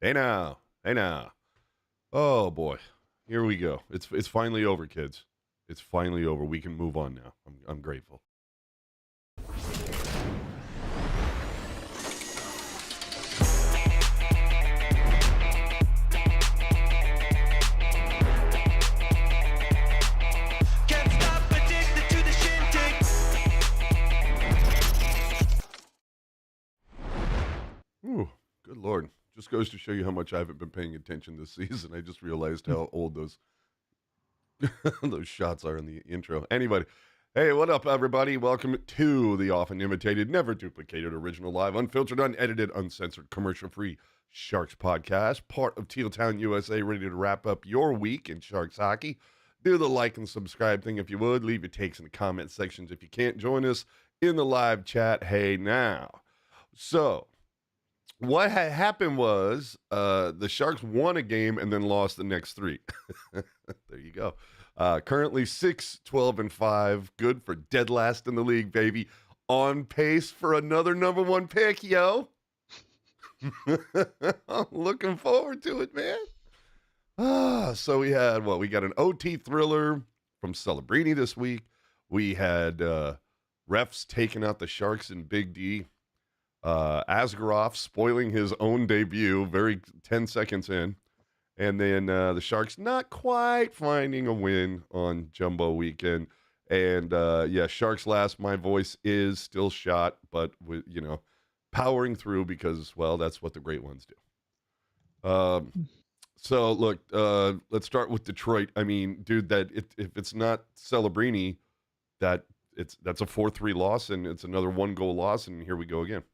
Hey now. Hey now. Oh boy. Here we go. It's finally over, kids. It's finally over. We can move on now. I'm grateful. Can't stop addicted to the shindig. Ooh, good lord. Just goes to show you how much I haven't been paying attention this season. I just realized how old those those shots are in the intro. Anyway, hey, what up, everybody? Welcome to the often imitated, never duplicated, original, live, unfiltered, unedited, uncensored, commercial-free Sharks podcast, part of Teal Town, USA, ready to wrap up your week in Sharks hockey. Do the like and subscribe thing if you would. Leave your takes in the comment sections if you can't join us in the live chat. Hey, now. So, what had happened was the Sharks won a game and then lost the next three. There you go. Currently 6-12-5. Good for dead last in the league, baby. On pace for another number one pick, yo. I'm looking forward to it, man. So we had, we got an OT thriller from Celebrini this week. We had refs taking out the Sharks in Big D. Askarov spoiling his own debut, very 10 seconds in. And then the Sharks not quite finding a win on Jumbo weekend. And Sharks last. My voice is still shot, but with powering through because, well, that's what the great ones do. So look, let's start with Detroit. I mean, dude, if it's not Celebrini, that's a 4-3 loss, and it's another 1-goal loss, and here we go again.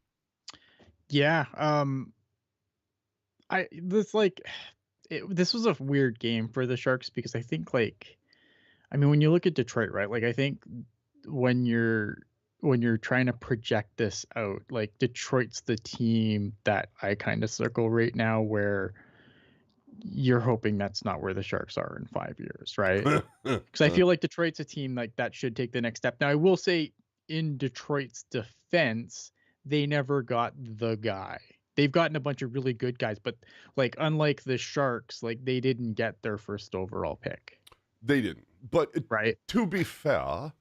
Yeah, this was a weird game for the Sharks because I think when you look at Detroit, right? Like I think when you're trying to project this out, like Detroit's the team that I kind of circle right now where you're hoping that's not where the Sharks are in 5 years, right? Because I feel like Detroit's a team like that should take the next step. Now I will say in Detroit's defense, they never got the guy. They've gotten a bunch of really good guys, but like unlike the Sharks, like they didn't get their first overall pick. They didn't. But right. To be fair,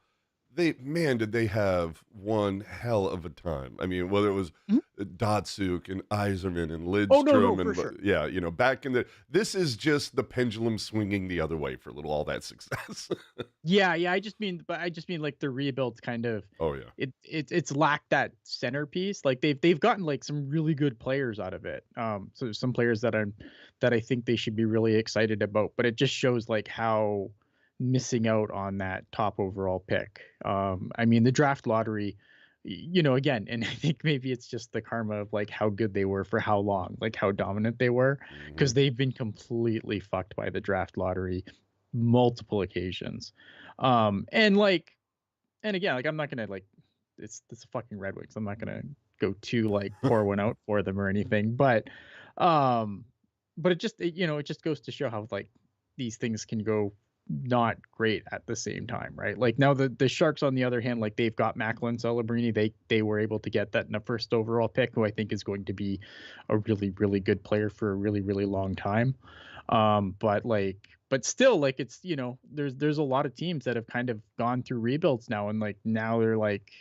did they have one hell of a time. I mean, whether it was Datsuk and Yzerman and Lidstrom and sure. back in this is just the pendulum swinging the other way for all that success. Yeah, I just mean like the rebuild's kind of it's lacked that centerpiece. Like they've gotten like some really good players out of it. So some players that I think they should be really excited about, but it just shows like how missing out on that top overall pick. I mean the draft lottery, again, and I think maybe it's just the karma of like how good they were for how long, like how dominant they were, because they've been completely fucked by the draft lottery multiple occasions. And again, like I'm not gonna like it's a fucking Red Wings. I'm not gonna go too like pour one out for them or anything, but it just goes to show how like these things can go not great at the same time, right? Like now the Sharks, on the other hand, like they've got Macklin Celebrini. They were able to get that in a first overall pick, who I think is going to be a really, really good player for a really, really long time. But still, like it's there's a lot of teams that have kind of gone through rebuilds now, and like now they're like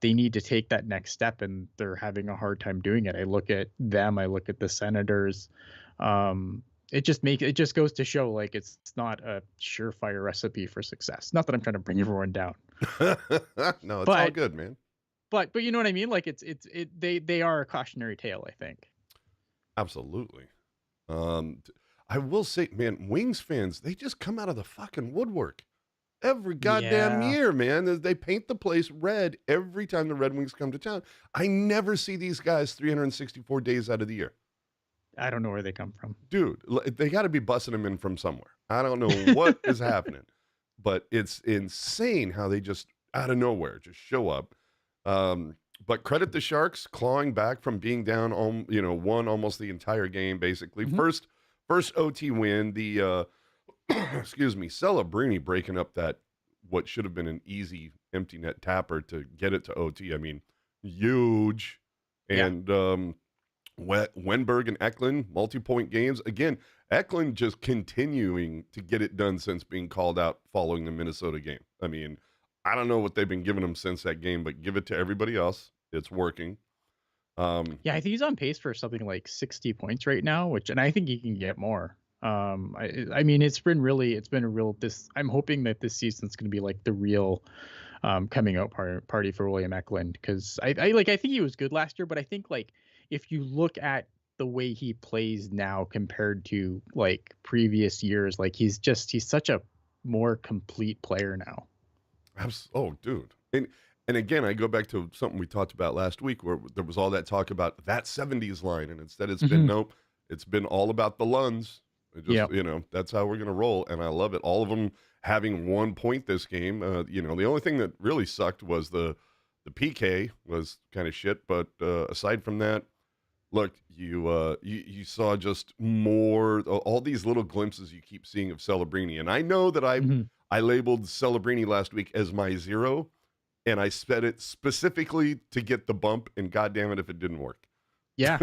they need to take that next step, and they're having a hard time doing it. I look at them. I look at the Senators. It just goes to show like it's not a surefire recipe for success. Not that I'm trying to bring everyone down. No, it's all good, man. But you know what I mean? Like they are a cautionary tale, I think. Absolutely. I will say, man, Wings fans, they just come out of the fucking woodwork every goddamn year, man. They paint the place red every time the Red Wings come to town. I never see these guys 364 days out of the year. I don't know where they come from. Dude, they got to be busting them in from somewhere. I don't know what is happening, but it's insane how they just out of nowhere just show up. But credit the Sharks clawing back from being down, won almost the entire game, basically. First OT win, the, excuse me, Celebrini breaking up that what should have been an easy empty net tapper to get it to OT. I mean, huge. And Wenberg and Eklund, multi-point games. Again, Eklund just continuing to get it done since being called out following the Minnesota game. I mean, I don't know what they've been giving him since that game, but give it to everybody else. It's working. Yeah, I think he's on pace for something like 60 points right now, and I think he can get more. I mean, it's been a real, I'm hoping that this season's going to be like the real coming out party for William Eklund, because I think he was good last year, but I think like if you look at the way he plays now compared to like previous years, like he's such a more complete player now. Oh, dude. And again, I go back to something we talked about last week where there was all that talk about that 70s line, and instead it's been nope, it's been all about the Lunds. That's how we're going to roll, and I love it. All of them having 1 point this game. The only thing that really sucked was the PK was kind of shit, but aside from that, look, you saw just more, all these little glimpses you keep seeing of Celebrini, and I know that I labeled Celebrini last week as my 0, and I said it specifically to get the bump, and goddamn it if it didn't work. Yeah.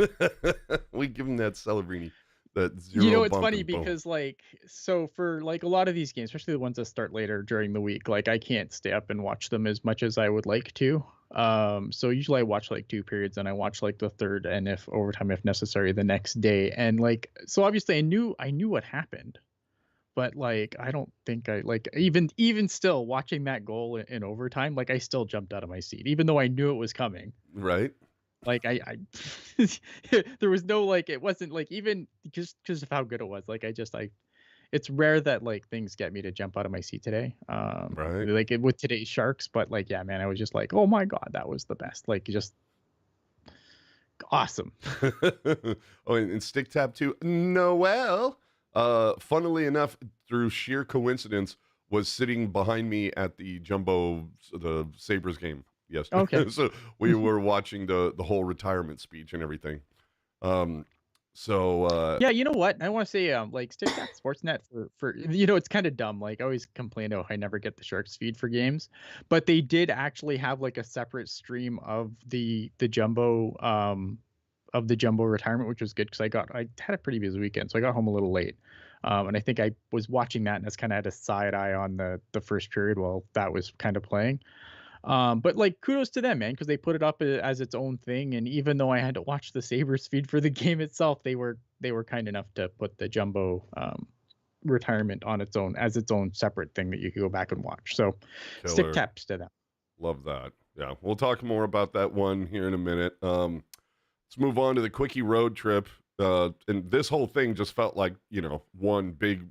We give him that Celebrini, that 0 it's bump, funny because like, so for like a lot of these games, especially the ones that start later during the week, like I can't stay up and watch them as much as I would like to. So usually I watch like 2 periods, and I watch like the third, and if overtime, if necessary, the next day. And like, so obviously I knew what happened, but like, I don't think I like, even still watching that goal in overtime, like I still jumped out of my seat, even though I knew it was coming. Right. Like I there was no, like, it wasn't like, even just because of how good it was. Like it's rare that like things get me to jump out of my seat today. Right. Like with today's Sharks, but like, yeah, man, I was just like, oh my God, that was the best. Like just awesome. Oh, and stick tap too. Noel, funnily enough, through sheer coincidence, was sitting behind me at the Sabers game yesterday. Okay. So we were watching the whole retirement speech and everything. Yeah, you know what? I want to say, like Stick Tap Sportsnet for it's kind of dumb. Like I always complain, I never get the Sharks feed for games, but they did actually have like a separate stream of the jumbo retirement, which was good because I had a pretty busy weekend, so I got home a little late. And I think I was watching that and just kind of had a side eye on the first period while that was kind of playing. But like kudos to them, man, because they put it up as its own thing. And even though I had to watch the Sabres feed for the game itself, they were kind enough to put the jumbo retirement on its own separate thing that you could go back and watch. So Killer. Stick taps to them. Love that. Yeah, we'll talk more about that one here in a minute. Let's move on to the quickie road trip. And this whole thing just felt like, one big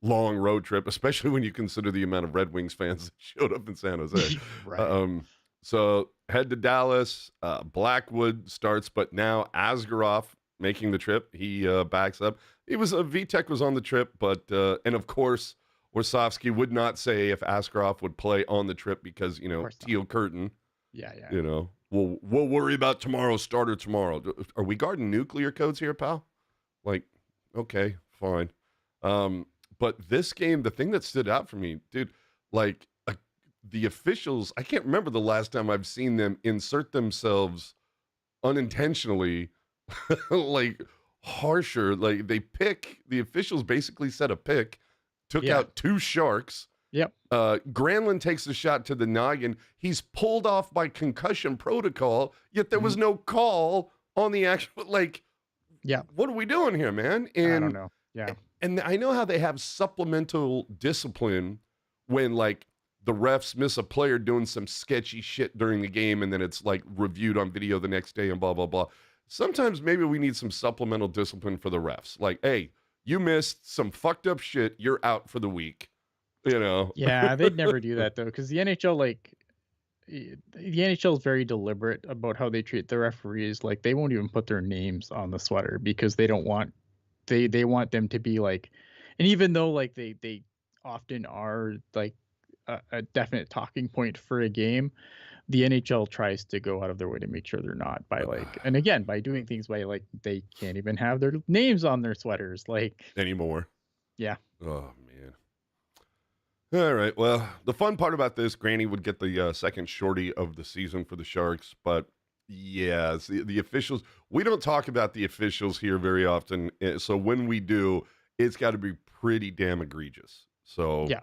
long road trip, especially when you consider the amount of Red Wings fans that showed up in San Jose. Right. So head to Dallas. Blackwood starts, but now Askarov making the trip. He backs up. Vitek was on the trip, but and of course Warsofsky would not say if Askarov would play on the trip because Teal Curtin. Yeah. We'll worry about tomorrow's starter tomorrow. Are we guarding nuclear codes here, pal? Like, okay, fine. But this game, the thing that stood out for me, dude, like the officials, I can't remember the last time I've seen them insert themselves unintentionally, like harsher. Like the officials basically set a pick, took out 2 Sharks. Yep. Granlund takes the shot to the noggin. He's pulled off by concussion protocol, yet there was no call on the actual, like, what are we doing here, man? And I don't know. Yeah. And I know how they have supplemental discipline when, like, the refs miss a player doing some sketchy shit during the game and then it's, like, reviewed on video the next day and blah, blah, blah. Sometimes maybe we need some supplemental discipline for the refs. Like, hey, you missed some fucked up shit. You're out for the week. Yeah, they'd never do that, though, because the NHL, is very deliberate about how they treat the referees. Like, they won't even put their names on the sweater because they don't want they want them to be like, and even though like they often are like a definite talking point for a game, the NHL tries to go out of their way to make sure they're not, by like, and again, by doing things by like they can't even have their names on their sweaters like anymore. Yeah. Oh man. All right. Well, the fun part about this, Granny would get the second shorty of the season for the Sharks, but Yes, the officials. We don't talk about the officials here very often, so when we do, it's got to be pretty damn egregious. So Yeah.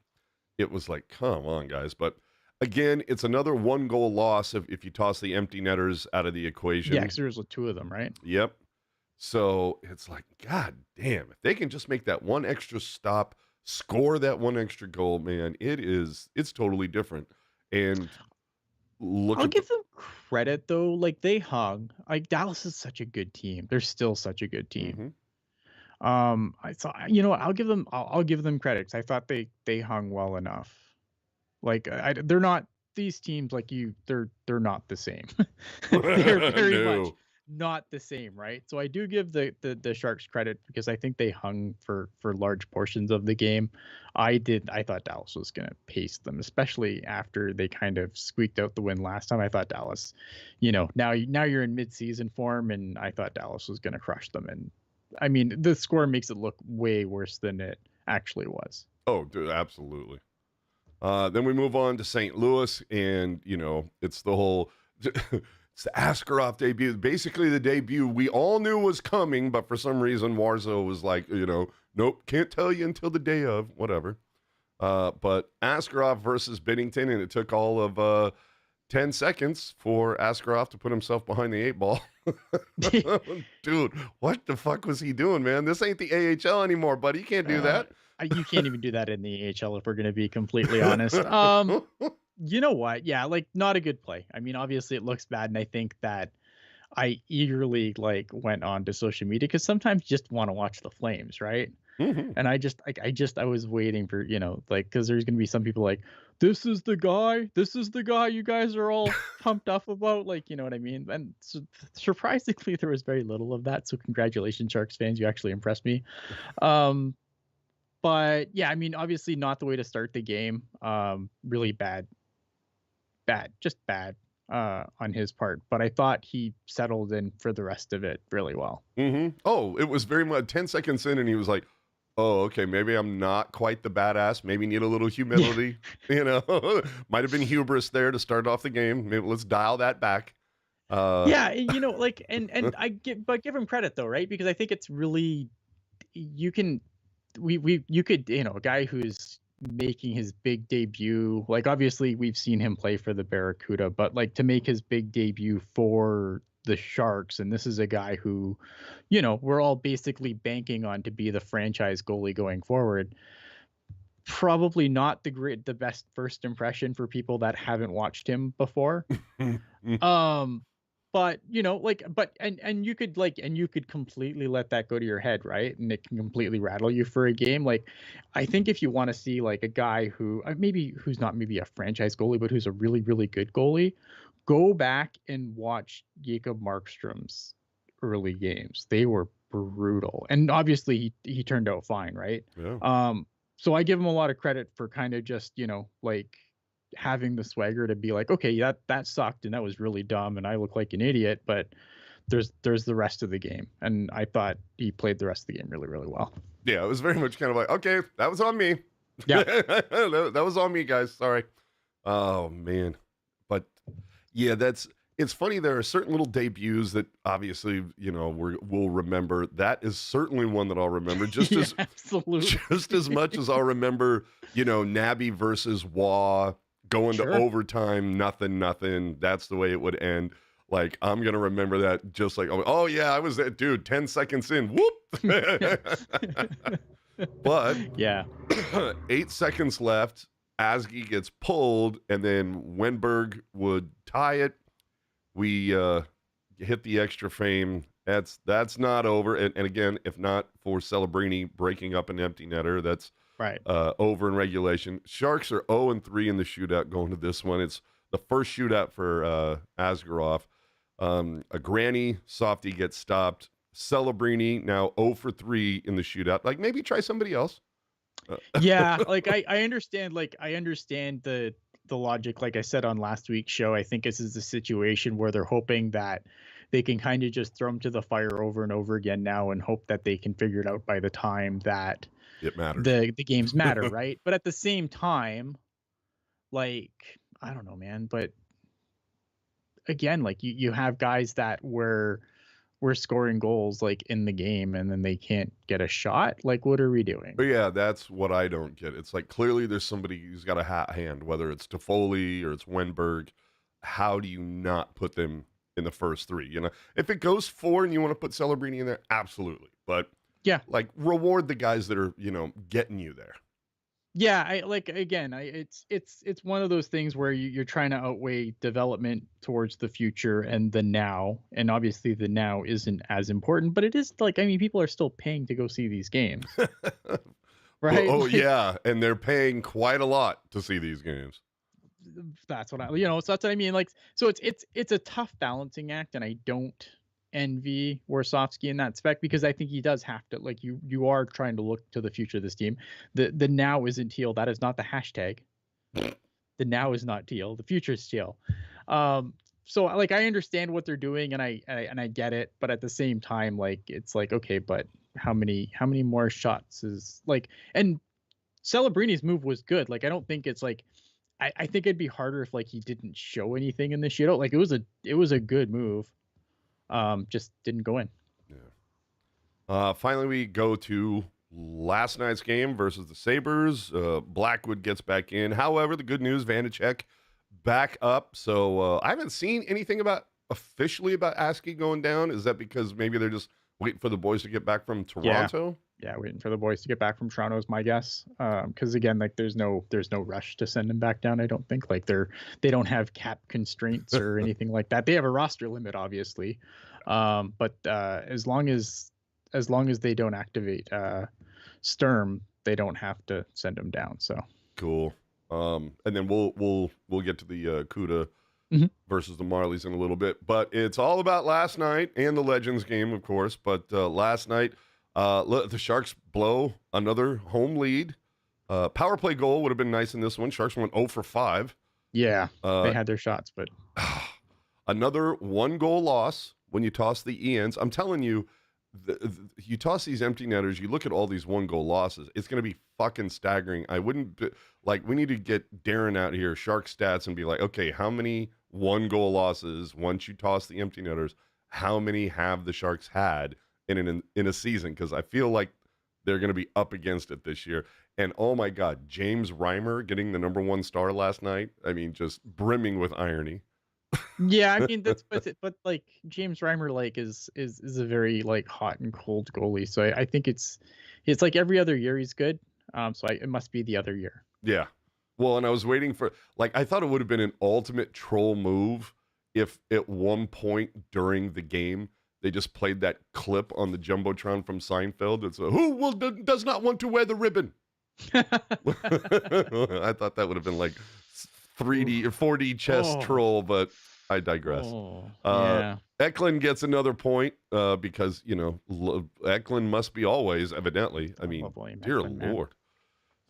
it was like, come on, guys. But again, it's another one goal loss if you toss the empty netters out of the Yeah, equation. because there was two of them, right? Yep. So it's like, God damn, if they can just make that one extra stop, score that one extra goal, man, it's totally different. And look I'll at the give them credit though. Like they hung. Like Dallas is such a good team. They're still such a good team. Mhm. I thought, you know what? I'll give them credit 'cause I thought they hung well enough. Like they're not these teams like you. They're not the same. They're very much No. not the same, right? So I do give the Sharks credit because I think they hung for large portions of the game. I thought Dallas was going to pace them, especially after they kind of squeaked out the win last time. I thought Dallas, now you're in mid-season form, and I thought Dallas was going to crush them. And I mean, the score makes it look way worse than it actually was. Oh, dude, absolutely. Then we move on to St. Louis, and it's the whole it's the Askarov debut. Basically, the debut we all knew was coming, but for some reason, Warzo was like, nope, can't tell you until the day of, whatever. But Askarov versus Binnington, and it took all of 10 seconds for Askarov to put himself behind the 8 ball. Dude, what the fuck was he doing, man? This ain't the AHL anymore, buddy. You can't do that. You can't even do that in the AHL if we're going to be completely honest. You know what? Yeah, like not a good play. I mean, obviously it looks bad, and I think that I eagerly went on to social media because sometimes you just want to watch the Flames, right? Mhm. And I was waiting for because there's going to be some people like, this is the guy you guys are all pumped up about, you know what I mean? And surprisingly, there was very little of that. So congratulations, Sharks fans, you actually impressed me. But yeah, I mean, obviously not the way to start the game. Really just bad on his part. But I thought he settled in for the rest of it really well. Mm-hmm. Oh, it was very much 10 seconds in, and he was like, oh, okay, maybe I'm not quite the badass. Maybe need a little humility. Might have been hubris there to start off the game. Maybe let's dial that back. Yeah, and give him credit though, right? Because I think it's really you could a guy who's making his big debut, obviously we've seen him play for the Barracuda, but to make his big debut for the Sharks, and this is a guy who we're all basically banking on to be the franchise goalie going forward. Probably not the best first impression for people that haven't watched him before. But you could completely let that go to your head, right? And it can completely rattle you for a game. I think if you want to see a guy who who's not maybe a franchise goalie, but who's a really, really good goalie, go back and watch Jacob Markstrom's early games. They were brutal. And obviously he turned out fine, right? Yeah. So I give him a lot of credit for kind of just, having the swagger to be like, okay, that sucked and that was really dumb and I look like an idiot, but there's the rest of the game. And I thought he played the rest of the game really, really well. Yeah, it was very much kind of like, okay, that was on me. Yeah. that was on me, guys. Sorry. Oh, man. But yeah, it's funny. There are certain little debuts that obviously, we'll remember. That is certainly one that I'll remember just as absolutely just as much as I'll remember, Nabby versus Waugh going to overtime, nothing. That's the way it would end. I'm going to remember that just oh yeah, I was there, dude, 10 seconds in, whoop. But yeah, 8 seconds left. Asgi gets pulled, and then Wenberg would tie it. We hit the extra frame. That's not over. And again, if not for Celebrini breaking up an empty netter, that's right. Over in regulation. Sharks are 0-3 in the shootout going to this one. It's the first shootout for Askarov. A granny softie gets stopped. Celebrini now 0-3 in the shootout. Maybe try somebody else. Yeah, I understand. I understand the logic. Like I said on last week's show, I think this is a situation where they're hoping that they can kind of just throw them to the fire over and over again now and hope that they can figure it out by the time that it matters. The games matter, right? But at the same time, I don't know, man, but again, like you have guys that were scoring goals like in the game and then they can't get a shot. Like, what are we doing? But yeah, that's what I don't get. It's like clearly there's somebody who's got a hat hand, whether it's Toffoli or it's Wenberg. How do you not put them in the first three? You know, if it goes 4 and you want to put Celebrini in there, absolutely. But yeah, like reward the guys that are, you know, getting you there. Yeah, it's one of those things where you're trying to outweigh development towards the future and the now, and obviously the now isn't as important, but it is like, I mean, people are still paying to go see these games, right? Oh Like, yeah, and they're paying quite a lot to see these games. That's what so that's what I mean. Like, so it's a tough balancing act, and I don't envy Warsofsky in that spec, because I think he does have to, like, you are trying to look to the future of this team. The now isn't teal. That is not the hashtag. The now is not teal. The future is teal. So like, I understand what they're doing, and I get it, but at the same time, like, it's like, okay, but how many more shots is like, and Celebrini's move was good. Like, I don't think it's like, I think it'd be harder if like he didn't show anything in the shootout. Like, it was a good move. Just didn't go in. Yeah. Finally, we go to last night's game versus the Sabers. Blackwood gets back in. However, the good news, Vanacek back up. So I haven't seen anything officially about Askey going down. Is that because maybe they're just waiting for the boys to get back from Toronto? Yeah, waiting for the boys to get back from Toronto is my guess. Because again, like, there's no rush to send them back down. I don't think, like, they don't have cap constraints or anything like that. They have a roster limit, obviously, but as long as they don't activate Sturm, they don't have to send them down. So cool. And then we'll get to the Cuda versus the Marlies in a little bit, but it's all about last night and the Legends game, of course. But last night, the Sharks blow another home lead. Power play goal would have been nice in this one. Sharks went 0 for 5. Yeah, they had their shots, but another 1-goal loss when you toss the Ians. I'm telling you, you toss these empty netters, you look at all these 1-goal losses, it's going to be fucking staggering. I wouldn't like, we need to get Darren out here, Shark stats, and be like, okay, how many 1-goal losses once you toss the empty netters? How many have the Sharks had in a season? Because I feel like they're going to be up against it this year. And oh my God, James Reimer getting the #1 star last night. I mean, just brimming with irony. Yeah, I mean, that's but like, James Reimer, like, is a very, like, hot and cold goalie. So I think it's like every other year he's good. So it must be the other year. Yeah. Well, and I was waiting for, like, I thought it would have been an ultimate troll move if at one point during the game they just played that clip on the Jumbotron from Seinfeld. It's who does not want to wear the ribbon? I thought that would have been like 3D or 4D chess troll, but I digress. Yeah. Eklund gets another point because, you know, Eklund must be always, evidently. I mean, dear Eklund, Lord. Man.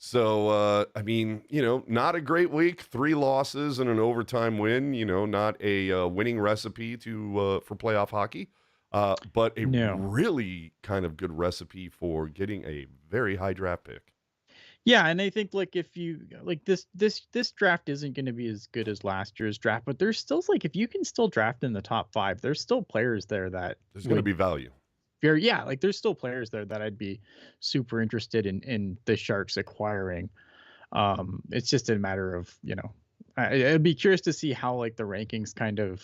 So, I mean, you know, not a great week. 3 losses and an overtime win. You know, not a winning recipe for playoff hockey, but a really kind of good recipe for getting a very high draft pick. Yeah, and I think, like, if you like, this draft isn't going to be as good as last year's draft, but there's still, like, if you can still draft in the top 5, there's still players there that there's going to be value. Like, there's still players there that I'd be super interested in the Sharks acquiring. It's just a matter of, you know, I'd be curious to see how, like, the rankings kind of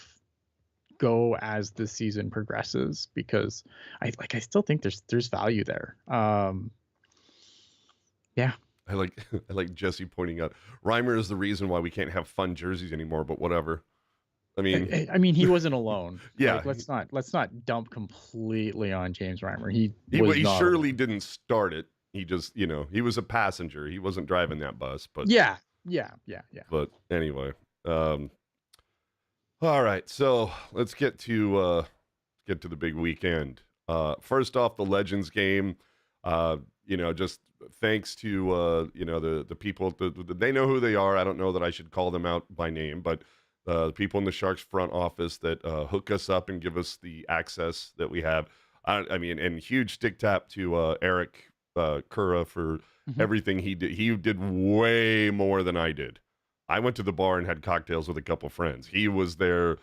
go as the season progresses, because I still think there's value there. Yeah. I like Jesse pointing out Reimer is the reason why we can't have fun jerseys anymore, but whatever. I mean, he wasn't alone. Yeah. Like, let's not dump completely on James Reimer. He surely didn't start it. He just, you know, he was a passenger. He wasn't driving that bus, but yeah. But anyway, all right. So let's get to the big weekend. First off, the Legends game. You know, just thanks to you know, the people. They know who they are. I don't know that I should call them out by name, but the people in the Sharks front office that hook us up and give us the access that we have. I mean, and huge stick tap to Eric Kura for everything he did. He did way more than I did. I went to the bar and had cocktails with a couple friends. He was there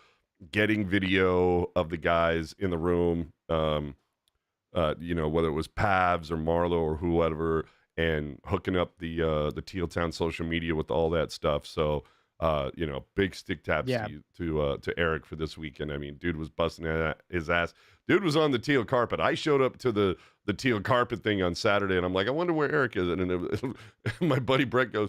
getting video of the guys in the room, whether it was Pavs or Marlowe or whoever, and hooking up the Teal Town social media with all that stuff. So, big stick taps to Eric for this weekend. I mean, dude was busting his ass. Dude was on the teal carpet. I showed up to the teal carpet thing on Saturday, and I'm like, I wonder where Eric is. And my buddy Brett goes,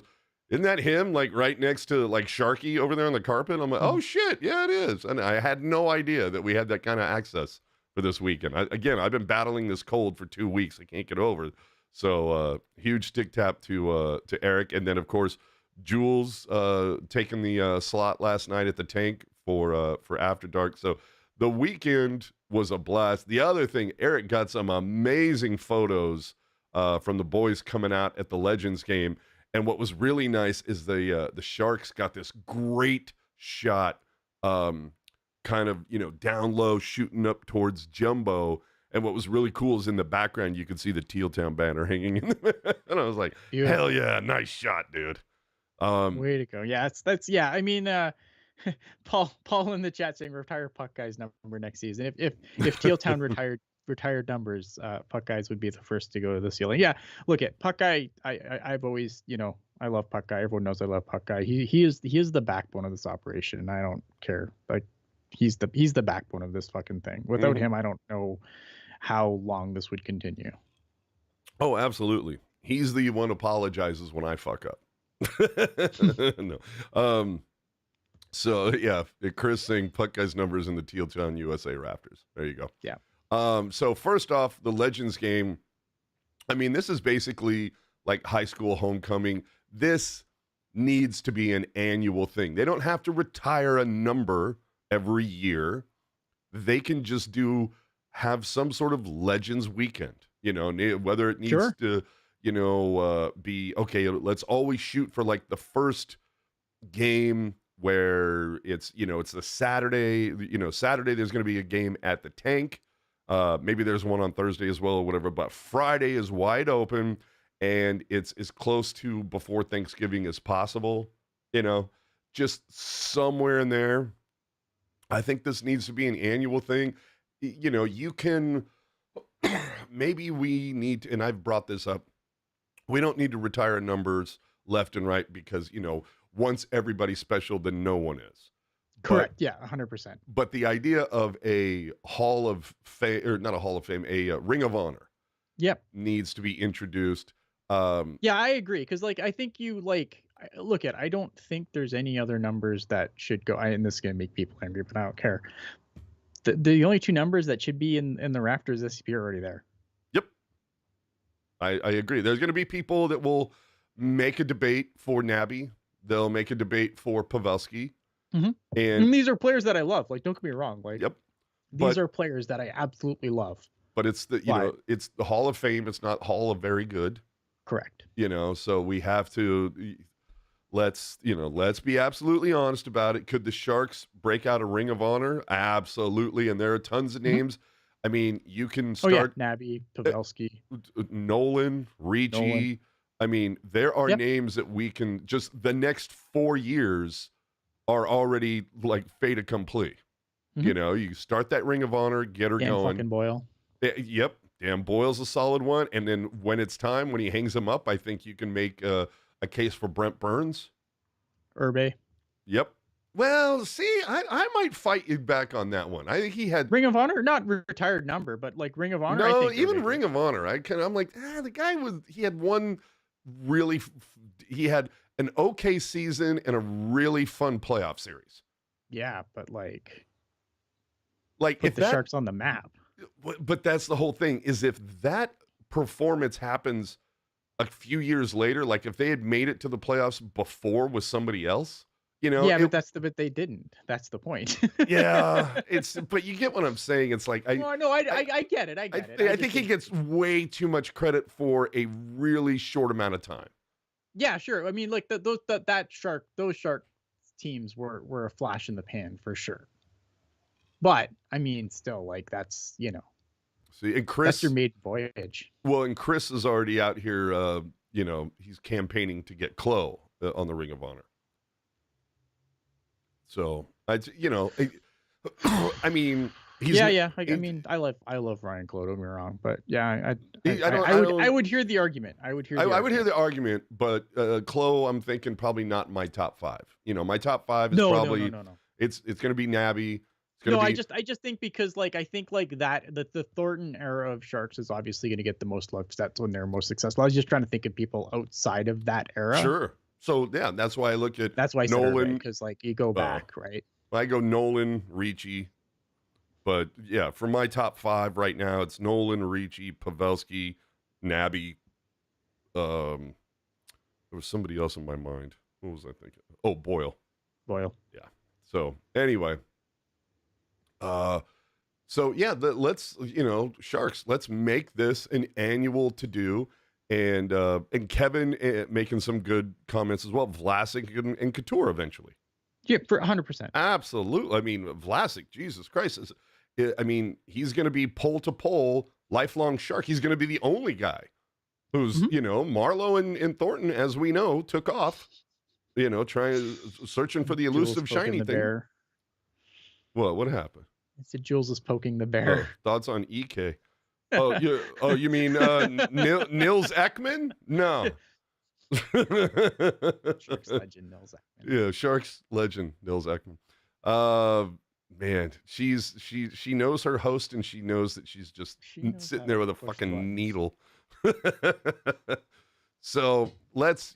isn't that him, like right next to like Sharky over there on the carpet? I'm like, oh shit, yeah, it is. And I had no idea that we had that kind of access for this weekend. I've been battling this cold for 2 weeks. I can't get over it. So huge stick tap to Eric, and then of course Jules taking the slot last night at the Tank for After Dark. So the weekend was a blast. The other thing, Eric got some amazing photos from the boys coming out at the Legends game. And what was really nice is the Sharks got this great shot, kind of, down low, shooting up towards Jumbo. And what was really cool is in the background, you could see the Teal Town banner hanging in the and I was like, hell yeah, nice shot, dude. Way to go. Yeah, that's yeah. I mean, Paul in the chat saying retire Puck Guys number next season. If Teal Town retired numbers, Puck Guys would be the first to go to the ceiling. Yeah, look at Puck Guy. I've always, I love Puck Guy. Everyone knows I love Puck Guy. He is the backbone of this operation, and I don't care. Like he's the backbone of this fucking thing. Without him, I don't know how long this would continue. Oh, absolutely. He's the one who apologizes when I fuck up. No. So yeah, Chris saying Puck Guys numbers in the Teal Town USA Raptors. There you go. Yeah. So first off, the Legends game. I mean, this is basically like high school homecoming. This needs to be an annual thing. They don't have to retire a number every year. They can just have some sort of Legends weekend, whether it needs to, be, okay, let's always shoot for like the first game where it's the Saturday, Saturday there's going to be a game at the Tank. Maybe there's one on Thursday as well or whatever, but Friday is wide open and it's as close to before Thanksgiving as possible, just somewhere in there. I think this needs to be an annual thing. You can, maybe we need to, and I've brought this up, we don't need to retire numbers left and right because, once everybody's special, then no one is. Correct. Yeah, 100%. But the idea of a Hall of Fame, or not a Hall of Fame, a Ring of Honor, needs to be introduced. Yeah, I agree. Because, I think I don't think there's any other numbers that should go. And this is going to make people angry, but I don't care. The only two numbers that should be in the Raptors SCP are already there. Yep. I agree. There's going to be people that will make a debate for Nabby. They'll make a debate for Pavelski. Mm-hmm. And these are players that I love. Don't get me wrong. These are players that I absolutely love. But it's it's the Hall of Fame. It's not Hall of Very Good. Correct. So we have to, let's be absolutely honest about it. Could the Sharks break out a Ring of Honor? Absolutely. And there are tons of names. I mean, you can start Nabby, Pavelski, Nolan, Ricci. I mean, there are names that we can just the next 4 years are already like fait accompli. You start that Ring of Honor, get her going. Fucking Boyle. Yep. Dan Boyle's a solid one. And then when it's time, when he hangs him up, I think you can make a case for Brent Burns. Urbe. Yep. Well, see, I might fight you back on that one. I think he had Ring of Honor, not retired number, but like Ring of Honor. No, I think even Ring of Honor. I'm like, the guy he had one really, he had an okay season and a really fun playoff series. Yeah, but like if the Sharks on the map. But that's the whole thing is if that performance happens a few years later, like if they had made it to the playoffs before with somebody else, but they didn't. That's the point. Yeah, but you get what I'm saying. It's like I get it. I think he gets way too much credit for a really short amount of time. Yeah, sure. I mean, like those Shark teams were a flash in the pan for sure. But I mean, still, that's See, and Chris, that's your maiden voyage. Well, and Chris is already out here. He's campaigning to get Chloe on the Ring of Honor. So I mean, I mean, I love Ryan Clough. Don't get me wrong, but yeah, I would hear the argument. I would hear the argument, but Chloe, I'm thinking probably not my top 5. My top 5 is probably no. It's going to be Nabby. I just think because I think that the Thornton era of Sharks is obviously going to get the most looks. That's when they're most successful. I was just trying to think of people outside of that era. Sure. So yeah, that's why I look at Nolan, because you go back, right? I go Nolan, Ricci, but yeah, for my top 5 right now, it's Nolan, Ricci, Pavelski, Nabby. There was somebody else in my mind. What was I thinking? Oh, Boyle. Yeah. So anyway. So yeah, let's Sharks. Let's make this an annual to do, and Kevin making some good comments as well. Vlasic and Couture eventually. Yeah, for 100%. Absolutely. I mean, Vlasic, Jesus Christ, he's going to be pole to pole, lifelong Shark. He's going to be the only guy who's Marlowe and Thornton, as we know, took off. Searching for the elusive shiny thing. Bear. What happened? I said Jules is poking the bear. Thoughts on EK? You mean Nils Ekman? No. Sharks legend Nils Ekman. Yeah, Sharks legend Nils Ekman. Man, she knows her host, and she knows that she's just sitting there with a fucking buttons. Needle. So let's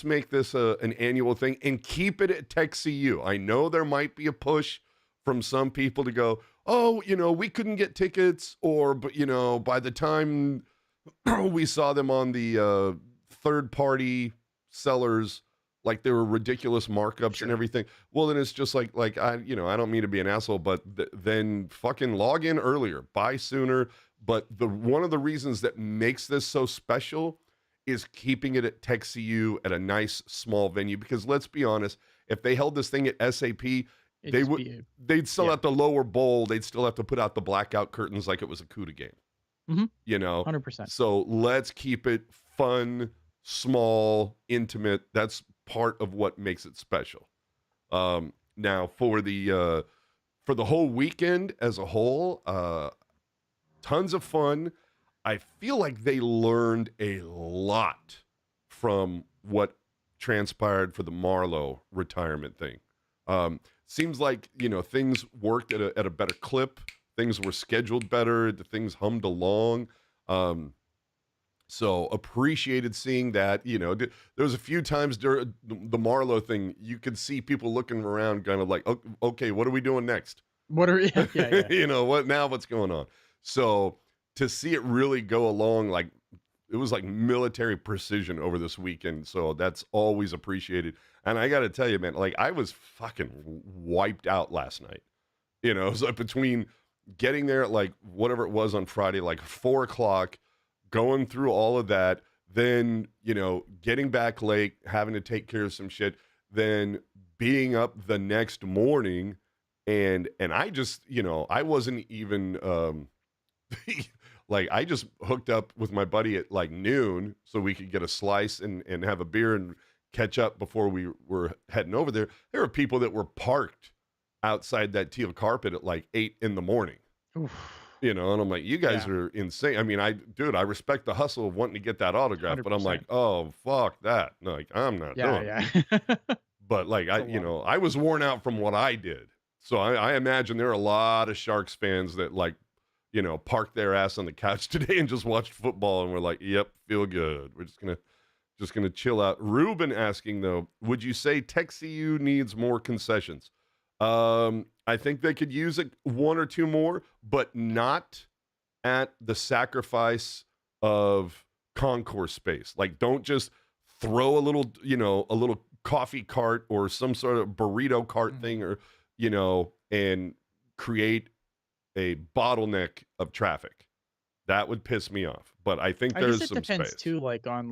make this an annual thing and keep it at TechCU. I know there might be a push from some people to go, we couldn't get tickets, but by the time we saw them on the third-party sellers, like there were ridiculous markups and everything. Well, then it's just like I don't mean to be an asshole, but then fucking log in earlier, buy sooner. But one of the reasons that makes this so special is keeping it at TechCU at a nice small venue. Because let's be honest, if they held this thing at SAP, they'd sell out the lower bowl. They'd still have to put out the blackout curtains like it was a CUDA game. Mm-hmm. 100%. So let's keep it fun, small, intimate. That's part of what makes it special. Now for the whole weekend as a whole, tons of fun. I feel like they learned a lot from what transpired for the Marlowe retirement thing. Seems like, things worked at a better clip. Things were scheduled better. The things hummed along. So appreciated seeing that. There was a few times during the Marlowe thing, you could see people looking around kind of like, okay, what are we doing next? What are what now? What's going on? So to see it really go along, like it was like military precision over this weekend. So that's always appreciated. And I got to tell you, man, like I was fucking wiped out last night. So between getting there at like whatever it was on Friday, like 4:00, going through all of that, then, getting back late, having to take care of some shit, then being up the next morning. And I just, I wasn't even, like I just hooked up with my buddy at like noon so we could get a slice and have a beer and catch up before we were heading over there. There were people that were parked outside that teal carpet at like 8 a.m. Oof. And I'm like, you guys are insane. I mean, I respect the hustle of wanting to get that autograph, 100%. But I'm like, oh, fuck that. Like, I'm not doing it. But like, I was worn out from what I did. So I imagine there are a lot of Sharks fans that like, parked their ass on the couch today and just watched football and were like, yep, feel good. We're just gonna chill out. Ruben asking though, would you say TechCU needs more concessions? I think they could use one or two more, but not at the sacrifice of concourse space. Like, don't just throw a little coffee cart or some sort of burrito cart thing, or and create a bottleneck of traffic. That would piss me off. But I think there's some depends space too, like on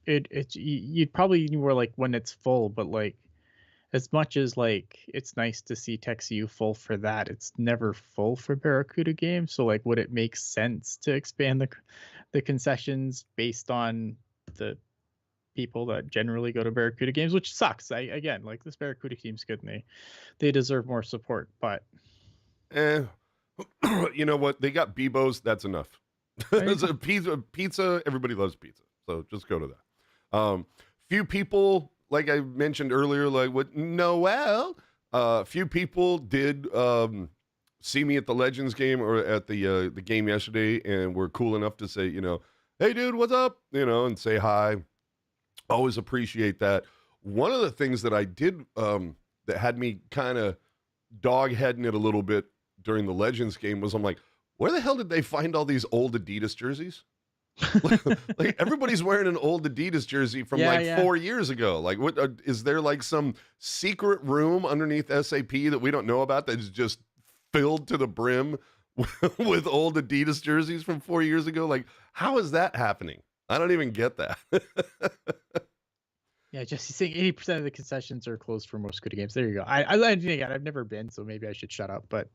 you'd probably more like when it's full, but like as much as like it's nice to see TechCU full for that, it's never full for Barracuda games. So like, would it make sense to expand the concessions based on the people that generally go to Barracuda games, which sucks. Again, like, this Barracuda team's good and they deserve more support, but you know what? They got Bebo's. That's enough. It's a pizza. Everybody loves pizza, so just go to that. Few people, like I mentioned earlier, like with Noel, few people did see me at the Legends game or at the game yesterday, and were cool enough to say, hey, dude, what's up? And say hi. Always appreciate that. One of the things that I did that had me kind of dog-heading it a little bit during the Legends game was, I'm like, where the hell did they find all these old Adidas jerseys? Like everybody's wearing an old Adidas jersey from 4 years ago. Like, what is there, like some secret room underneath SAP that we don't know about that's just filled to the brim with old Adidas jerseys from 4 years ago? Like, how is that happening? I don't even get that. Yeah, Jesse's saying 80% of the concessions are closed for most good games. There you go. I've never been, so maybe I should shut up. But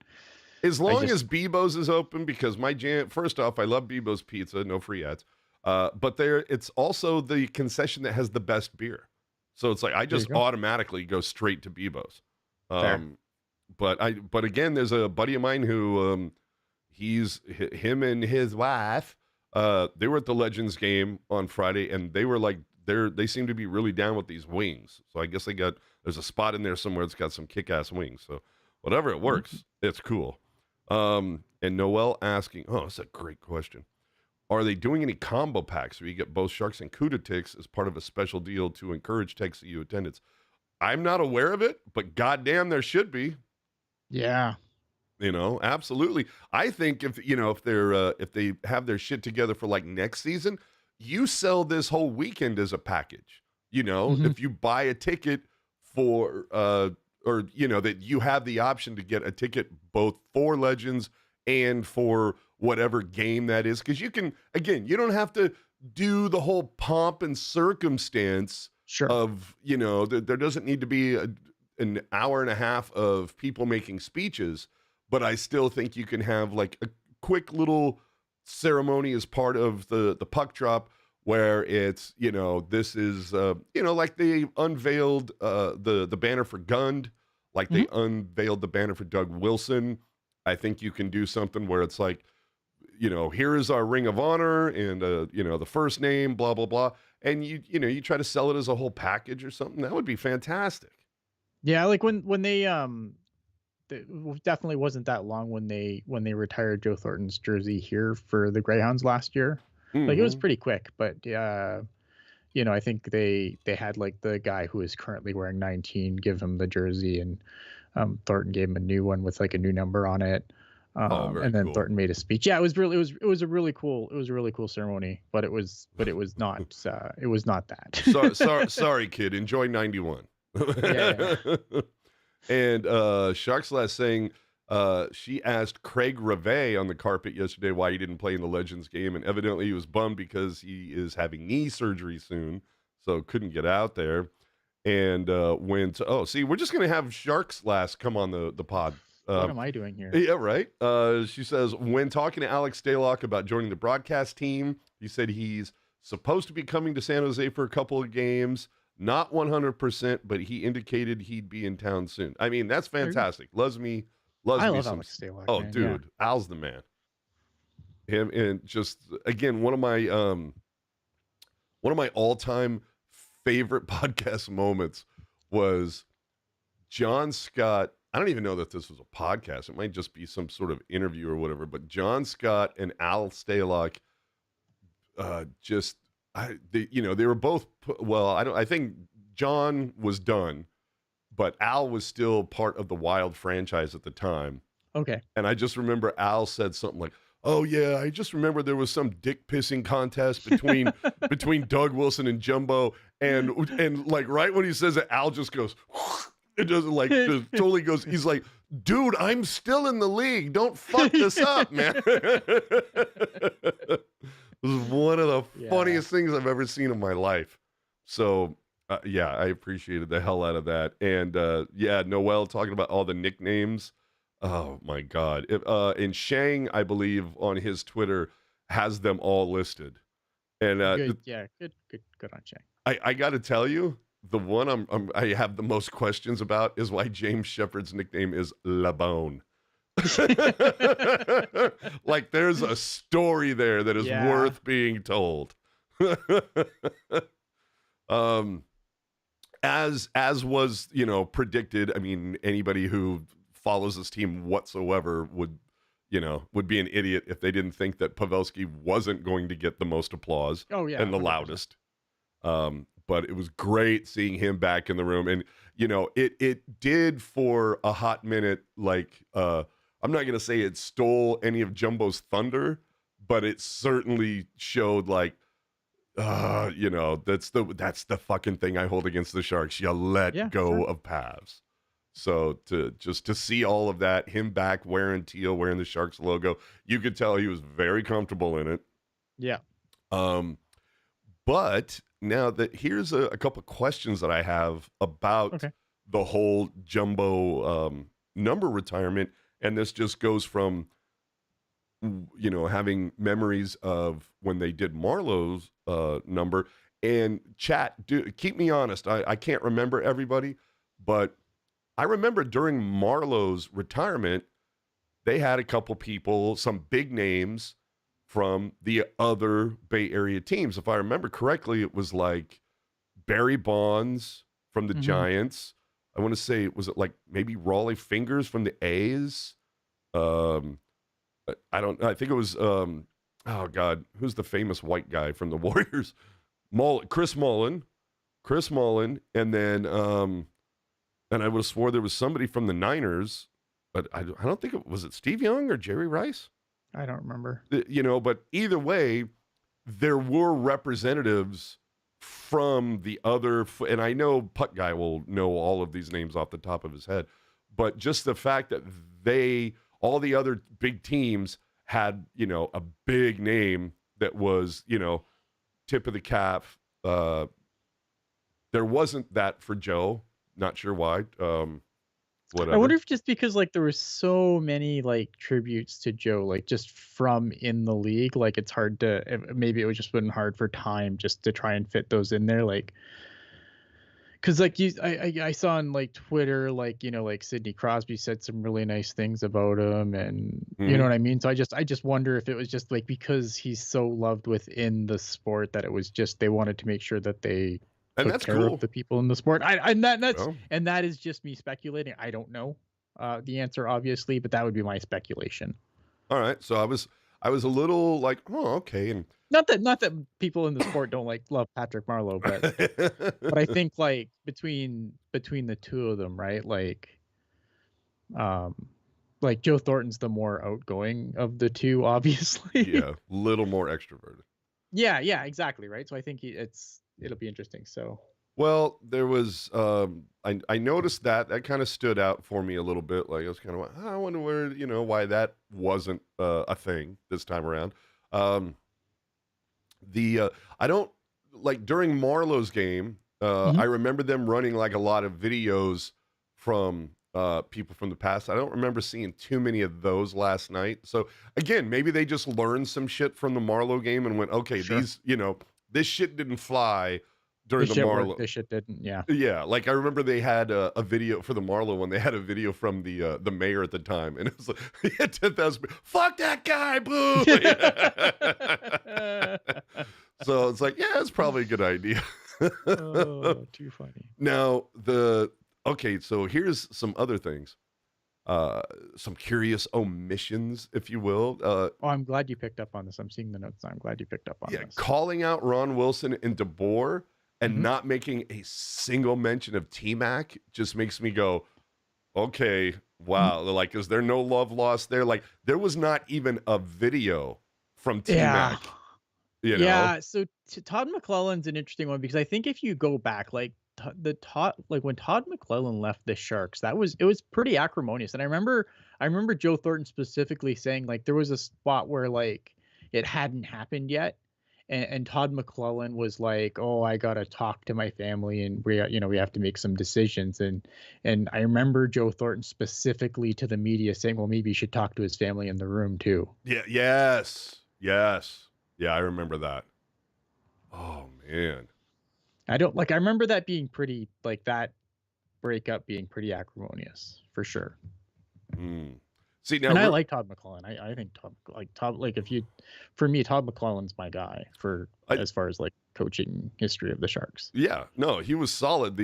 as long as Bebo's is open, because my jam. First off, I love Bebo's pizza, no free ads. But it's also the concession that has the best beer. So it's like I just automatically go straight to Bebo's. But again, there's a buddy of mine who him and his wife. They were at the Legends game on Friday, and they were like, they seem to be really down with these wings. So I guess there's a spot in there somewhere that's got some kick-ass wings. So whatever, it works. It's cool. And Noel asking, that's a great question. Are they doing any combo packs where you get both Sharks and Cuda ticks as part of a special deal to encourage TechCU attendance? I'm not aware of it, but goddamn, there should be. Yeah. Absolutely. I think if they have their shit together for like next season, you sell this whole weekend as a package. If you buy a ticket for that you have the option to get a ticket both for Legends and for whatever game that is, because you don't have to do the whole pomp and circumstance of there doesn't need to be an hour and a half of people making speeches. But I still think you can have like a quick little ceremony as part of the puck drop where it's, this is, like they unveiled the banner for Gund, like they unveiled the banner for Doug Wilson. I think you can do something where it's like, here is our Ring of Honor and, the first name, blah, blah, blah. And you try to sell it as a whole package or something. That would be fantastic. Yeah. Like when they, it definitely wasn't that long when they retired Joe Thornton's jersey here for the Greyhounds last year. Like it was pretty quick, but I think they had like the guy who is currently wearing 19 give him the jersey, and Thornton gave him a new one with like a new number on it. And then cool. Thornton made a speech. Yeah, it was a really cool ceremony, but it was not that. Sorry, kid. Enjoy 91. Yeah. And Sharkslash saying she asked Craig Reve on the carpet yesterday why he didn't play in the Legends game, and evidently he was bummed because he is having knee surgery soon, so couldn't get out there. And we're just gonna have Sharkslash come on the pod. What am I doing here? Yeah, right. She says, when talking to Alex Stalock about joining the broadcast team, he said he's supposed to be coming to San Jose for a couple of games. Not 100%, but he indicated he'd be in town soon. I mean, that's fantastic. Loves me. I love Alex Stalock. Oh, man, dude, yeah. Al's the man. Him, and just again, one of my all-time favorite podcast moments was John Scott. I don't even know that this was a podcast. It might just be some sort of interview or whatever. But John Scott and Al Stalock, they were both. I think John was done, but Al was still part of the Wild franchise at the time. Okay. And I just remember Al said something like, "Oh yeah, I just remember there was some dick pissing contest between Doug Wilson and Jumbo, and like right when he says it, Al just goes." It doesn't just totally goes. He's like, dude, I'm still in the league. Don't fuck this up, man. It was one of the funniest things I've ever seen in my life. So, I appreciated the hell out of that. And Noel talking about all the nicknames. Oh my God. And Shang, I believe, on his Twitter has them all listed. And good on Shang. I got to tell you, the one I have the most questions about is why James Shepard's nickname is La Bone. Like there's a story there that is worth being told. As was, predicted, I mean, anybody who follows this team whatsoever would be an idiot if they didn't think that Pavelski wasn't going to get the most applause and the 100%. Loudest. But it was great seeing him back in the room. And, it did for a hot minute, like, I'm not going to say it stole any of Jumbo's thunder, but it certainly showed like, that's the fucking thing I hold against the Sharks. You let go of Pavs. So to see all of that, him back wearing teal, wearing the Sharks logo, you could tell he was very comfortable in it. Yeah. But now that here's a couple questions that I have about the whole Jumbo number retirement, and this just goes from having memories of when they did Marlowe's number. And chat, keep me honest. I can't remember everybody, but I remember during Marlowe's retirement, they had a couple people, some big names from the other Bay Area teams. If I remember correctly, it was like Barry Bonds from the Giants. I want to say, was it like maybe Raleigh Fingers from the A's? I think it was, oh God, who's the famous white guy from the Warriors? Chris Mullen. And then, and I would have swore there was somebody from the Niners, but I don't think was it Steve Young or Jerry Rice? I don't remember. But either way, there were representatives from the other, and I know Puck Guy will know all of these names off the top of his head, but just the fact that all the other big teams had, a big name that was, tip of the cap. There wasn't that for Joe. Not sure why. Whatever. I wonder if just because like there was so many like tributes to Joe, like just from in the league, like it's hard to, maybe it was just been hard for time just to try and fit those in there. Like, cause like I saw on like Twitter, like, like Sidney Crosby said some really nice things about him, and you know what I mean? So I just wonder if it was just like, because he's so loved within the sport that it was just, they wanted to make sure that they took care of the people in the sport. And that is just me speculating. I don't know the answer, obviously, but that would be my speculation. All right. So I was a little like, oh, okay. And not that people in the sport don't love Patrick Marleau, but I think like between the two of them, right? Like Joe Thornton's the more outgoing of the two, obviously. Yeah, little more extroverted. Yeah, exactly, right. So I think it'll be interesting. So, well, there was I noticed that kind of stood out for me a little bit. Like I was kind of like, I wonder where, why that wasn't a thing this time around. I don't like during Marlowe's game. I remember them running like a lot of videos from people from the past. I don't remember seeing too many of those last night. So again, maybe they just learned some shit from the Marlowe game and went, okay, these, this shit didn't fly during the Marlowe. This shit didn't, yeah. Yeah, like I remember they had a video for the Marlowe one. They had a video from the mayor at the time, and it was like, he had 10,000. Fuck that guy, boo! So it's like, yeah, it's probably a good idea. Oh, too funny. Now okay, so here's some other things. Some curious omissions, if you will. I'm glad you picked up on this. I'm seeing the notes. I'm glad you picked up on this. Calling out Ron Wilson and DeBoer and not making a single mention of T-Mac just makes me go, okay, wow. Like, is there no love lost there? Like, there was not even a video from T-Mac. Yeah. So Todd McClellan's an interesting one, because I think if you go back, like when Todd McClellan left the Sharks, it was pretty acrimonious. And I remember Joe Thornton specifically saying like there was a spot where like it hadn't happened yet, and Todd McClellan was like, oh, I gotta talk to my family, and we have to make some decisions. And I remember Joe Thornton specifically to the media saying, well, maybe you should talk to his family in the room too. Yeah. Yes. Yeah, I remember that. Oh man. I don't like. I remember that being pretty like that breakup being pretty acrimonious for sure. See now, and I like Todd McLellan. I think Todd for me, Todd McClellan's my guy as far as like coaching history of the Sharks. Yeah, no, he was solid.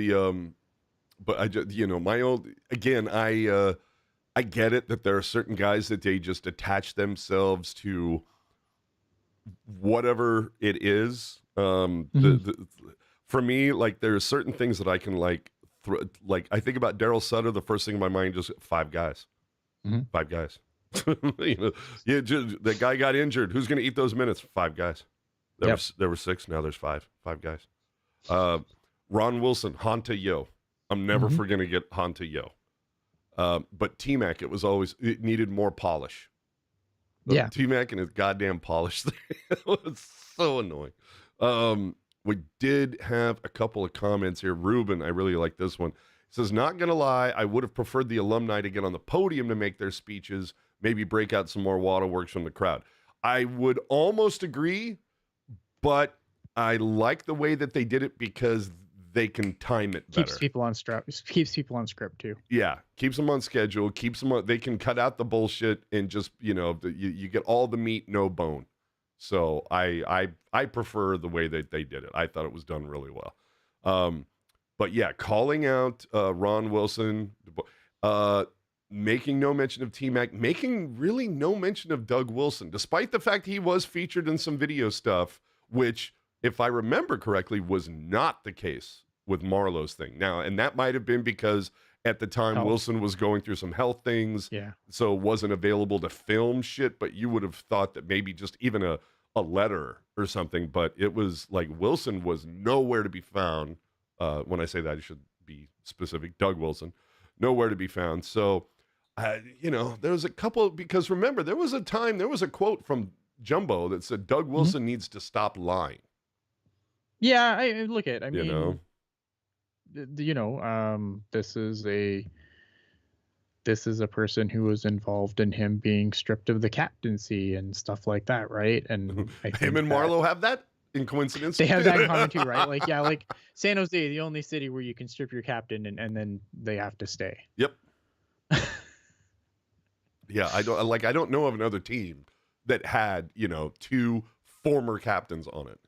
But I just, my old, again, I get it that there are certain guys that they just attach themselves to whatever it is. For me, like there are certain things that I can like I think about Daryl Sutter. The first thing in my mind is 5 guys. 5 guys. The guy got injured. Who's going to eat those minutes? 5 guys. There were 6. Now there's 5. 5 guys. Ron Wilson, Honta Yo. I'm never going to get Honta Yo. But T-Mac, it needed more polish. T-Mac and his goddamn polish thing. It was so annoying. We did have a couple of comments here. Ruben, I really like this one. He says, not going to lie, I would have preferred the alumni to get on the podium to make their speeches, maybe break out some more waterworks from the crowd. I would almost agree, but I like the way that they did it because they can time it better. Keeps people on script too. Yeah, keeps them on schedule, they can cut out the bullshit and just, you get all the meat, no bone. So I prefer the way that they did it. I thought it was done really well. But yeah, calling out Ron Wilson, making no mention of T-Mac, making really no mention of Doug Wilson, despite the fact he was featured in some video stuff, which, if I remember correctly, was not the case with Marlowe's thing. Now, and that might have been because at the time Wilson was going through some health things, so wasn't available to film shit, but you would have thought that maybe just even a letter or something, but it was like Wilson was nowhere to be found. When I say that, I should be specific. Doug Wilson, nowhere to be found. So, there was a couple, because remember, there was a quote from Jumbo that said Doug Wilson needs to stop lying. Yeah, I mean, this is a person who was involved in him being stripped of the captaincy and stuff like that, right? And I think him and Marlowe have that in coincidence. They have that in common too, right? Like San Jose, the only city where you can strip your captain and then they have to stay. Yep. Yeah, I don't know of another team that had 2 former captains on it.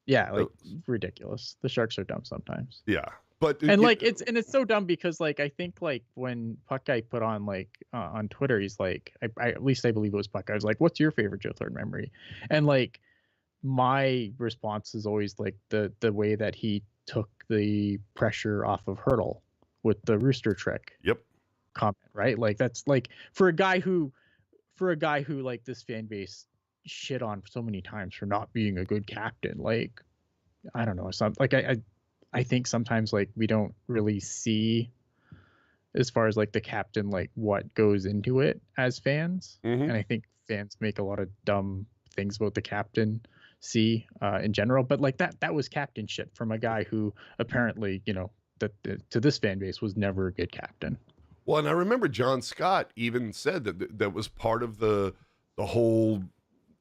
Yeah, ridiculous. The Sharks are dumb sometimes. Yeah. But it's so dumb because I think when Puck Guy put on on Twitter, he's like, at least I believe it was Puck Guy, I was like, what's your favorite Joe Third memory? And my response is always the way that he took the pressure off of Hurdle with the rooster trick. Yep. Comment, right? That's for a guy who this fan base shit on so many times for not being a good captain. I don't know, I think sometimes we don't really see as far as the captain, what goes into it as fans. And I think fans make a lot of dumb things about the captain in general, but that was captain shit from a guy who apparently, to this fan base was never a good captain. Well, and I remember John Scott even said that was part of the whole,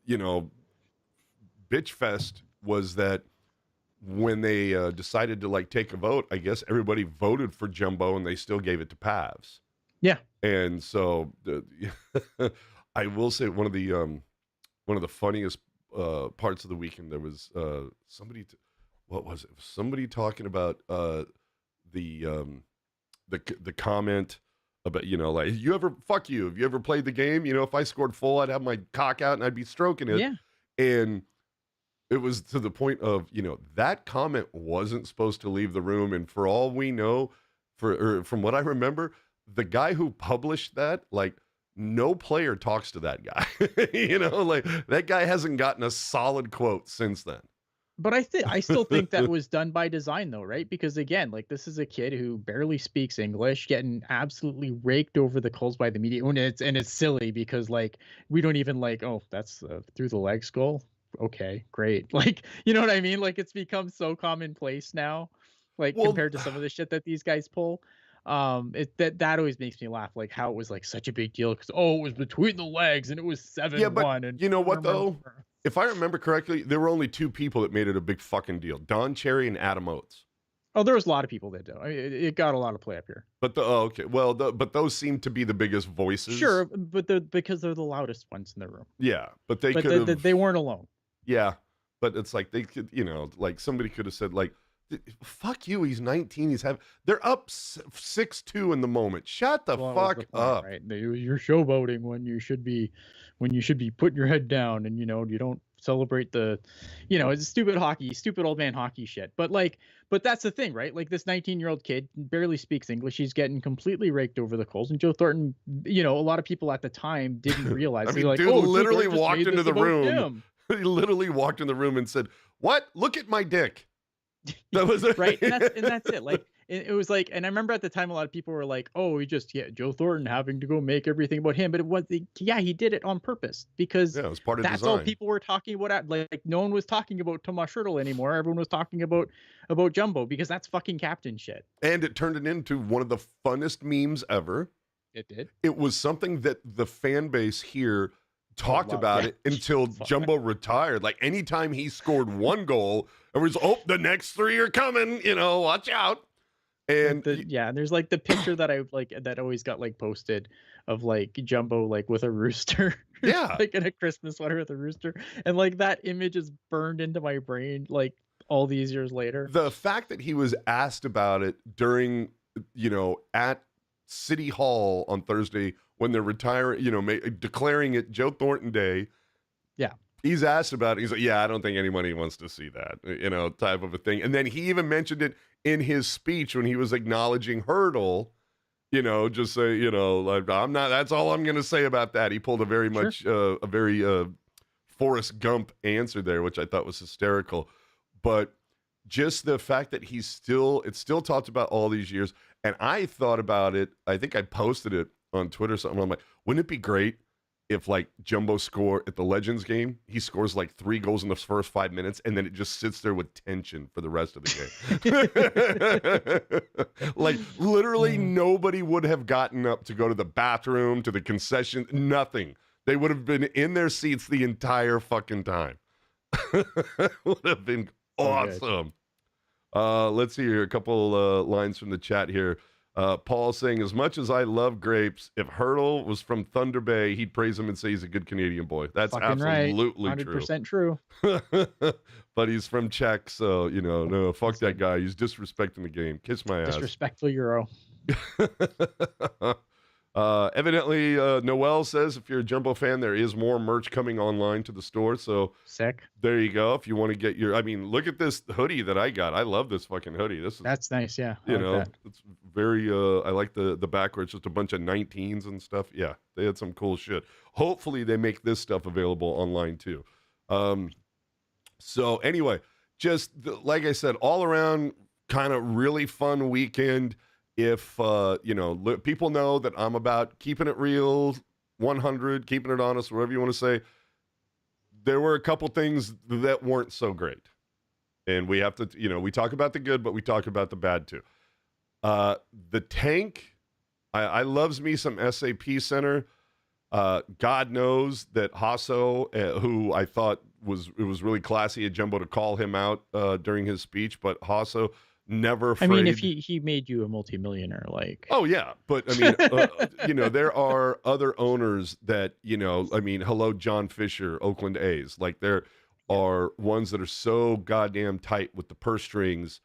bitch fest, was that when they decided to like take a vote, I guess everybody voted for Jumbo and they still gave it to Pavs. Yeah. And so I will say one of the funniest parts of the weekend, there was somebody, what was it? Somebody talking about the comment about, you know, like, you ever, fuck you, have you ever played the game? You know, if I scored full, I'd have my cock out and I'd be stroking it. Yeah. And it was to the point of, you know, that comment wasn't supposed to leave the room. And for all we know, from what I remember, the guy who published that, like, no player talks to that guy. You know, like, that guy hasn't gotten a solid quote since then. But I still think that was done by design, though, right? Because again, like, this is a kid who barely speaks English, getting absolutely raked over the coals by the media, and it's silly because, like, we don't even like, oh, that's through the legs goal. Okay, great. Like, you know what I mean? Like, it's become so commonplace now, like, compared to some of the shit that these guys pull. That always makes me laugh, like how it was like such a big deal because it was between the legs and it was 7-1. And you know what though? If I remember correctly, there were only two people that made it a big fucking deal: Don Cherry and Adam Oates. Oh, there was a lot of people that do. It got a lot of play up here. But okay, well, but those seem to be the biggest voices. Sure, but because they're the loudest ones in the room. Yeah, but they could have. They weren't alone. Yeah, but it's like they could, like somebody could have said, like, "Fuck you, he's 19. They're up 6-2 in the moment. Shut the fuck up." Right? You're showboating when you should be putting your head down, and you don't celebrate the, it's stupid old man hockey shit. But that's the thing, right? Like, this 19-year-old kid barely speaks English. He's getting completely raked over the coals. And Joe Thornton, a lot of people at the time didn't realize. I mean, like, dude literally walked into the room. Him. He literally walked in the room and said, "What? Look at my dick." That was right, and that's it. Like, it was like, and I remember at the time a lot of people were like, "Oh, Joe Thornton having to go make everything about him," but it was, he did it on purpose because it was part of that's design. all people were talking about. Like, no one was talking about Tomas Hertl anymore. Everyone was talking about Jumbo because that's fucking captain shit. And it turned it into one of the funnest memes ever. It did. It was something that the fan base here talked about it until Jumbo retired. Like, anytime he scored one goal, everyone's, the next three are coming, watch out. And and there's like the picture that I like that always got like posted of like Jumbo like with a rooster. Yeah. Like in a Christmas sweater with a rooster. And like that image is burned into my brain like all these years later. The fact that he was asked about it during, at City Hall on Thursday when they're retiring, declaring it Joe Thornton Day. Yeah. He's asked about it. He's like, yeah, I don't think anybody wants to see that, type of a thing. And then he even mentioned it in his speech when he was acknowledging Hertl, just say, like, I'm not, that's all I'm going to say about that. He pulled a very much, a very Forrest Gump answer there, which I thought was hysterical. But just the fact that it's still talked about all these years. And I thought about it. I think I posted it on Twitter or something. I'm like, wouldn't it be great if, like, Jumbo score at the Legends game, he scores like 3 goals in the first 5 minutes, and then it just sits there with tension for the rest of the game. Like, literally nobody would have gotten up to go to the bathroom, to the concession, nothing. They would have been in their seats the entire fucking time. Would have been awesome. Let's see here. A couple lines from the chat here. Paul saying, as much as I love grapes, if Hertl was from Thunder Bay, he'd praise him and say he's a good Canadian boy. That's fucking absolutely right. 100% true. But he's from Czech, so, no, fuck that guy. He's disrespecting the game. Kiss my ass. Disrespectful Euro. Evidently, Noel says if you're a Jumbo fan, there is more merch coming online to the store. So sick. There you go. If you want to get look at this hoodie that I got. I love this fucking hoodie. That's nice. Yeah. It's very, I like the back where it's just a bunch of 19s and stuff. Yeah. They had some cool shit. Hopefully they make this stuff available online too. So anyway, just like I said, all around kind of really fun weekend. If, people know that I'm about keeping it real, 100, keeping it honest, whatever you want to say, there were a couple things that weren't so great. And we have to, we talk about the good, but we talk about the bad too. The tank, I loves me some SAP Center. God knows that Hasso, who I thought it was really classy of Jumbo to call him out during his speech, but Hasso, never afraid. I mean, if he made you a multimillionaire, like. Oh yeah, but I mean, there are other owners that hello John Fisher, Oakland A's. Like there are ones that are so goddamn tight with the purse strings.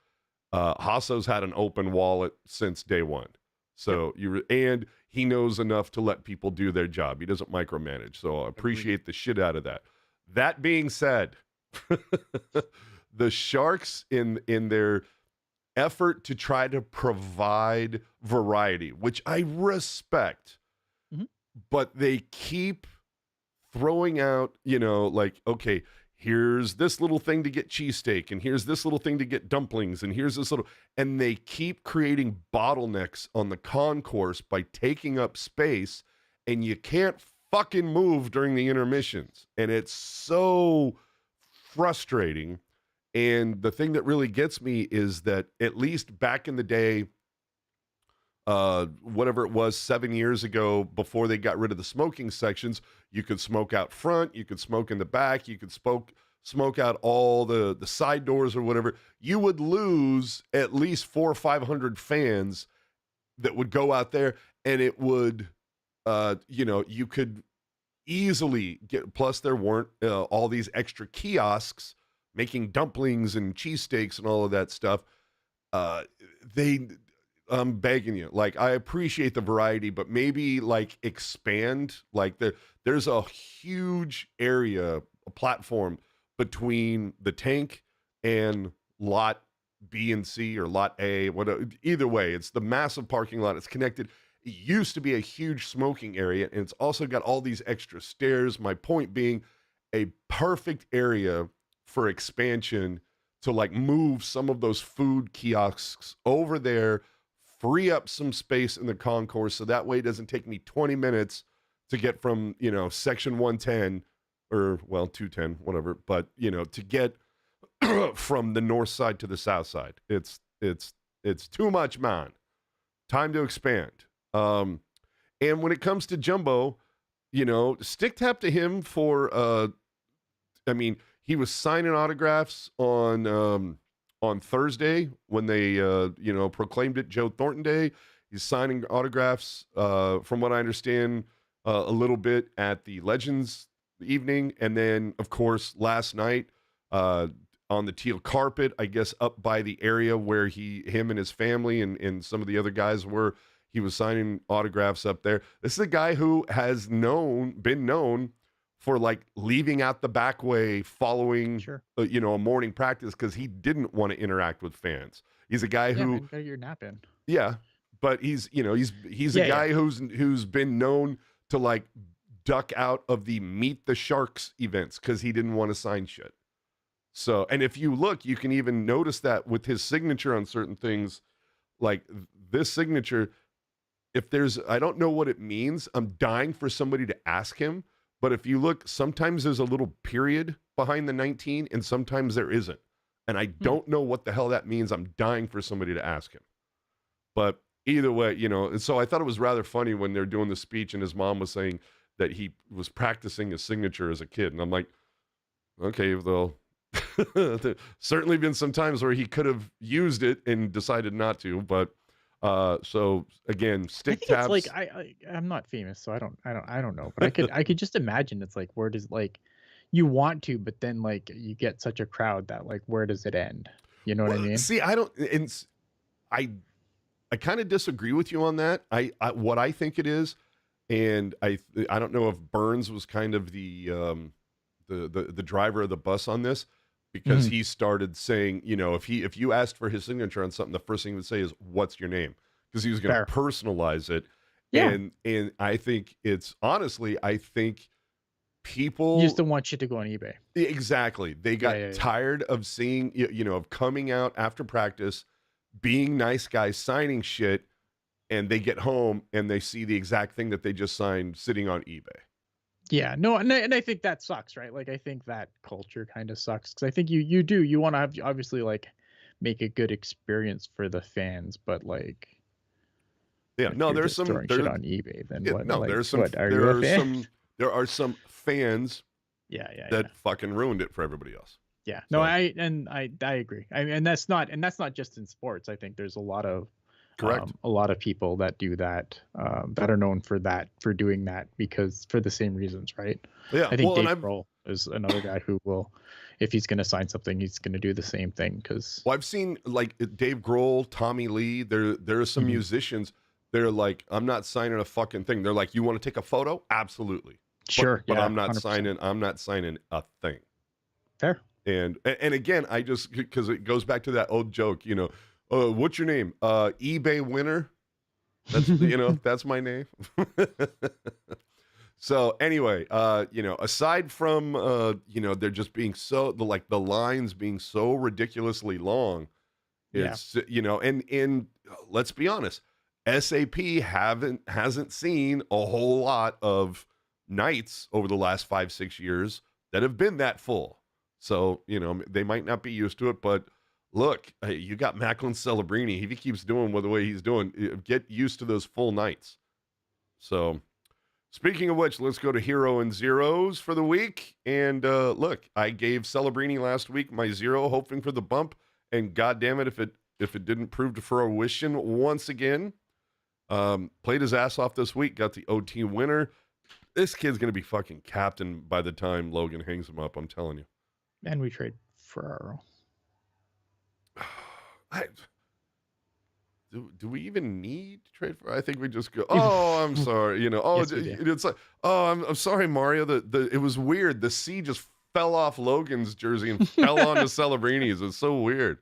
Hasso's had an open wallet since day one, so and he knows enough to let people do their job. He doesn't micromanage, so I appreciate the shit out of that. That being said, the Sharks in their effort to try to provide variety, which I respect, but they keep throwing out, okay, here's this little thing to get cheesesteak, and here's this little thing to get dumplings, and here's this little, and they keep creating bottlenecks on the concourse by taking up space, and you can't fucking move during the intermissions, and it's so frustrating. And the thing that really gets me is that at least back in the day, whatever it was 7 years ago, before they got rid of the smoking sections, you could smoke out front, you could smoke in the back, you could smoke out all the side doors or whatever. You would lose at least 400 or 500 fans that would go out there, and it would, you could easily get, plus there weren't all these extra kiosks making dumplings and cheesesteaks and all of that stuff. I'm begging you, like, I appreciate the variety, but maybe like expand, like there's a huge area, a platform between the tank and lot B and C, or lot A, whatever. Either way, it's the massive parking lot. It's connected. It used to be a huge smoking area, and it's also got all these extra stairs. My point being, a perfect area for expansion to like move some of those food kiosks over there, free up some space in the concourse, so that way it doesn't take me 20 minutes to get from, section 110 or, well, 210, whatever, but, to get from the north side to the south side. It's too much, man. Time to expand. And when it comes to Jumbo, stick tap to him for, he was signing autographs on Thursday when they, proclaimed it Joe Thornton Day. He's signing autographs, from what I understand, a little bit at the Legends evening. And then, of course, last night on the teal carpet, I guess up by the area where him and his family and some of the other guys were, he was signing autographs up there. This is a guy who has been known for like leaving out the back way following, Sure. a morning practice because he didn't want to interact with fans. He's a guy who, man, gotta get your nap in. Yeah, but he's a guy who's been known to like duck out of the Meet the Sharks events because he didn't want to sign shit. So, and if you look, you can even notice that with his signature on certain things, like this signature. I don't know what it means. I'm dying for somebody to ask him. But if you look, sometimes there's a little period behind the 19 and sometimes there isn't. And I don't know what the hell that means. I'm dying for somebody to ask him. But either way, and so I thought it was rather funny when they're doing the speech and his mom was saying that he was practicing his signature as a kid. And I'm like, okay, well, there's certainly been some times where he could have used it and decided not to, but so again, stick tabs. It's like I'm not famous, so I don't know, but I could just imagine it's like, where does, like, you want to, but then like you get such a crowd that like, where does it end? You know what I mean? See, I kind of disagree with you on that. What I think it is, and I don't know if Burns was kind of the driver of the bus on this, because he started saying, if you asked for his signature on something, the first thing he would say is, "What's your name?" Because he was going to personalize it. Yeah. And I think I think people used to want shit to go on eBay. Exactly. They got tired of seeing, of coming out after practice, being nice guys, signing shit, and they get home and they see the exact thing that they just signed sitting on eBay. Yeah, no, and I think that sucks, right? Like, I think that culture kind of sucks, because I think you want to obviously like make a good experience for the fans, but like, yeah, no, there's some throwing shit on eBay. Then what? No, like, there's some. There are some fans. That fucking ruined it for everybody else. Yeah, no, I agree. And that's not just in sports. I think there's a lot of a lot of people that do that, that are known for doing that because for the same reasons, right? Yeah, I think Dave Grohl is another guy who will, if he's going to sign something, he's going to do the same thing. Because I've seen like Dave Grohl, Tommy Lee. There are some musicians. They're like, I'm not signing a fucking thing. They're like, you want to take a photo? Absolutely. Sure, but I'm not 100%. I'm not signing a thing. Fair. And again, I just, because it goes back to that old joke, what's your name? eBay winner. That's that's my name. So anyway, aside from they're just being so the lines being so ridiculously long, it's and let's be honest, SAP hasn't seen a whole lot of nights over the last 5-6 years that have been that full. So, they might not be used to it, but look, you got Macklin Celebrini. If he keeps doing the way he's doing, get used to those full nights. So, speaking of which, let's go to Hero and Zeros for the week. And look, I gave Celebrini last week my 0, hoping for the bump. And God damn it, if it didn't prove to fruition once again. Played his ass off this week, got the OT winner. This kid's going to be fucking captain by the time Logan hangs him up, I'm telling you. And we trade Ferraro. Do we even need to trade for? I think we just go. Oh, I'm sorry. Yes, it's like, oh, I'm sorry, Mario. It was weird. The C just fell off Logan's jersey and fell onto Celebrini's. It's so weird.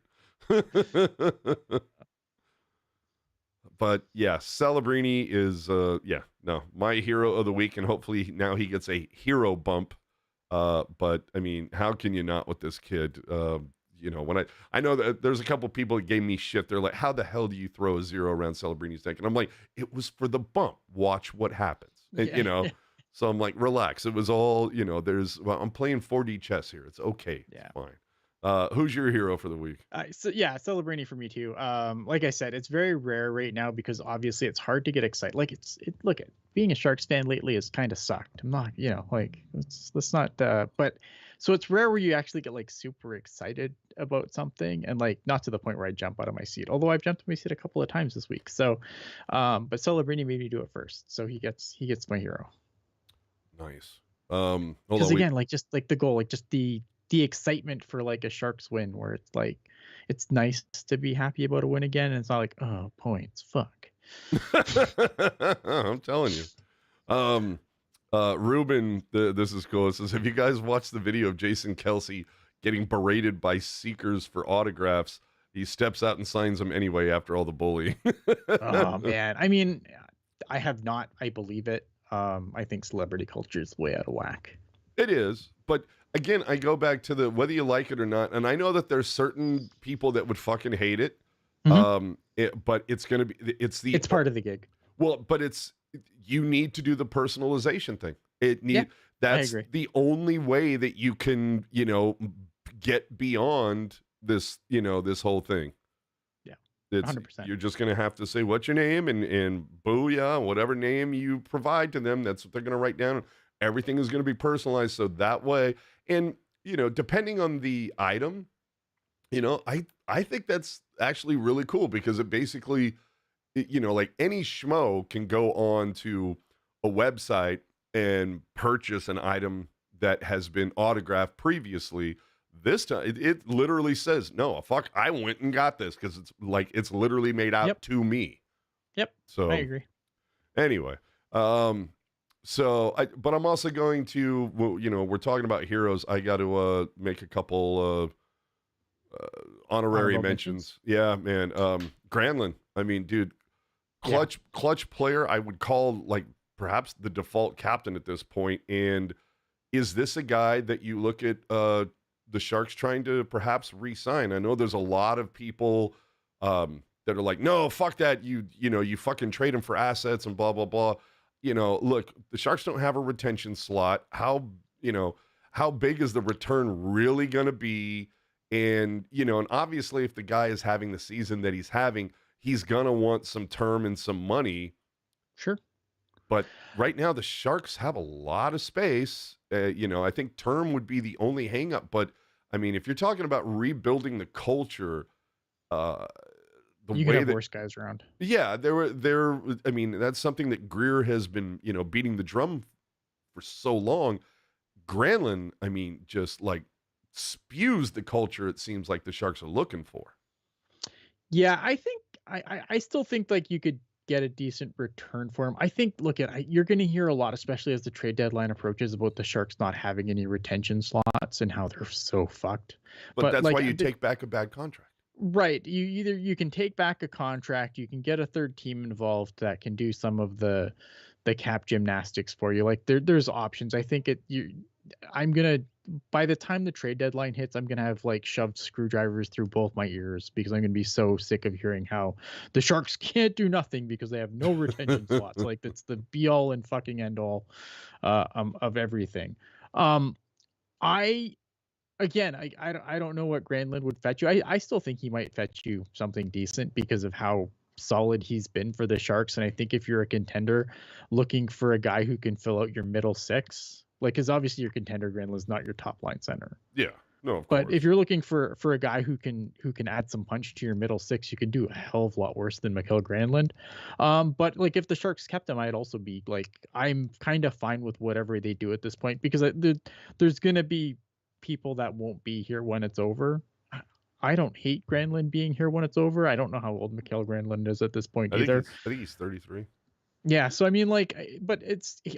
But yeah, Celebrini is my hero of the week, and hopefully now he gets a hero bump. But I mean, how can you not with this kid? When I know that there's a couple people that gave me shit. They're like, how the hell do you throw a 0 around Celebrini's neck? And I'm like, it was for the bump. Watch what happens. And, so I'm like, relax. It was all, I'm playing 4D chess here. It's okay. It's fine. Who's your hero for the week? Celebrini for me too. Like I said, it's very rare right now because obviously it's hard to get excited. Like look at being a Sharks fan lately has kind of sucked. I'm not, let's not, but so it's rare where you actually get like super excited about something and like not to the point where I jump out of my seat, although I've jumped out of my seat a couple of times this week. So, but Celebrini made me do it first. So he gets my hero. Nice. Because again, like just like the goal, like just the excitement for like a Sharks win where it's like, it's nice to be happy about a win again. And it's not like, oh, points, fuck. I'm telling you. Ruben, this is cool. It says, have you guys watched the video of Jason Kelsey getting berated by seekers for autographs? He steps out and signs them anyway after all the bullying. Oh, man. I mean, I have not. I believe it. I think celebrity culture is way out of whack. It is. But again, I go back to whether you like it or not. And I know that there's certain people that would fucking hate it. Mm-hmm. But it's going to be, it's part of the gig. Well, but you need to do the personalization thing. That's the only way that you can, get beyond this, this whole thing. Yeah. It's 100%. You're just going to have to say, what's your name? And booyah, whatever name you provide to them, that's what they're going to write down. Everything is going to be personalized. So that way, and, depending on the item, I think that's actually really cool because it basically, like any schmo can go on to a website and purchase an item that has been autographed previously. This time, it literally says, no, fuck, I went and got this because it's literally made out to me. Yep. So I agree. Anyway, but I'm also going to, we're talking about heroes. I got to make a couple honorary mentions. Yeah, man. Granlund. I mean, dude, clutch player. I would call like perhaps the default captain at this point. And is this a guy that you look at the Sharks trying to perhaps re-sign? I know there's a lot of people that are like, no, fuck that. You fucking trade him for assets and blah, blah, blah. Look, the Sharks don't have a retention slot. How big is the return really going to be? And, and obviously if the guy is having the season that he's having, he's going to want some term and some money. Sure. But right now the Sharks have a lot of space. I think term would be the only hang up. But I mean, if you're talking about rebuilding the culture, you can have worse guys around. Yeah, I mean, that's something that Greer has been, beating the drum for so long. Granlund, I mean, just like spews the culture it seems like the Sharks are looking for. Yeah, I think I still think like you could get a decent return for him. I think you're going to hear a lot, especially as the trade deadline approaches, about the Sharks not having any retention slots and how they're so fucked. But that's why you take back a bad contract. Right. You can take back a contract, you can get a third team involved that can do some of the cap gymnastics for you. Like there's options. I think by the time the trade deadline hits, I'm gonna have like shoved screwdrivers through both my ears because I'm gonna be so sick of hearing how the Sharks can't do nothing because they have no retention slots. Like that's the be all and fucking end all of everything. again, I don't know what Granlund would fetch you. I still think he might fetch you something decent because of how solid he's been for the Sharks. And I think if you're a contender looking for a guy who can fill out your middle six, like, because obviously your contender Granlund's not your top line center. Yeah, no, of But course. if you're looking for a guy who can add some punch to your middle six, you can do a hell of a lot worse than Mikael Granlund. But like if the Sharks kept him, I'd also be like, I'm kind of fine with whatever they do at this point, because there's gonna be people that won't be here when it's over. I don't hate Granlund being here when it's over. I don't know how old Mikael Granlund is at this point either. I think he's 33. Yeah, so I mean, like, but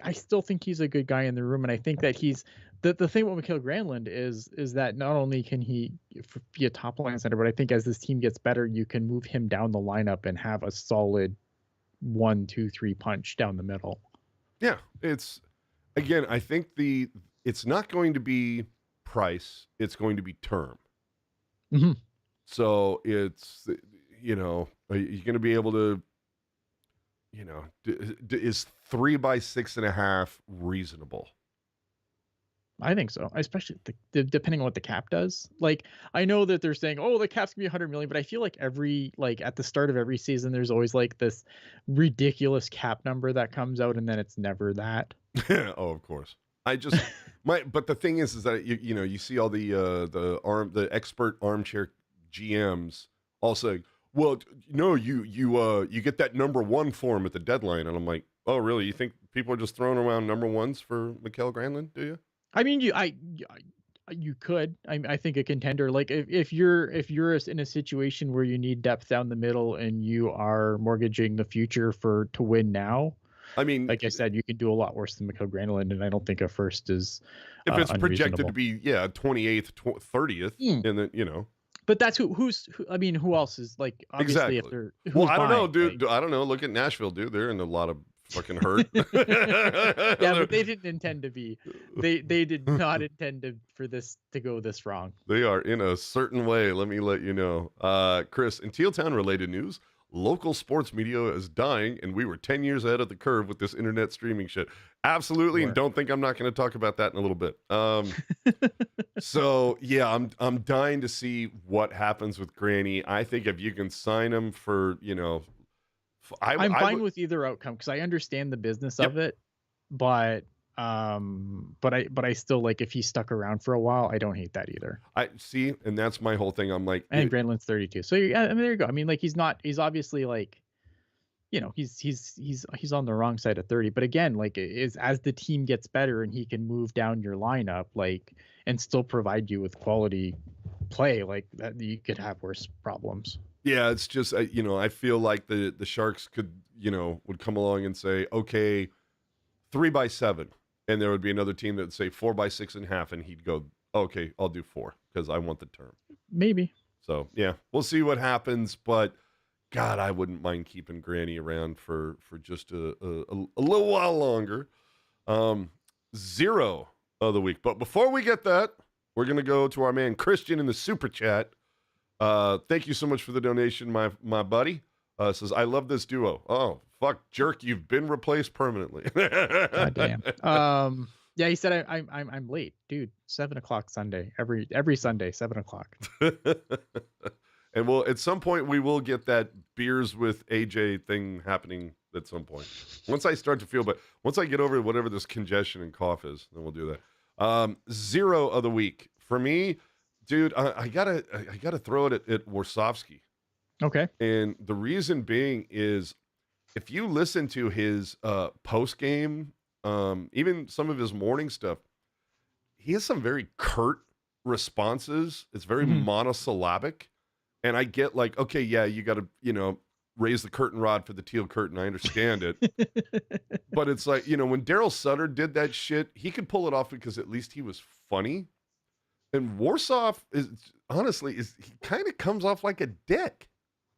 I still think he's a good guy in the room, and I think that he's the thing with Mikael Granlund is that not only can he be a top line center, but I think as this team gets better, you can move him down the lineup and have a solid 1, 2, 3 punch down the middle. Yeah, it's again, I think it's not going to be price, it's going to be term. Mm-hmm. So it's, you know, are you going to be able to, you know, is 3 by 6.5 reasonable? I think so, especially depending on what the cap does. Like, I know that they're saying, oh, the cap's gonna be 100 million, but I feel like at the start of every season, there's always like this ridiculous cap number that comes out, and then it's never that. Oh, of course. But the thing is that you know, you see all the expert armchair GMs all saying, well, no, you get that number one form at the deadline, and I'm like, oh, really? You think people are just throwing around number ones for Mikael Granlund? Do you? I mean, you could. I think a contender, like if you're in a situation where you need depth down the middle and you are mortgaging the future to win now. I mean, like I said, you can do a lot worse than Mikael Granlund, and I don't think a first is if it's projected to be 28th, 30th, and then you know. But that's who I mean, who else is like obviously exactly. Well, I don't know, dude. Like, I don't know. Look at Nashville, dude. They're in a lot of fucking hurt. Yeah, but they didn't intend to be. They did not intend for this to go this wrong. They are in a certain way. Let me let you know, Chris. In Tealtown related news, local sports media is dying, and we were 10 years ahead of the curve with this internet streaming shit. Absolutely, and don't think I'm not going to talk about that in a little bit. So yeah, I'm dying to see what happens with Granny. I think if you can sign him for, you know, I'm fine with either outcome because I understand the business of it, but I still like if he's stuck around for a while, I don't hate that either. I see, and that's my whole thing. I'm like, and Granlund's 32, so yeah, I mean, there you go. I mean, like he's obviously like, you know, he's on the wrong side of 30, but again, like as the team gets better and he can move down your lineup, like, and still provide you with quality play, like that, you could have worse problems. Yeah, it's just, you know, I feel like the Sharks would come along and say, okay, 3 by 7, and there would be another team that would say 4 by 6.5, and he'd go, okay, I'll do 4 because I want the term. Maybe. So yeah, we'll see what happens, but God, I wouldn't mind keeping Granny around for just a little while longer. 0 of the week, but before we get that, we're gonna go to our man Christian in the super chat. Thank you so much for the donation, my buddy. Says, I love this duo. Oh, fuck, jerk, you've been replaced permanently. God damn. Yeah, he said I'm late, dude. 7:00 Sunday, every Sunday, 7:00. And at some point we will get that beers with AJ thing happening at some point. Once I start to feel, but once I get over whatever this congestion and cough is, then we'll do that. 0 of the week for me. Dude, I gotta throw it at Warsofsky. Okay. And the reason being is if you listen to his post game, even some of his morning stuff, he has some very curt responses. It's very monosyllabic. And I get like, okay, yeah, you gotta, raise the curtain rod for the teal curtain. I understand it. But it's like, when Daryl Sutter did that shit, he could pull it off because at least he was funny. And Warsaw he kind of comes off like a dick,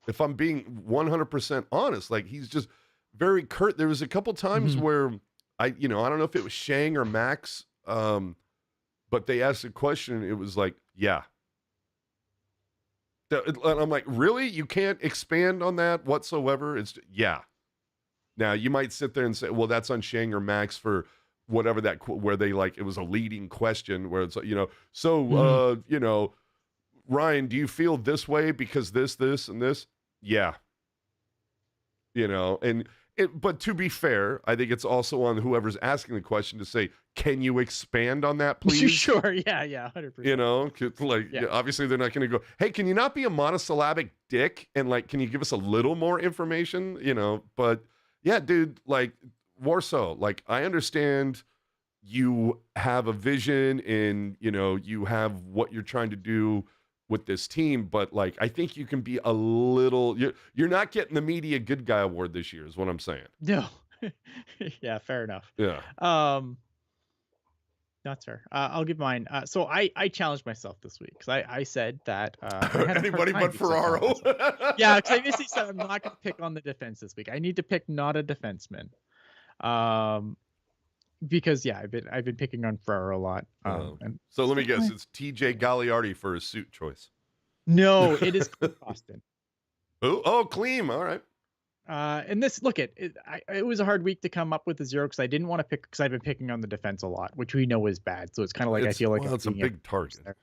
if I'm being 100% honest. Like, he's just very curt. There was a couple times where I don't know if it was Shang or Max, but they asked a question and it was like, yeah. And I'm like, really? You can't expand on that whatsoever? It's yeah. Now, you might sit there and say, well, that's on Shang or Max for whatever where they like, it was a leading question where it's, so, Ryan, do you feel this way because this, and this? Yeah. But to be fair, I think it's also on whoever's asking the question to say, can you expand on that, please? Sure. Yeah. 100%. Obviously they're not going to go, hey, can you not be a monosyllabic dick? And like, can you give us a little more information? But yeah, dude, like Warsaw, like I understand you have a vision and, you have what you're trying to do with this team, but like I think you can be a little. You're not getting the media good guy award this year, is what I'm saying. No, yeah, fair enough. Yeah, that's fair. I'll give mine. So I challenged myself this week because I said that anybody but Ferraro. Yeah, because I basically said I'm not going to pick on the defense this week. I need to pick not a defenseman. Because I've been picking on Ferraro a lot. So let me guess, it's TJ Gagliardi for his suit choice. No, it is Austin. Clean. All right. And this, it was a hard week to come up with a zero because I didn't want to pick because I've been picking on the defense a lot, which we know is bad. So it's kind of like I feel like it's a big target.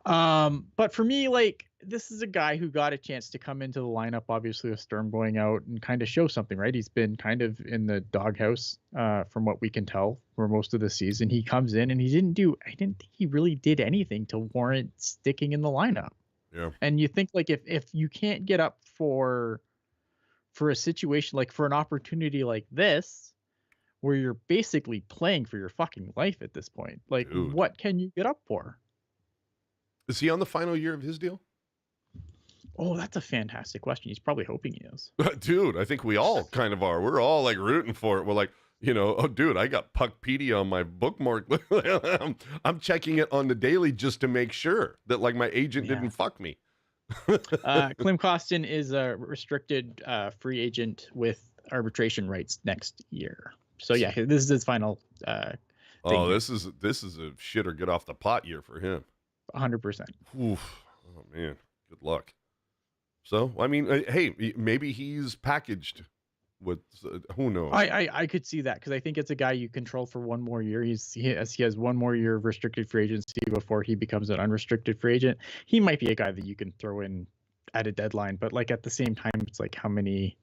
But for me, like this is a guy who got a chance to come into the lineup, obviously with Sturm going out and kind of show something, right? He's been kind of in the doghouse, from what we can tell for most of the season. He comes in and I didn't think he really did anything to warrant sticking in the lineup. Yeah. And you think like if you can't get up for a situation like for an opportunity like this, where you're basically playing for your fucking life at this point, like Dude. What can you get up for? Is he on the final year of his deal? Oh, that's a fantastic question. He's probably hoping he is. Dude, I think we all kind of are. We're all like rooting for it. We're like, oh, dude, I got Puckpedia on my bookmark. I'm checking it on the daily just to make sure that like my agent didn't fuck me. Klim Kostin is a restricted free agent with arbitration rights next year. So yeah, this is his final thing. This is a shit or get off the pot year for him. 100%. Oof. Oh man, good luck. So I mean, hey, maybe he's packaged with who knows. I could see that because I think it's a guy you control for one more year. He has one more year of restricted free agency before he becomes an unrestricted free agent. He might be a guy that you can throw in at a deadline, but like at the same time, it's like how many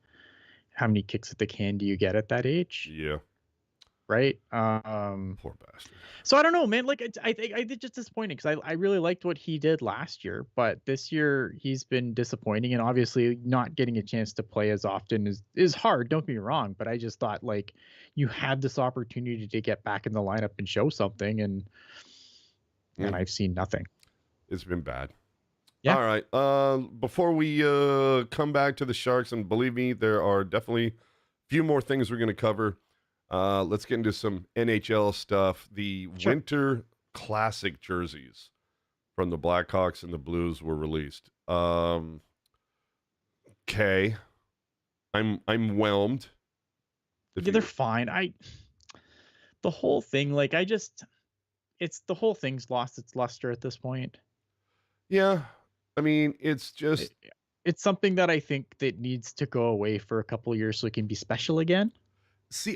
kicks at the can do you get at that age? Yeah. Right. Poor bastard. So I don't know, man. Like I think I did just disappointing because I really liked what he did last year, but this year he's been disappointing, and obviously not getting a chance to play as often is hard. Don't get me wrong, but I just thought like you had this opportunity to get back in the lineup and show something, and I've seen nothing. It's been bad. Yeah. All right. Before we come back to the Sharks, and believe me, there are definitely a few more things we're going to cover. Let's get into some NHL stuff. The Winter Classic jerseys from the Blackhawks and the Blues were released. Okay. I'm whelmed. Yeah, they're fine. The whole thing, like the whole thing's lost its luster at this point. Yeah. I mean, it's just it's something that I think that needs to go away for a couple of years so it can be special again. See,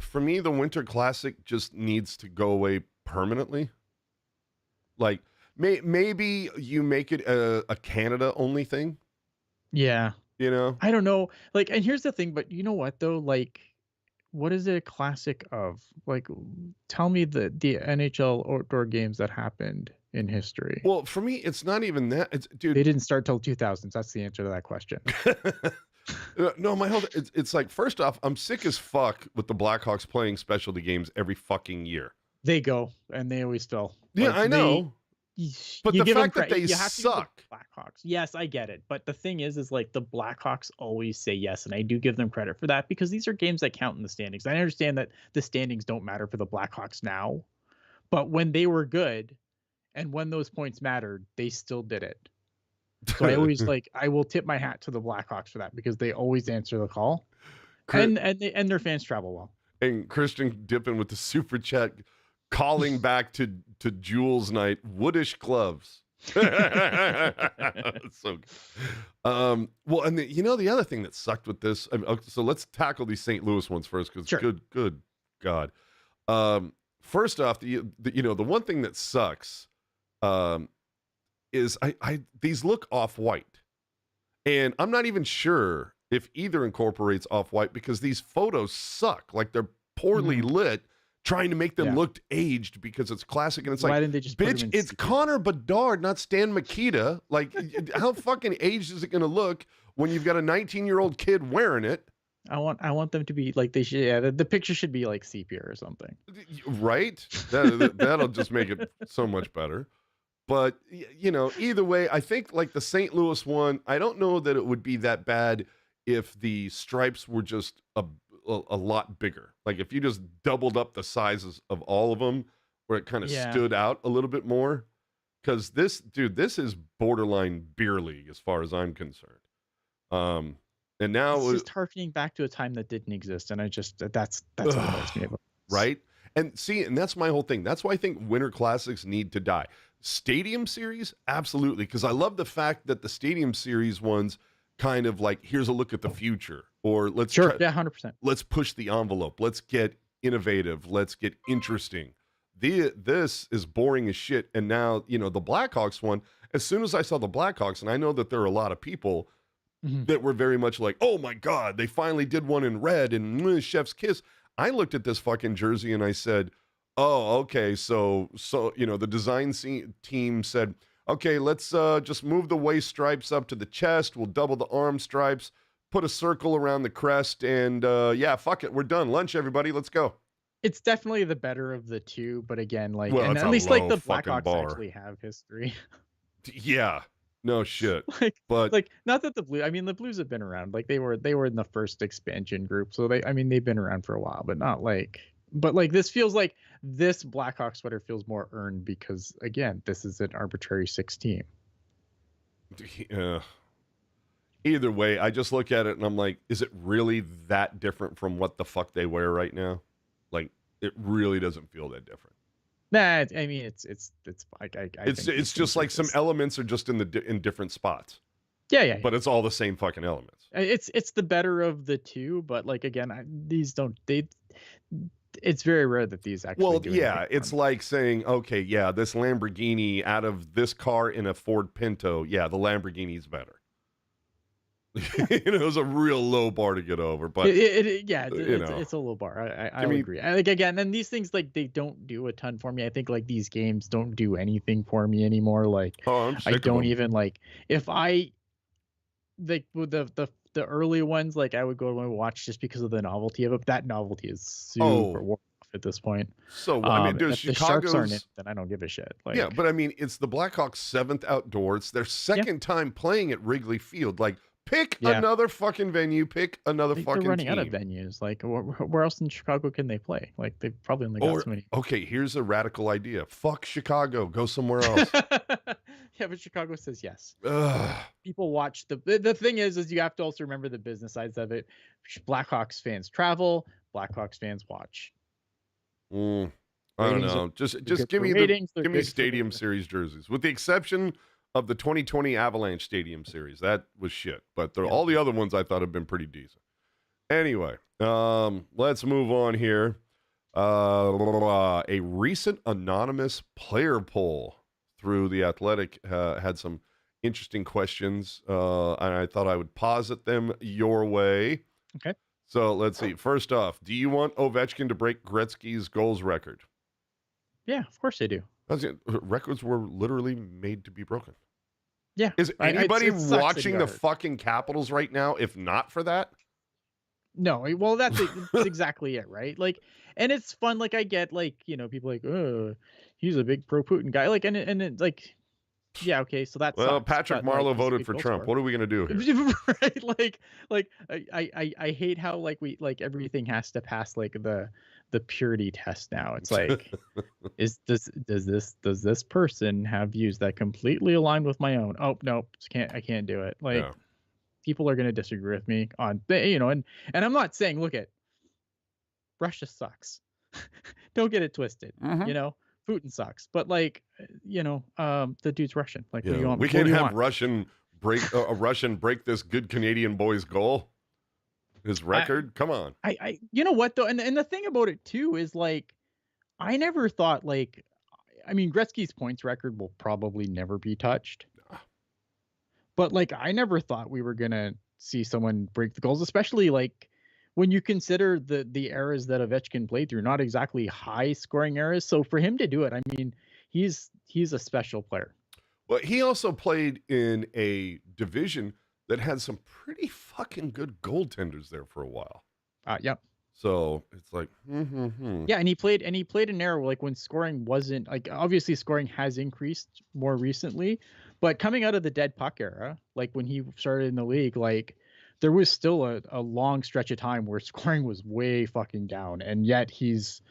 for me, the Winter Classic just needs to go away permanently. Like, maybe you make it a Canada-only thing. Yeah. I don't know. Like, and here's the thing, but you know what, though? Like, what is it a classic of? Like, tell me the NHL outdoor games that happened in history. Well, for me, it's not even that. Dude, they didn't start till 2000s. That's the answer to that question. No, it's like, first off, I'm sick as fuck with the Blackhawks playing specialty games every fucking year. They go and they always fill. Yeah, I know. But the fact that they suck. Blackhawks. Yes, I get it. But the thing is like the Blackhawks always say yes, and I do give them credit for that because these are games that count in the standings. I understand that the standings don't matter for the Blackhawks now, but when they were good and when those points mattered, they still did it. So I always I will tip my hat to the Blackhawks for that because they always answer the call, and their fans travel well. And Christian dipping with the super chat, calling back to Jules Night, woodish gloves. It's so good. Well, and the other thing that sucked with this. So let's tackle these St. Louis ones first because good God. First off, the one thing that sucks is these look off-white. And I'm not even sure if either incorporates off-white because these photos suck. Like they're poorly lit, trying to make them look aged because it's classic. And it's Why didn't they just bitch, it's Connor Bedard, not Stan Mikita. Like, how fucking aged is it going to look when you've got a 19-year-old kid wearing it? I want them to be like they should. Yeah, the picture should be like sepia or something. Right? That'll just make it so much better. But, either way, I think like the St. Louis one, I don't know that it would be that bad if the stripes were just a lot bigger. Like if you just doubled up the sizes of all of them where it kind of stood out a little bit more. Because this is borderline beer league as far as I'm concerned. And now it's just harkening back to a time that didn't exist. And that's what annoys me about this. Right? And that's my whole thing. That's why I think Winter Classics need to die. Stadium Series, absolutely, because I love the fact that the Stadium Series ones kind of like, here's a look at the future, or let's 100%. Let's push the envelope. Let's get innovative. Let's get interesting. This is boring as shit. And now, the Blackhawks one, as soon as I saw the Blackhawks, and I know that there are a lot of people that were very much like, oh my God, they finally did one in red and chef's kiss. I looked at this fucking jersey and I said, oh, okay. So, the design team said, okay, let's just move the waist stripes up to the chest. We'll double the arm stripes, put a circle around the crest, and fuck it. We're done. Lunch, everybody. Let's go. It's definitely the better of the two, but again, like, well, and at least like the Blackhawks actually have history. Yeah. No shit. But not that the Blues have been around. Like they were in the first expansion group, so they've been around for a while, but not like. But like this feels like this Blackhawks sweater feels more earned because again, this is an arbitrary 6 team. Either way, I just look at it and I'm like, is it really that different from what the fuck they wear right now? Like, it really doesn't feel that different. Nah, it's it's just like some elements are just in different spots. Yeah. But it's all the same fucking elements. It's the better of the two, but like again, it's very rare that these actually. Well, yeah, it's like saying, okay, yeah, this Lamborghini out of this car in a Ford Pinto, yeah, the Lamborghini's better. It was a real low bar to get over, but it's a low bar. I agree. Like again, and these things like they don't do a ton for me. I think like these games don't do anything for me anymore. Like I don't even like if I like with the early ones, like I would go and watch just because of the novelty of it. But that novelty is super worn off at this point. So if the Sharks aren't in it, then I don't give a shit. Like, yeah, but it's the Blackhawks' 7th outdoor. It's their second time playing at Wrigley Field. Like, pick another fucking venue. Pick another fucking they're running team. out of venues. Like, where else in Chicago can they play? Like, they've probably only got so many. Okay, here's a radical idea. Fuck Chicago. Go somewhere else. Yeah, but Chicago says yes. Ugh. People watch the thing is you have to also remember the business sides of it. Blackhawks fans travel. Blackhawks fans watch. I don't know. Just give me Stadium Series jerseys, with the exception of the 2020 Avalanche Stadium Series. That was shit. But all the other ones I thought have been pretty decent. Anyway, let's move on here. A recent anonymous player poll through The Athletic had some interesting questions, and I thought I would posit them your way. Okay. So let's see. First off, do you want Ovechkin to break Gretzky's goals record? Yeah, of course I do. Records were literally made to be broken. Yeah. Is anybody watching the fucking Capitals right now if not for that? No, well, that's exactly it, right? Like, and it's fun. Like, I get like, people like, oh, he's a big pro Putin guy. Like, and it's like, yeah, okay, so that's Patrick Marleau voted for Trump. What are we gonna do here? Right? Like I hate how like we like everything has to pass like the purity test now. It's like, does this person have views that completely align with my own? Oh no, I can't do it. Like, people are gonna disagree with me on and I'm not saying look at Russia sucks. Don't get it twisted. Putin sucks, but like, the dude's Russian. Like, what do you want? We can't have Russian break a Russian break this good Canadian boy's goal. His record. Come on. You know what though, and the thing about it too is like, I never thought like, I mean, Gretzky's points record will probably never be touched. But like, I never thought we were gonna see someone break the goals, especially like when you consider the eras that Ovechkin played through, not exactly high scoring eras. So for him to do it, I mean, he's a special player. Well, he also played in a division that had some pretty fucking good goaltenders there for a while. Yep. So it's like, yeah, and he played an era where, like, when scoring wasn't like, obviously scoring has increased more recently, but coming out of the dead puck era, like when he started in the league, like there was still a long stretch of time where scoring was way fucking down, and yet he's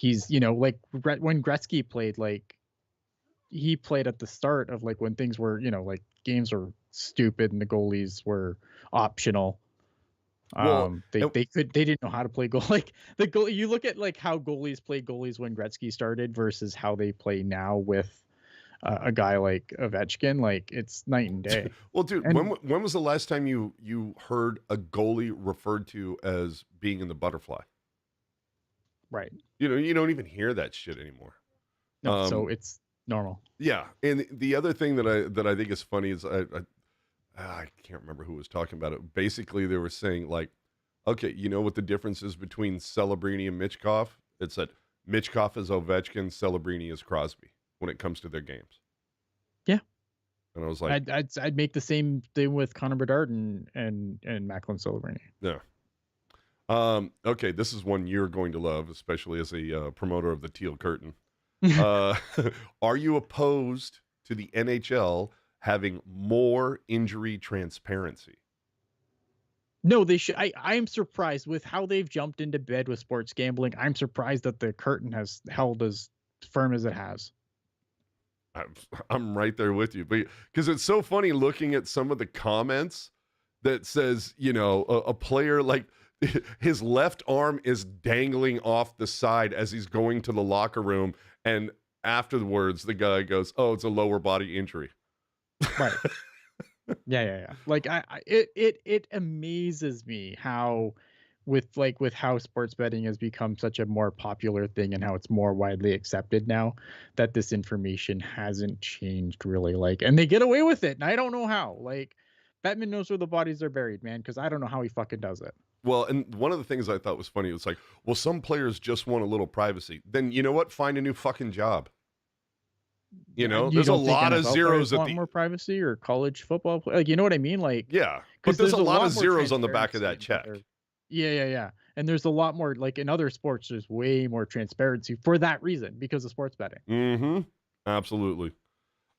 like when Gretzky played, like he played at the start of like when things were, like games were stupid and the goalies were optional. well, They didn't know how to play goal. Like the goal, you look at like how goalies played goalies when Gretzky started versus how they play now with a guy like Ovechkin. Like it's night and day. well, dude, And when was the last time you heard a goalie referred to as being in the butterfly? right. You don't even hear that shit anymore. No, so it's normal. Yeah, and the other thing that I think is funny is I can't remember who was talking about it. Basically, they were saying like, okay, you know what the difference is between Celebrini and Michkov? It's that Michkov is Ovechkin, Celebrini is Crosby when it comes to their games. Yeah, and I was like, I'd make the same thing with Connor Bedard and Macklin Celebrini. Yeah. Okay, this is one you're going to love, especially as a promoter of the Teal Curtain. Are you opposed to the NHL having more injury transparency? No, they should. I'm surprised with how they've jumped into bed with sports gambling. I'm surprised that the curtain has held as firm as it has. I'm right there with you, but because it's so funny looking at some of the comments that says, a player like his left arm is dangling off the side as he's going to the locker room, and afterwards the guy goes, "Oh, it's a lower body injury." Right. Yeah. Like it amazes me how with how sports betting has become such a more popular thing and how it's more widely accepted now that this information hasn't changed really, like, and they get away with it. And I don't know how. Like, Batman knows where the bodies are buried, man, because I don't know how he fucking does it. Well, and one of the things I thought was funny was like, well, some players just want a little privacy. Then you know what? Find a new fucking job. There's a lot of zeros at the more privacy, or college football, like, you know what I mean? Like, yeah, but there's a lot of zeros on the back of that check. Yeah. And there's a lot more, like in other sports, there's way more transparency for that reason, because of sports betting. Mm-hmm. Absolutely.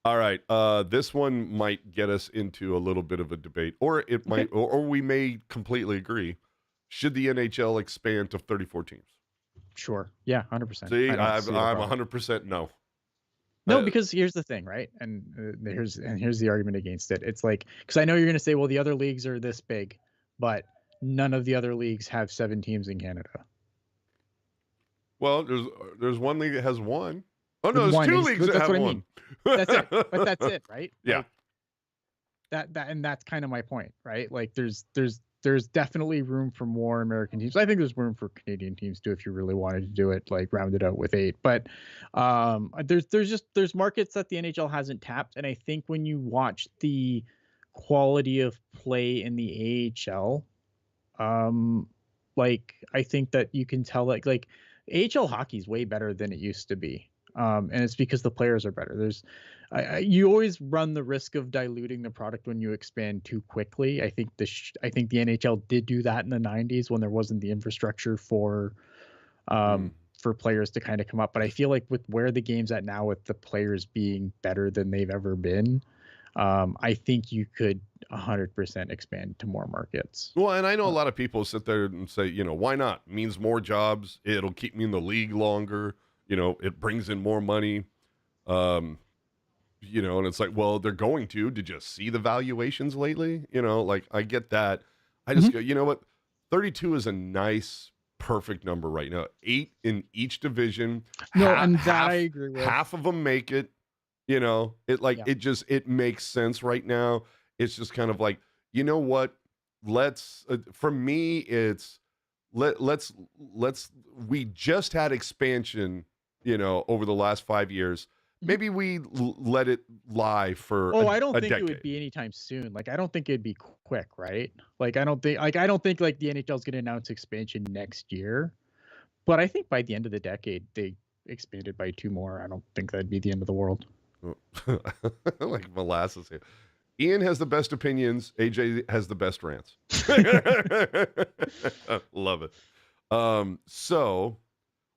All right. This one might get us into a little bit of a debate, or it might, or we may completely agree. Should the NHL expand to 34 teams? Sure. Yeah, 100%. See, I'm 100% no. No, because here's the thing, right? And here's the argument against it. It's like, because I know you're going to say, well, the other leagues are this big, but none of the other leagues have 7 teams in Canada. Well, there's one league that has one. Oh no, there's 2 leagues that have one. I mean. That's it. But that's it, right? Yeah. Like, and that's kind of my point, right? Like there's definitely room for more American teams. I think there's room for Canadian teams too, if you really wanted to do it, like round it out with 8. But there's markets that the NHL hasn't tapped, and I think when you watch the quality of play in the AHL, like I think that you can tell like AHL hockey is way better than it used to be. And it's because the players are better. You always run the risk of diluting the product when you expand too quickly. I think the NHL did do that in the 90s when there wasn't the infrastructure for players to kind of come up. But I feel like with where the game's at now, with the players being better than they've ever been, I think you could 100% expand to more markets. Well, and I know a lot of people sit there and say, why not? It means more jobs. It'll keep me in the league longer. It brings in more money. And it's like, well, they're going to. Did you see the valuations lately? Like, I get that. I just go, you know what? 32 is a nice, perfect number right now. 8 in each division. No, and that I agree with. Half of them make it. It makes sense right now. It's just kind of like, you know what? For me, it's let's we just had expansion, over the last 5 years. Maybe we let it lie for I don't think decade. it would be anytime soon. Like, I don't think it'd be quick, right? Like, I don't think like the NHL is going to announce expansion next year, but I think by the end of the decade they expanded by 2 more. I don't think that'd be the end of the world. Like molasses here. Ian has the best opinions. AJ has the best rants. Love it. So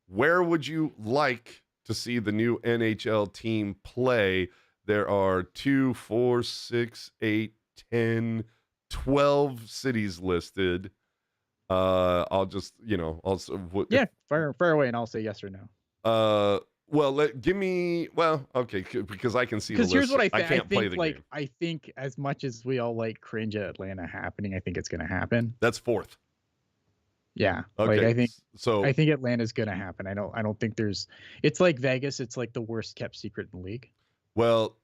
where would you like to see the new NHL team play? There are 2, 4, 6, 8, 10, 12 cities listed. I'll just, fire away and I'll say yes or no. Well, give me. Well, okay, because I can see the list. Here's what I think. I can't play the game. I think as much as we all cringe at Atlanta happening, I think it's going to happen. That's 4th. Yeah. Okay. I think Atlanta's going to happen. I don't think there's. It's like Vegas. It's like the worst kept secret in the league. Well,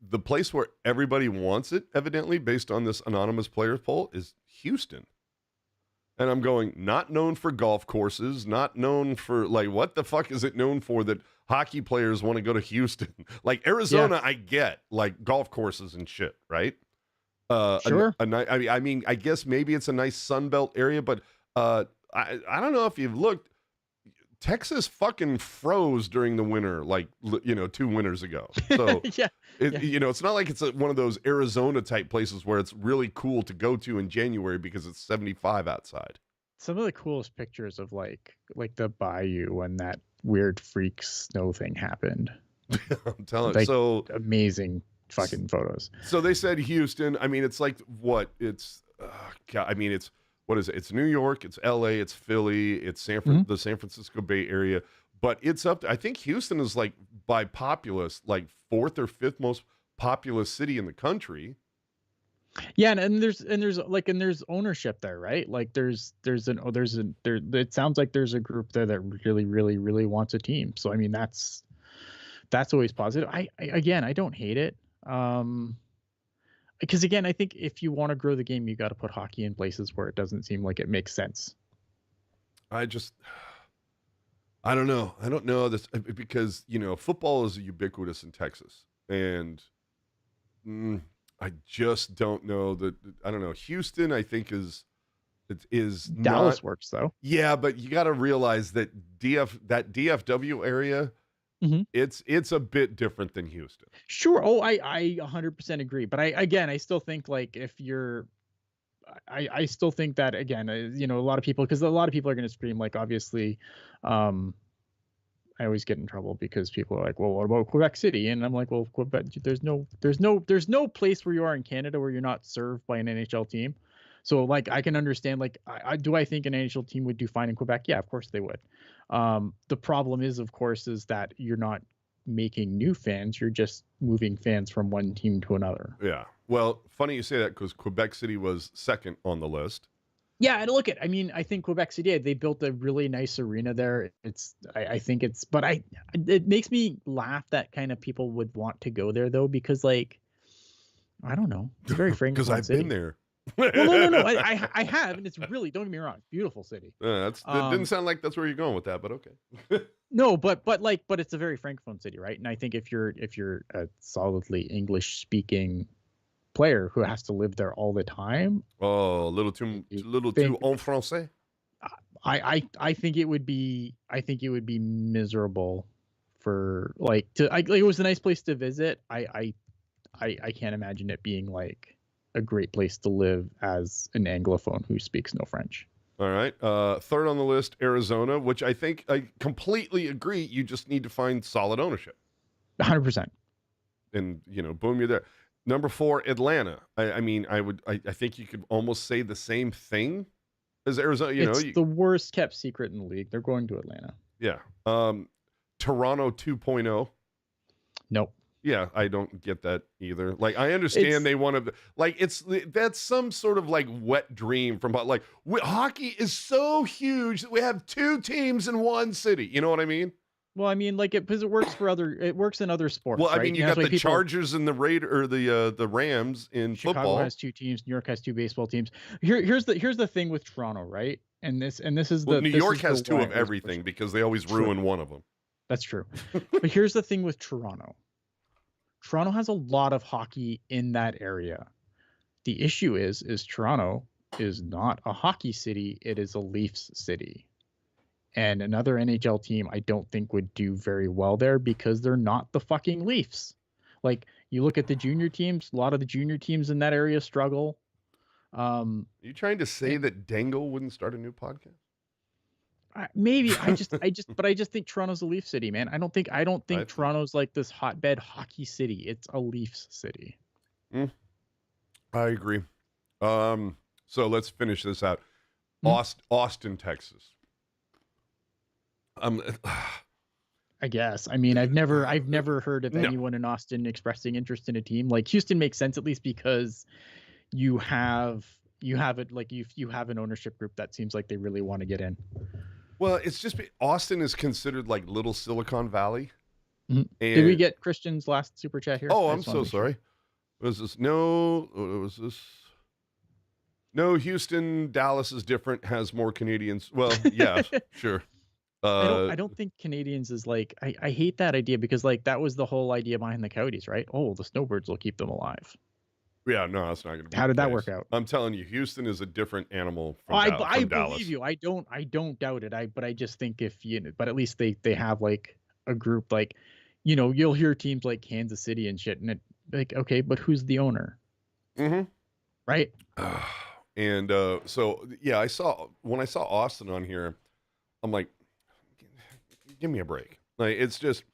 the place where everybody wants it, evidently, based on this anonymous players poll, is Houston. And I'm going, not known for golf courses, not known for, like, what the fuck is it known for that hockey players want to go to Houston? Like, Arizona, yeah. I get, like, golf courses and shit, right? Sure. I mean, I guess maybe it's a nice Sunbelt area, but I don't know if you've looked. Texas fucking froze during the winter, like, 2 winters ago. So, it's not like it's one of those Arizona type places where it's really cool to go to in January because it's 75 outside. Some of the coolest pictures of like the bayou when that weird freak snow thing happened. I'm telling you. So amazing fucking photos. So they said Houston. I mean, it's like what? It's, it's, what is it? It's New York, it's LA, it's Philly, it's the San Francisco Bay Area, but it's up to, I think Houston is like by populace, like 4th or 5th most populous city in the country. Yeah, and there's ownership there, right? Like it sounds like there's a group there that really, really, really wants a team. So I mean that's always positive. I don't hate it. Because again, I think if you want to grow the game, you got to put hockey in places where it doesn't seem like it makes sense. I don't know. I don't know this because, football is ubiquitous in Texas. And I just don't know that. I don't know. Houston, I think is Dallas works though. Yeah, but you got to realize that that DFW area, it's a bit different than Houston. Sure. Oh, I 100% agree. But I still think like if you're, I still think that again, a lot of people are going to scream like obviously, I always get in trouble because people are like, well, what about Quebec City? And I'm like, well, Quebec, there's no place where you are in Canada where you're not served by an NHL team. So like I can understand like I think an NHL team would do fine in Quebec? Yeah, of course they would. The problem is, of course, is that you're not making new fans. You're just moving fans from one team to another. Yeah. Well, funny you say that because Quebec City was 2nd on the list. Yeah, and look I think Quebec City, they built a really nice arena there. It makes me laugh that kind of people would want to go there though, because like, I don't know. It's very frank. Because I've been there. Well, no. I have, and it's really, don't get me wrong, beautiful city. It didn't sound like that's where you're going with that, but okay. No, but it's a very francophone city, right? And I think if you're a solidly English speaking player who has to live there all the time, a little too en français. I think it would be miserable for it was a nice place to visit. I can't imagine it being like a great place to live as an Anglophone who speaks no French. All right. 3rd on the list, Arizona, which I think I completely agree. You just need to find solid ownership. 100%. And, boom, you're there. Number 4, Atlanta. I think you could almost say the same thing as Arizona. It's the worst kept secret in the league. They're going to Atlanta. Yeah. Toronto 2.0. Nope. Yeah, I don't get that either. Like, I understand they want to, like, that's some sort of like wet dream from like hockey is so huge that we have 2 teams in one city. You know what I mean? Well, I mean, like because it works in other sports. Well, I right? mean, you got the Chargers and the the Rams in Chicago football. Has 2 teams. New York has 2 baseball teams. Here's the thing with Toronto, right? And this is well, the New this York is has the two why of I was everything pushing. because they always ruin one of them. That's true. But here's the thing with Toronto. Toronto has a lot of hockey in that area. The issue is Toronto is not a hockey city. It is a Leafs city. And another NHL team I don't think would do very well there because they're not the fucking Leafs. Like, you look at the junior teams, a lot of the junior teams in that area struggle. Are you trying to say that Dangle wouldn't start a new podcast? Maybe I just think Toronto's a Leaf city, man. I don't think Toronto's like this hotbed hockey city. It's a Leafs city. I agree. So let's finish this out. Austin, Texas. I guess. I mean, I've never heard of anyone in Austin expressing interest in a team. Like, Houston makes sense, at least because you have it, like, you have an ownership group that seems like they really want to get in. Well, it's just Austin is considered like little Silicon Valley. And did we get Christian's last super chat here? Oh, I'm so sorry. Was this no? Was this? No, Houston, Dallas is different. Has more Canadians. Well, yeah, sure. I don't think Canadians is like, I hate that idea because, like, that was the whole idea behind the Coyotes, right? Oh, the snowbirds will keep them alive. Yeah, no, that's not going to be. How did that work out? I'm telling you, Houston is a different animal from I Dallas. believe you. I don't doubt it. But I just think but at least they have like a group, like, you know, you'll hear teams like Kansas City and shit, and it, like, okay, but who's the owner? Right. And so yeah, when I saw Austin on here, I'm like, give me a break. Like, it's just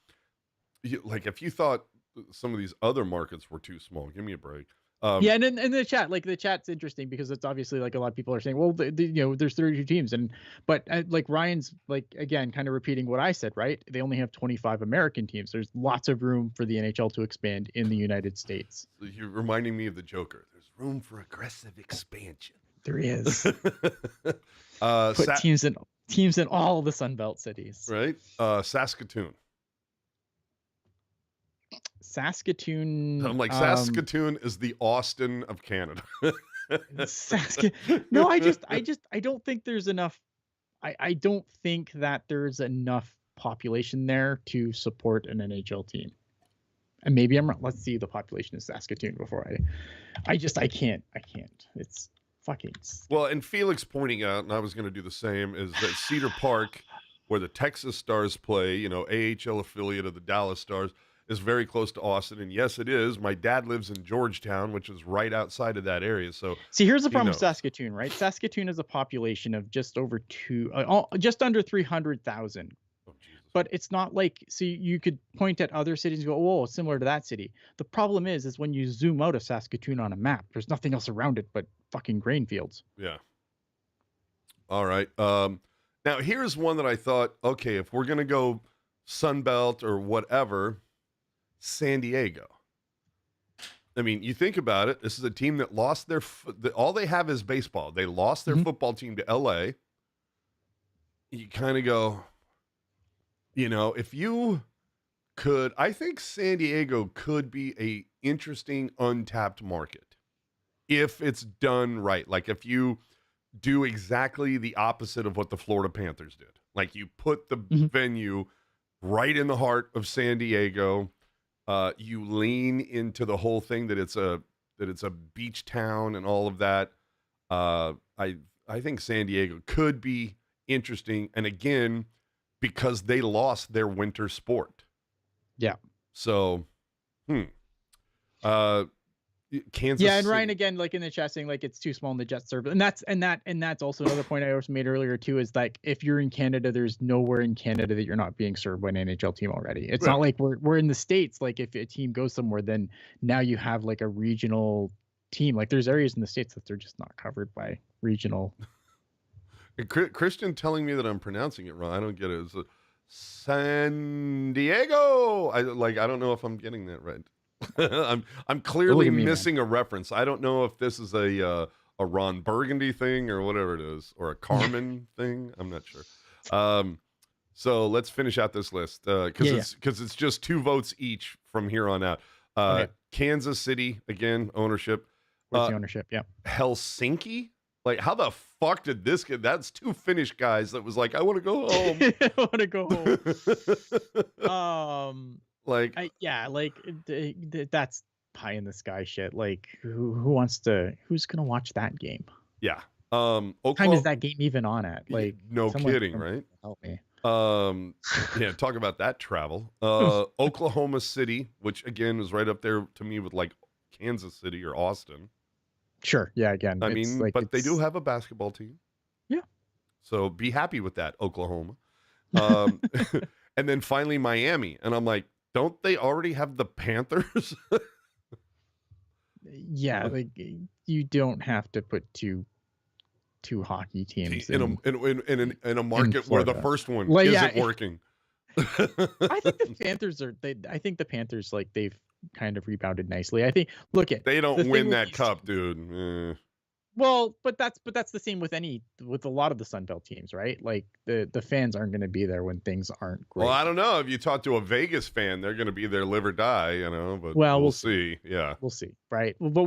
like, if you thought some of these other markets were too small, give me a break. Yeah, and in the chat, like, the chat's interesting because it's obviously like a lot of people are saying, well, you know, there's 32 teams, but like Ryan's, like, again, kind of repeating what I said, right? They only have 25 American teams. There's lots of room for the NHL to expand in the United States. You're reminding me of the Joker. There's room for aggressive expansion. There is. Put teams in all the Sunbelt cities. Right. Saskatoon. Saskatoon. I'm like, Saskatoon is the Austin of Canada. No, I don't think there's enough. I don't think that there's enough population there to support an NHL team. And maybe I'm wrong. Let's see the population of Saskatoon before I can't. It's fucking. Well, and Felix pointing out, and I was going to do the same, is that Cedar Park, where the Texas Stars play, you know, AHL affiliate of the Dallas Stars, is very close to Austin. And yes, it is. My dad lives in Georgetown, which is right outside of that area. So see, here's the problem with Saskatoon, right? Saskatoon has a population of just over just under 300,000. But it's not like, see, you could point at other cities and go, oh, it's similar to that city. The problem is when you zoom out of Saskatoon on a map, there's nothing else around it but fucking grain fields. Yeah. All right. Now, here's one that I thought, okay, if we're going to go Sunbelt or whatever, San Diego. I mean, you think about it. This is a team that lost all they have is baseball. They lost their football team to LA. You kind of go, you know, if you could, I think San Diego could be a interesting untapped market if it's done right. Like, if you do exactly the opposite of what the Florida Panthers did. Like, you put the venue right in the heart of San Diego. You lean into the whole thing that it's a beach town and all of that. I think San Diego could be interesting, and again, because they lost their winter sport. Yeah. So, Kansas. Yeah, and City. Ryan again, like in the chat, saying like it's too small in the jet service, and that's also another point I also made earlier too, is like if you're in Canada, there's nowhere in Canada that you're not being served by an NHL team already. It's not like we're in the States. Like, if a team goes somewhere, then now you have like a regional team. Like, there's areas in the States that they're just not covered by regional. Christian telling me that I'm pronouncing it wrong. I don't get it. It's San Diego. I don't know if I'm getting that right. I'm clearly missing a reference. I don't know if this is a Ron Burgundy thing or whatever it is, or a Carmen thing. I'm not sure. So let's finish out this list because it's just 2 votes each from here on out. Okay. Kansas City again, ownership. Where's the ownership? Yeah. Helsinki. Like, how the fuck did this get? That's two Finnish guys that was like, I want to go home. I want to go home. Like, that's pie in the sky shit. Like, who's gonna watch that game? Yeah. What time is that game even on at? Like, no kidding, right? Help me. Yeah, talk about that travel. Oklahoma City, which again is right up there to me with like Kansas City or Austin. Sure. Yeah. Again, I mean, like, but they do have a basketball team. Yeah. So be happy with that, Oklahoma. And then finally Miami, and I'm like, don't they already have the Panthers? Yeah, like you don't have to put two hockey teams in a market where the first one isn't working. I think the Panthers I think the Panthers, like, they've kind of rebounded nicely. I think they don't win that cup, dude. Well, but that's the same with a lot of the Sun Belt teams, right? Like the fans aren't going to be there when things aren't great. Well, I don't know. If you talk to a Vegas fan, they're going to be there live or die, you know, but we'll see. Yeah. We'll see, right? But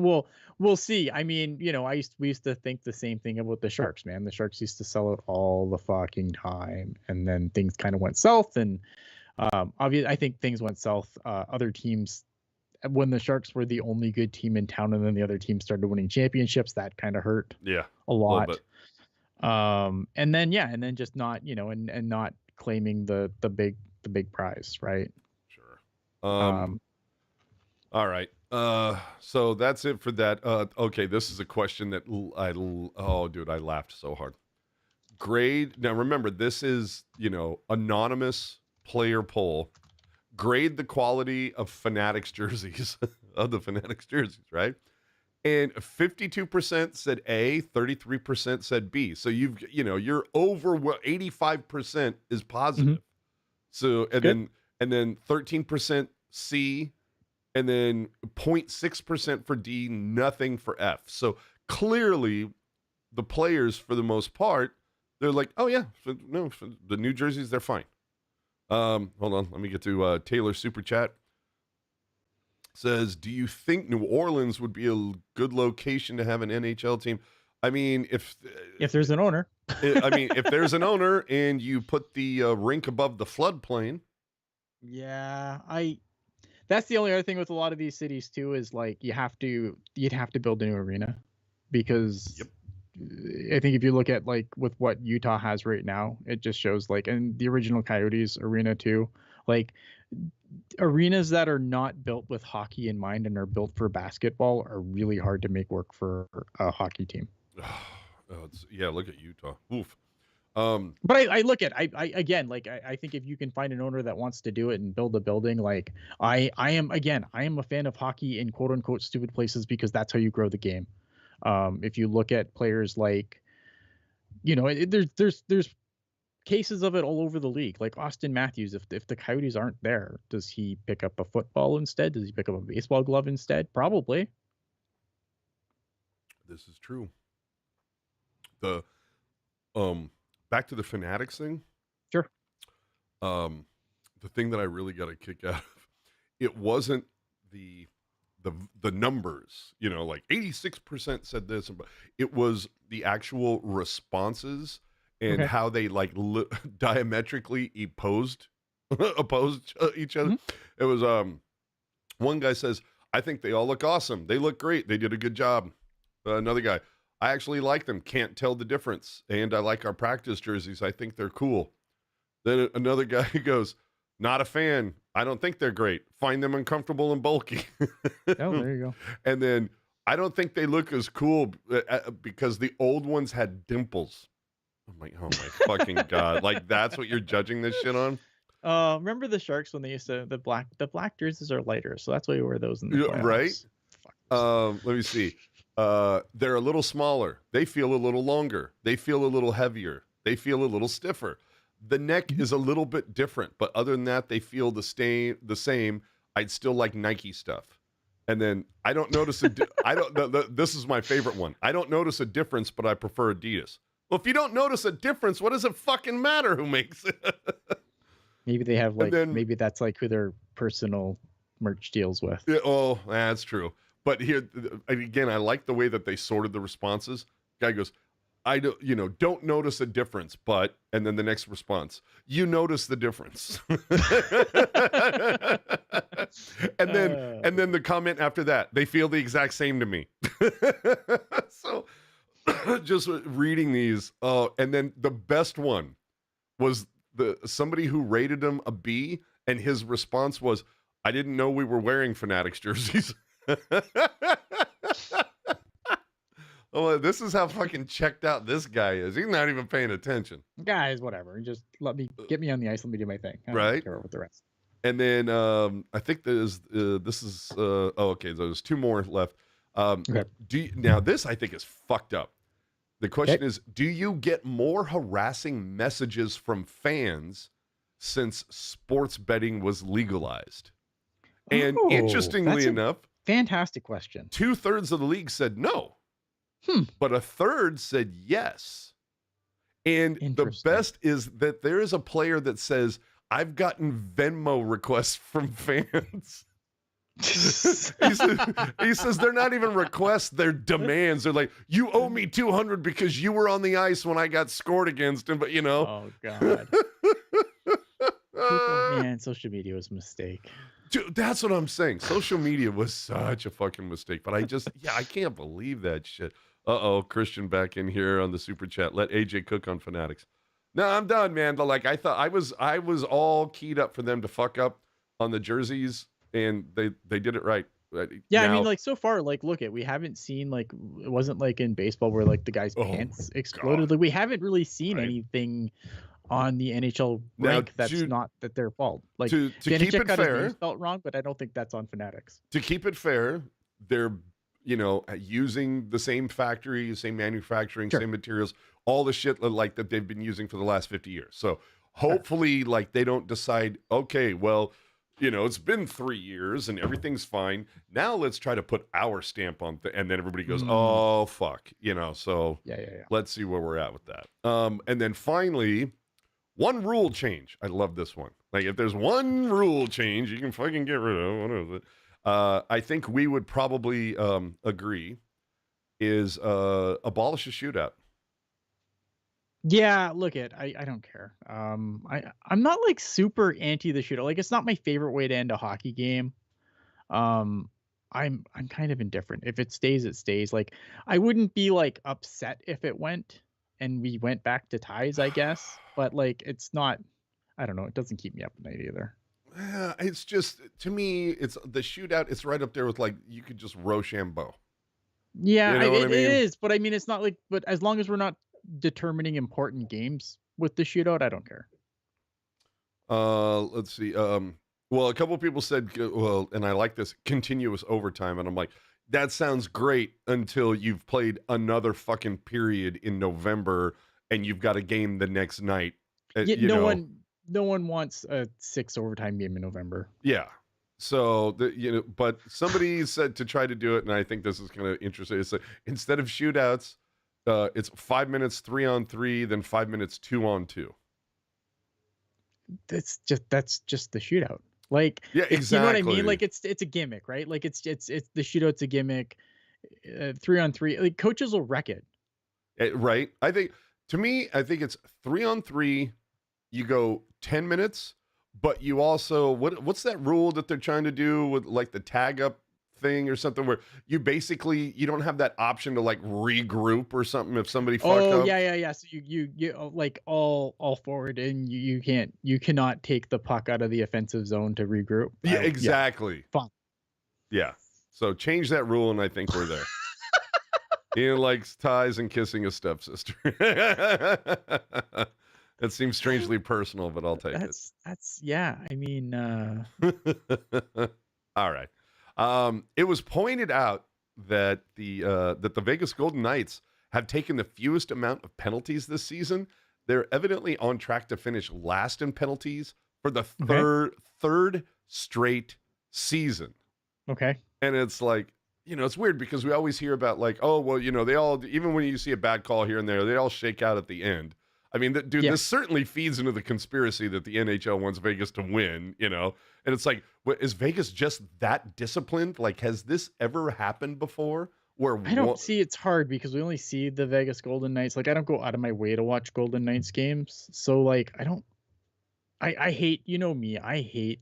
we'll see. I mean, you know, we used to think the same thing about the Sharks, man. The Sharks used to sell out all the fucking time, and then things kind of went south, and obviously I think things went south. Other teams, when the Sharks were the only good team in town, and then the other team started winning championships, that kind of hurt. Yeah, a lot. And then just not, you know, and not claiming the big prize, right? Sure. All right. So that's it for that. Okay, this is a question that I laughed so hard. Grade. Now remember, this is, you know, anonymous player poll. Grade the quality of Fanatics jerseys, of the Fanatics jerseys, right? And 52% said A, 33% said B. So you're over 85% is positive. Mm-hmm. So and then 13% C, and then 0.6% for D, nothing for F. So clearly the players, for the most part, they're like, oh yeah, for the New Jerseys, they're fine. Hold on, let me get to Taylor Super Chat. Says, do you think New Orleans would be a good location to have an NHL team? I mean, if there's an owner. If there's an owner and you put the rink above the floodplain. Yeah, that's the only other thing with a lot of these cities too, is like you'd have to build a new arena, because yep. I think if you look at like with what Utah has right now, it just shows like, and the original Coyotes arena too, like arenas that are not built with hockey in mind and are built for basketball are really hard to make work for a hockey team. Look at Utah. Oof. But I look at, I again, like, I think if you can find an owner that wants to do it and build a building, like I am a fan of hockey in quote unquote stupid places, because that's how you grow the game. If you look at players like, you know, there's cases of it all over the league. Like Austin Matthews, if the Coyotes aren't there, does he pick up a football instead? Does he pick up a baseball glove instead? Probably. This is true. The back to the Fanatics thing. Sure. The thing that I really got a kick out of, it wasn't the numbers, you know, like 86% said this, but it was the actual responses and how they like diametrically opposed each other. Mm-hmm. It was one guy says, I think they all look awesome. They look great. They did a good job. Another guy, I actually like them. Can't tell the difference. And I like our practice jerseys. I think they're cool. Then another guy goes, not a fan. I don't think they're great. Find them uncomfortable and bulky. Oh, there you go. And then I don't think they look as cool because the old ones had dimples. I'm like, oh my fucking God. Like, that's what you're judging this shit on? Remember the Sharks when they used to, the black jerseys are lighter, so that's why you wear those in the playoffs. Right? Let me see. They're a little smaller. They feel a little longer. They feel a little heavier. They feel a little stiffer. The neck is a little bit different, but other than that, they feel the same. I'd still like Nike stuff. And then I don't notice this is my favorite one. I don't notice a difference, but I prefer Adidas. Well, if you don't notice a difference, what does it fucking matter who makes it? Maybe they have maybe that's like who their personal merch deals with. Yeah, that's true. But here again, I like the way that they sorted the responses. Guy goes, I don't notice a difference, but, and then the next response, you notice the difference. and then the comment after that, they feel the exact same to me. So just reading these, and then the best one was somebody who rated him a B, and his response was, I didn't know we were wearing Fanatics jerseys. Oh, this is how fucking checked out this guy is. He's not even paying attention. Guys, whatever. Just get me on the ice. Let me do my thing. I Right. don't care about the rest. And then I think there's okay. There's two more left. Okay. Now this I think is fucked up. The question is, do you get more harassing messages from fans since sports betting was legalized? And interestingly enough, fantastic question. 2/3 of the league said no. But a third said yes. And the best is that there is a player that says, I've gotten Venmo requests from fans. he says they're not even requests, they're demands. They're like, you owe me $200 because you were on the ice when I got scored against him. But Oh, God. Man, social media was a mistake. Dude, that's what I'm saying. Social media was such a fucking mistake. But I can't believe that shit. Christian back in here on the super chat. Let AJ cook on Fanatics. No, I'm done, man. But like I thought I was all keyed up for them to fuck up on the jerseys, and they did it right. Yeah, I mean, like so far, like we haven't seen like it wasn't like in baseball where like the guy's pants exploded. Like we haven't really seen anything on the NHL rank that's not that their fault. Like to keep it fair, felt wrong, but I don't think that's on Fanatics. To keep it fair, they're using the same factory, same manufacturing, same materials, all the shit like that they've been using for the last 50 years. So hopefully, like they don't decide, okay, well, it's been 3 years and everything's fine. Now let's try to put our stamp on, and then everybody goes, oh fuck, So yeah. Let's see where we're at with that. And then finally, one rule change. I love this one. Like if there's one rule change you can fucking get rid of, what is it? I think we would probably agree is abolish a shootout. Yeah, I don't care. I'm not like super anti the shootout. Like it's not my favorite way to end a hockey game. I'm kind of indifferent. If it stays, it stays. Like I wouldn't be like upset if it went and we went back to ties, I guess. But like it's not. I don't know. It doesn't keep me up at night either. It's just, to me, it's the shootout. It's right up there with like you could just Rochambeau. Yeah, it is. But I mean, it's not like. But as long as we're not determining important games with the shootout, I don't care. Let's see. Well, a couple of people said, well, and I like this, continuous overtime, and I'm like, that sounds great until you've played another fucking period in November and you've got a game the next night. No one wants a 6 overtime game in November. Yeah. So, but somebody said to try to do it, and I think this is kind of interesting. It's like, instead of shootouts, it's 5 minutes 3-on-3, then 5 minutes 2-on-2. That's just the shootout. Like, yeah, exactly. You know what I mean? Like it's a gimmick, right? Like it's the shootout's a gimmick. 3-on-3, like coaches will wreck it. Right. I think it's 3-on-3. You go 10 minutes, but you also, what's that rule that they're trying to do with like the tag up thing or something where you don't have that option to like regroup or something if somebody fucked up. Yeah. So you like all forward and you cannot take the puck out of the offensive zone to regroup. Yeah, exactly. Fun. Yeah. So change that rule and I think we're there. Ian likes ties and kissing a stepsister. It seems strangely personal, but I'll take it. Yeah. I mean, all right. It was pointed out that the Vegas Golden Knights have taken the fewest amount of penalties this season. They're evidently on track to finish last in penalties for the third straight season. Okay. And it's like, it's weird because we always hear about like, oh, well, they all, even when you see a bad call here and there, they all shake out at the end. I mean, this certainly feeds into the conspiracy that the NHL wants Vegas to win, and it's like, is Vegas just that disciplined? Like, has this ever happened before where I don't see it's hard because we only see the Vegas Golden Knights. Like I don't go out of my way to watch Golden Knights games. So like I hate, you know me, I hate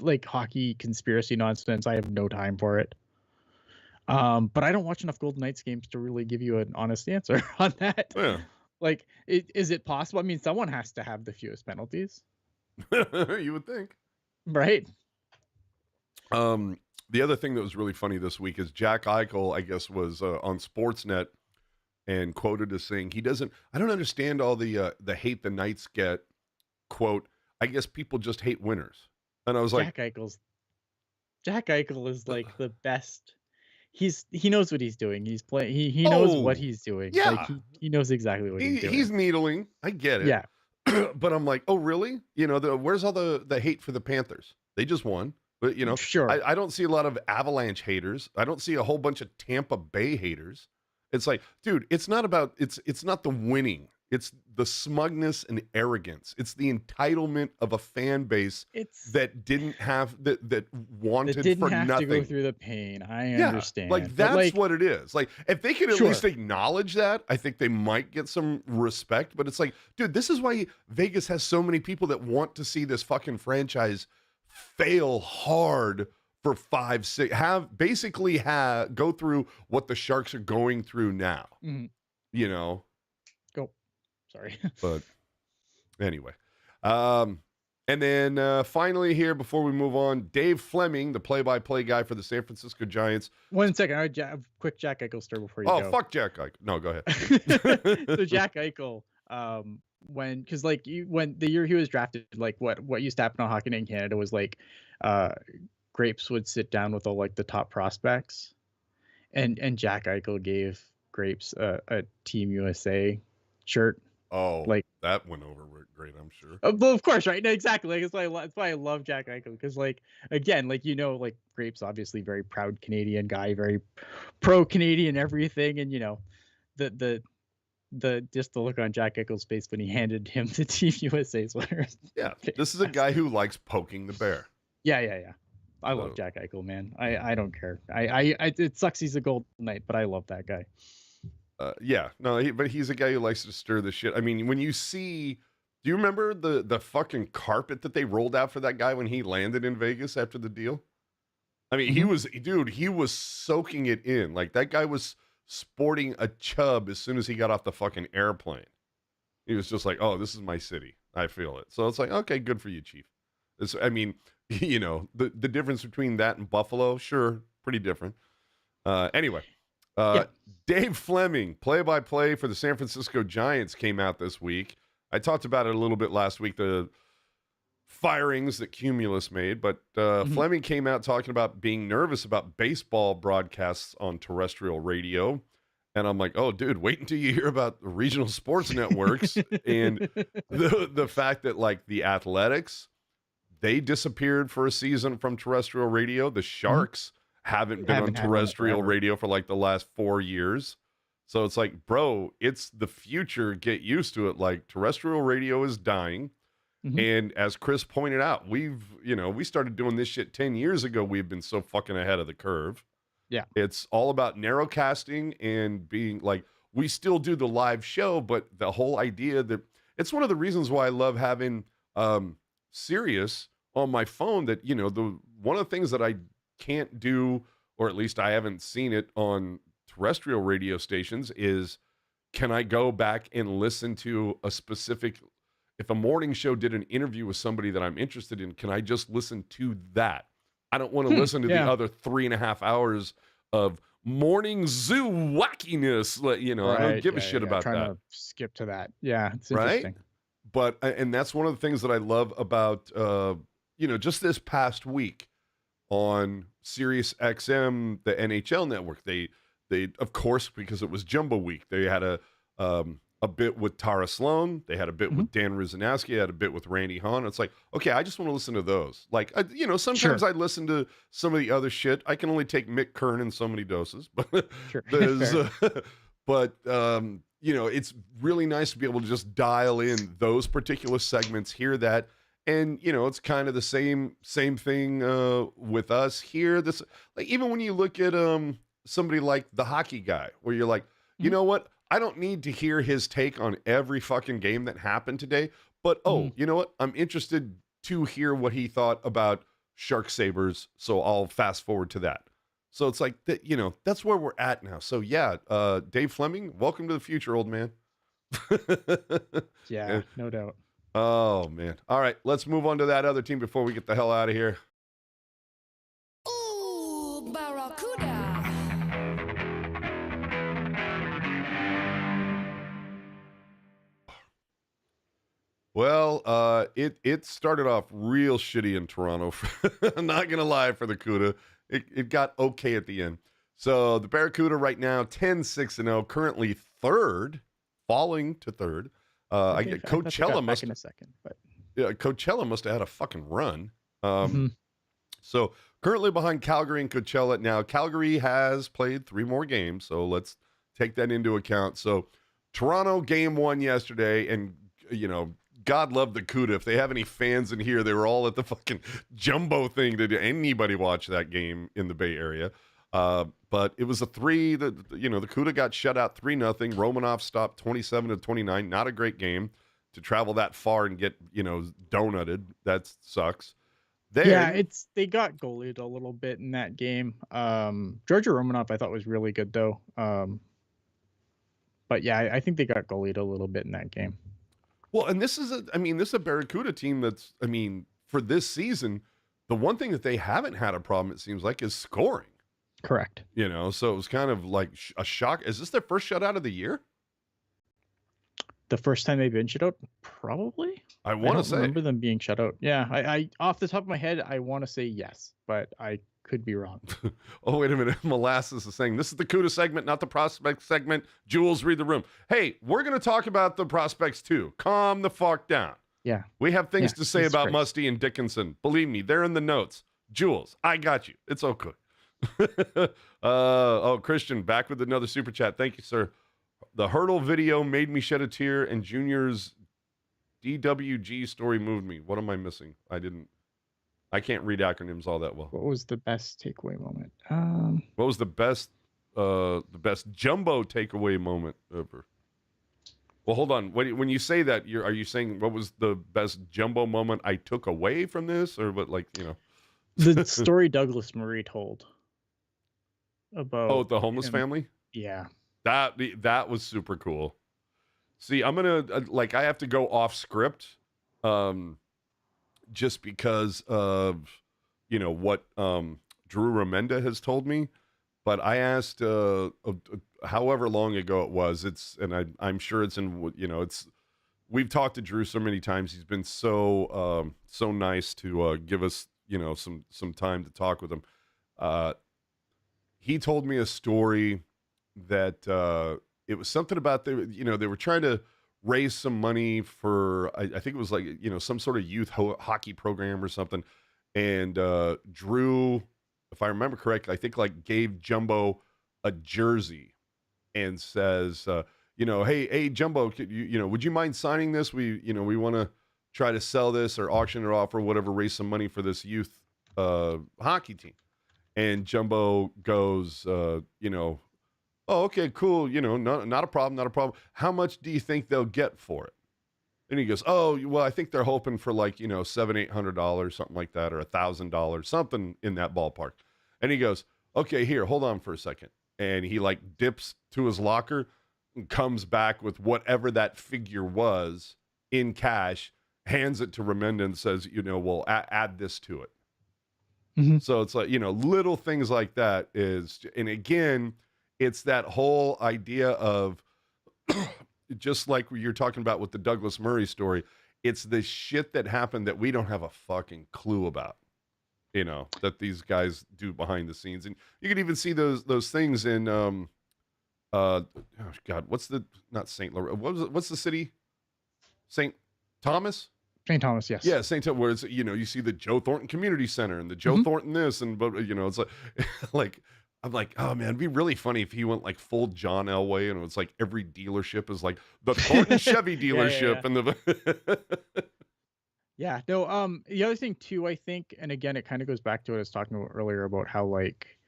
like hockey conspiracy nonsense. I have no time for it. But I don't watch enough Golden Knights games to really give you an honest answer on that. Yeah. Like, is it possible? I mean, someone has to have the fewest penalties. You would think. Right. The other thing that was really funny this week is Jack Eichel, I guess, was on Sportsnet and quoted as saying I don't understand all the hate the Knights get. Quote, I guess people just hate winners. And I was like, Jack Eichel is like the best. He knows what he's doing. He's playing. He knows what he's doing. Yeah. Like he knows exactly what he's doing. He's needling. I get it. Yeah. But I'm like, oh really? You know, where's all the hate for the Panthers? They just won. But you know, sure. I don't see a lot of Avalanche haters. I don't see a whole bunch of Tampa Bay haters. It's like, dude, it's not the winning. It's the smugness and arrogance. It's the entitlement of a fan base that didn't have that wanted that didn't for have nothing. To go through the pain. I understand. Like that's what it is. Like if they could at least acknowledge that, I think they might get some respect. But it's like, dude, this is why Vegas has so many people that want to see this fucking franchise fail hard for 5-6. Go through what the Sharks are going through now. Mm-hmm. You know. Sorry. But anyway. And then finally here, before we move on, Dave Flemming, the play-by-play guy for the San Francisco Giants. 1 second. All right, quick Jack Eichel story before you go. Oh, fuck Jack Eichel. No, go ahead. So Jack Eichel, because when the year he was drafted, like what used to happen on Hockey Night in Canada was like Grapes would sit down with all like the top prospects, and Jack Eichel gave Grapes a Team USA shirt. Oh, like that went over great, I'm sure. Well, of course, right? No, exactly. Like that's why I love Jack Eichel, because like again, like you know, like Grapes obviously very proud Canadian guy, very pro Canadian everything, and you know, the just the look on Jack Eichel's face when he handed him the Team USA sweater. Yeah, this is a guy who likes poking the bear. Yeah. I love Jack Eichel, man. I don't care. I it sucks he's a Golden Knight, but I love that guy. But he's a guy who likes to stir the shit. I mean, when you see, do you remember the fucking carpet that they rolled out for that guy when he landed in Vegas after the deal? I mean, he was soaking it in. Like that guy was sporting a chub as soon as he got off the fucking airplane. He was just like, oh, this is my city. I feel it. So it's like, okay, good for you, Chief. I mean, you know, the difference between that and Buffalo, sure, pretty different. Anyway. Dave Flemming, play-by-play for the San Francisco Giants, came out this week. I talked about it a little bit last week, the firings that Cumulus made, but Flemming came out talking about being nervous about baseball broadcasts on terrestrial radio. And I'm like, oh, dude, wait until you hear about the regional sports networks and the fact that, like, the Athletics, they disappeared for a season from terrestrial radio. The Sharks haven't been on terrestrial radio for like the last 4 years. So it's like, bro, it's the future. Get used to it. Like terrestrial radio is dying. And as Chris pointed out, we started doing this shit 10 years ago. We've been so fucking ahead of the curve. Yeah. It's all about narrowcasting and being like, we still do the live show, but the whole idea that it's one of the reasons why I love having Sirius on my phone, that, you know, one of the things that I can't do, or at least I haven't seen it on terrestrial radio stations, is can I go back and listen to a specific, if a morning show did an interview with somebody that I'm interested in, can I just listen to that? I don't want to listen to the other 3.5 hours of morning zoo wackiness. You know, I don't give a shit about trying that. To skip to that. Yeah, it's interesting. Right? But, and that's one of the things that I love about, just this past week, on Sirius XM, the NHL network, they of course, because it was Jumbo Week, they had a bit with Tara Sloan, they had a bit with Dan Rizanowski, had a bit with Randy Hahn. It's like, okay, I just want to listen to those. Like, sometimes I listen to some of the other shit. I can only take Mick Kern in so many doses, but it's really nice to be able to just dial in those particular segments, hear that. And, it's kind of the same thing with us here. This, like, even when you look at somebody like the hockey guy, where you're like, you know what? I don't need to hear his take on every fucking game that happened today, but you know what? I'm interested to hear what he thought about Shark Sabers, so I'll fast forward to that. So it's like that, you know, that's where we're at now. So yeah, Dave Flemming, welcome to the future, old man. Yeah, no doubt. Oh man. All right, let's move on to that other team before we get the hell out of here. Ooh, Barracuda. Well, it started off real shitty in Toronto. I'm not gonna lie, for the Cuda. It got okay at the end. So the Barracuda right now 10-6-0, currently third, falling to third. I get Coachella must in a second, but yeah, Coachella must have had a fucking run. So currently behind Calgary and Coachella. Now Calgary has played 3 more games, so let's take that into account. So Toronto game 1 yesterday, and you know, God love the Cuda. If they have any fans in here, they were all at the fucking jumbo thing. Did anybody watch that game in the Bay Area? But it was a 3 that, you know, the Cuda got shut out 3-0. Romanov stopped 27-29. Not a great game to travel that far and get, you know, donutted. That sucks. Then, they got goalied a little bit in that game. Georgia Romanov I thought was really good though. But yeah, I think they got goalied a little bit in that game. Well, and this is a Barracuda team that's, I mean, for this season, the one thing that they haven't had a problem, it seems like, is scoring. Correct. You know, so it was kind of like a shock. Is this their first shutout of the year? The first time they've been shut out? Probably. I want to say. I remember them being shut out. Yeah, I off the top of my head, I want to say yes, but I could be wrong. Oh, wait a minute. Molasses is saying, this is the Cuda segment, not the prospect segment. Jules, read the room. Hey, we're going to talk about the prospects too. Calm the fuck down. Yeah. We have things to say about great. Musty and Dickinson. Believe me, they're in the notes. Jules, I got you. It's okay. Christian, back with another super chat. Thank you, sir. The hurdle video made me shed a tear, and Junior's DWG story moved me. What am I missing? I can't read acronyms all that well. What was the best takeaway moment? What was the best jumbo takeaway moment ever? Well, hold on. When you say that, are you saying what was the best jumbo moment I took away from this, or what? Like, you know, the story Douglas Murray told about the homeless family. Yeah, that was super cool. See, I'm gonna I have to go off script, just because of, you know, what Drew Remenda has told me. But I asked, however long ago it was, I'm sure it's in, you know, we've talked to Drew so many times. He's been so nice to give us, you know, some time to talk with him. He told me a story that it was something about they were trying to raise some money for, I think it was like, you know, some sort of youth hockey program or something. And Drew, if I remember correctly, I think like gave Jumbo a jersey and says, you know, hey Jumbo, would you mind signing this? We want to try to sell this or auction it off or whatever, raise some money for this youth hockey team. And Jumbo goes, you know, oh, okay, cool. You know, not a problem, not a problem. How much do you think they'll get for it? And he goes, oh, well, I think they're hoping for like, you know, $700-800, something like that, or $1,000, something in that ballpark. And he goes, okay, here, hold on for a second. And he like dips to his locker and comes back with whatever that figure was in cash, hands it to Remenda and says, you know, well, add this to it. Mm-hmm. So it's like, you know, little things like that is, and again, it's that whole idea of just like you're talking about with the Douglas Murray story, it's the shit that happened that we don't have a fucking clue about, you know, that these guys do behind the scenes. And you can even see those things in, oh God, not St. Laurent, what's the city? St. Thomas? St. Thomas, yes. Yeah, St. Thomas, where it's, you know, you see the Joe Thornton Community Center and the Joe Thornton this, and, but, you know, it's like, I'm like, oh man, it'd be really funny if he went like full John Elway and it was like every dealership is like the Thornton Chevy dealership. Yeah. And the Yeah, no, the other thing too, I think, and again, it kind of goes back to what I was talking about earlier about how like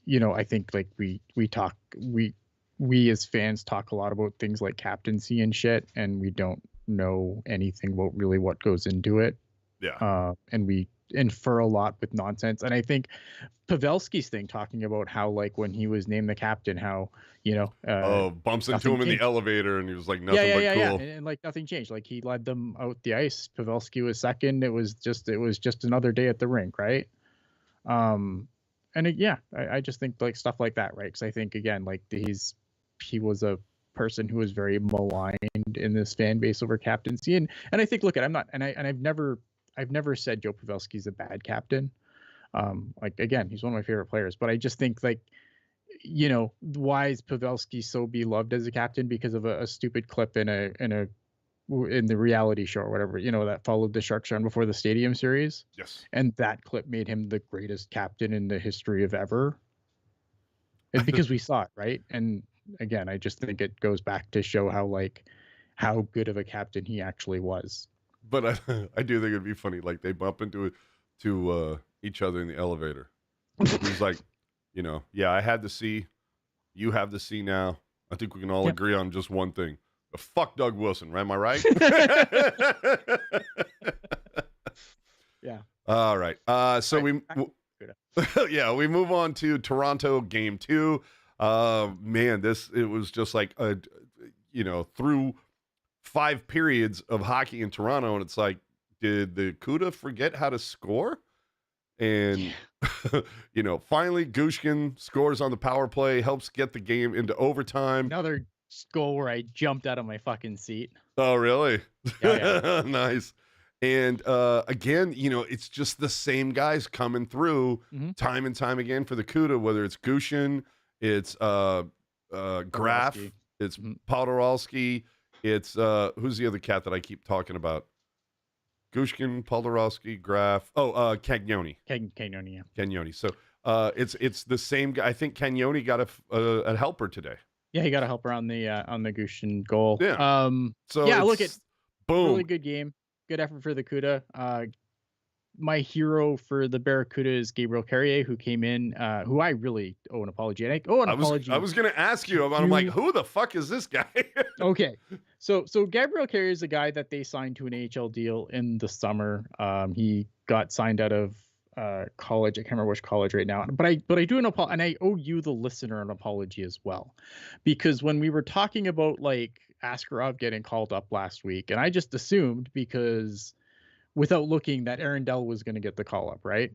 I think like we as fans talk a lot about things like captaincy and shit, and we don't know anything about really what goes into it. Yeah. And we infer a lot with nonsense. And I think Pavelski's thing, talking about how like when he was named the captain, how bumps into him in the elevator, and he was like nothing but cool. And like nothing changed. Like he led them out the ice. Pavelski was second. It was just another day at the rink, right? I just think like stuff like that, right? Because I think again, like he was a person who was very maligned in this fan base over captaincy, and I think I've never said Joe Pavelski's a bad captain. Like again, he's one of my favorite players, but I just think like, why is Pavelski so beloved as a captain? Because of a stupid clip in the reality show or whatever, that followed the Sharks run before the Stadium Series. Yes. And that clip made him the greatest captain in the history of ever. It's because we saw it, right? And again, I just think it goes back to show how good of a captain he actually was. But I do think it'd be funny, like they bump into each other in the elevator. He's like, yeah, I had the C, you have the C now. I think we can all agree on just one thing. Fuck Doug Wilson, am I right? Yeah. All right. So we move on to Toronto game 2. Man, it was just like through 5 periods of hockey in Toronto, and it's like, did the CUDA forget how to score? And finally Gushkin scores on the power play, helps get the game into overtime. Another goal where I jumped out of my fucking seat. Oh, really? Yeah. Nice. And again, it's just the same guys coming through time and time again for the CUDA, whether it's Gushkin, it's Graf, it's Podorowski, it's who's the other cat that I keep talking about? Gushkin, Podorowski, Graf. Oh, Cagnoni. Cagnoni, yeah. Cagnoni. So it's the same guy. I think Cagnoni got a helper today. Yeah, he got a helper on the Gushkin goal. Yeah. Look at boom. Really good game. Good effort for the CUDA. My hero for the Barracuda is Gabriel Carrier, who came in, who I really owe an apology. I was going to ask you about. I'm like, who the fuck is this guy? Okay, so Gabriel Carrier is a guy that they signed to an AHL deal in the summer. He got signed out of college. I can't remember which college right now, but I do an apology, and I owe you, the listener, an apology as well, because when we were talking about like Askarov getting called up last week, and I just assumed, because without looking, that Aaron Dell was going to get the call up, right?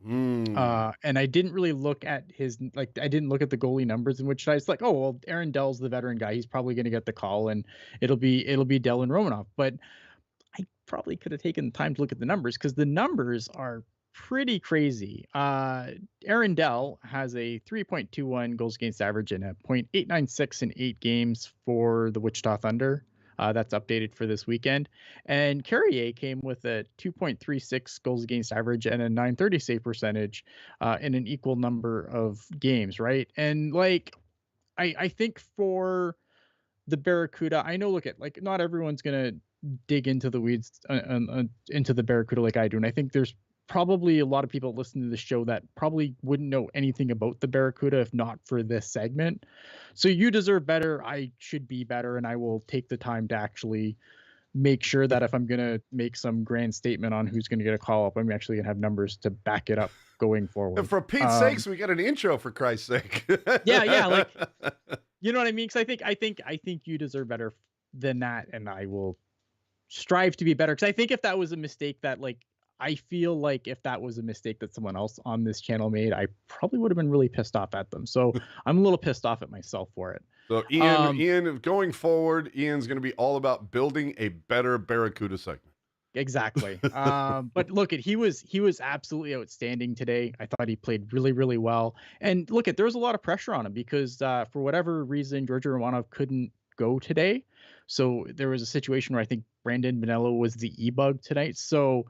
And I didn't really look at I didn't look at the goalie numbers, in which I was like, oh well, Aaron Dell's the veteran guy, he's probably going to get the call, and it'll be Dell and Romanov. But I probably could have taken the time to look at the numbers, because the numbers are pretty crazy. Aaron Dell has a 3.21 goals against average and a .896 in 8 games for the Wichita Thunder. That's updated for this weekend. And Carrier came with a 2.36 goals against average and a .930 save percentage in an equal number of games, right? And like, I think for the Barracuda, I know, look at, like, not everyone's gonna dig into the weeds into the Barracuda like I do, and I think there's probably a lot of people listening to the show that probably wouldn't know anything about the Barracuda if not for this segment. So you deserve better. I should be better, and I will take the time to actually make sure that if I'm going to make some grand statement on who's going to get a call up, I'm actually going to have numbers to back it up going forward. And for Pete's sakes, we got an intro, for Christ's sake. yeah, like, you know what I mean? Because I think you deserve better than that, and I will strive to be better. Because I think if that was a mistake that, like, I feel like if that was a mistake that someone else on this channel made, I probably would have been really pissed off at them. So I'm a little pissed off at myself for it. So Ian, going forward, Ian's going to be all about building a better Barracuda segment. Exactly. But look, he was absolutely outstanding today. I thought he played really, really well. And look, there was a lot of pressure on him because for whatever reason, Georgi Romanov couldn't go today. So there was a situation where I think Brandon Bonello was the e-bug tonight. So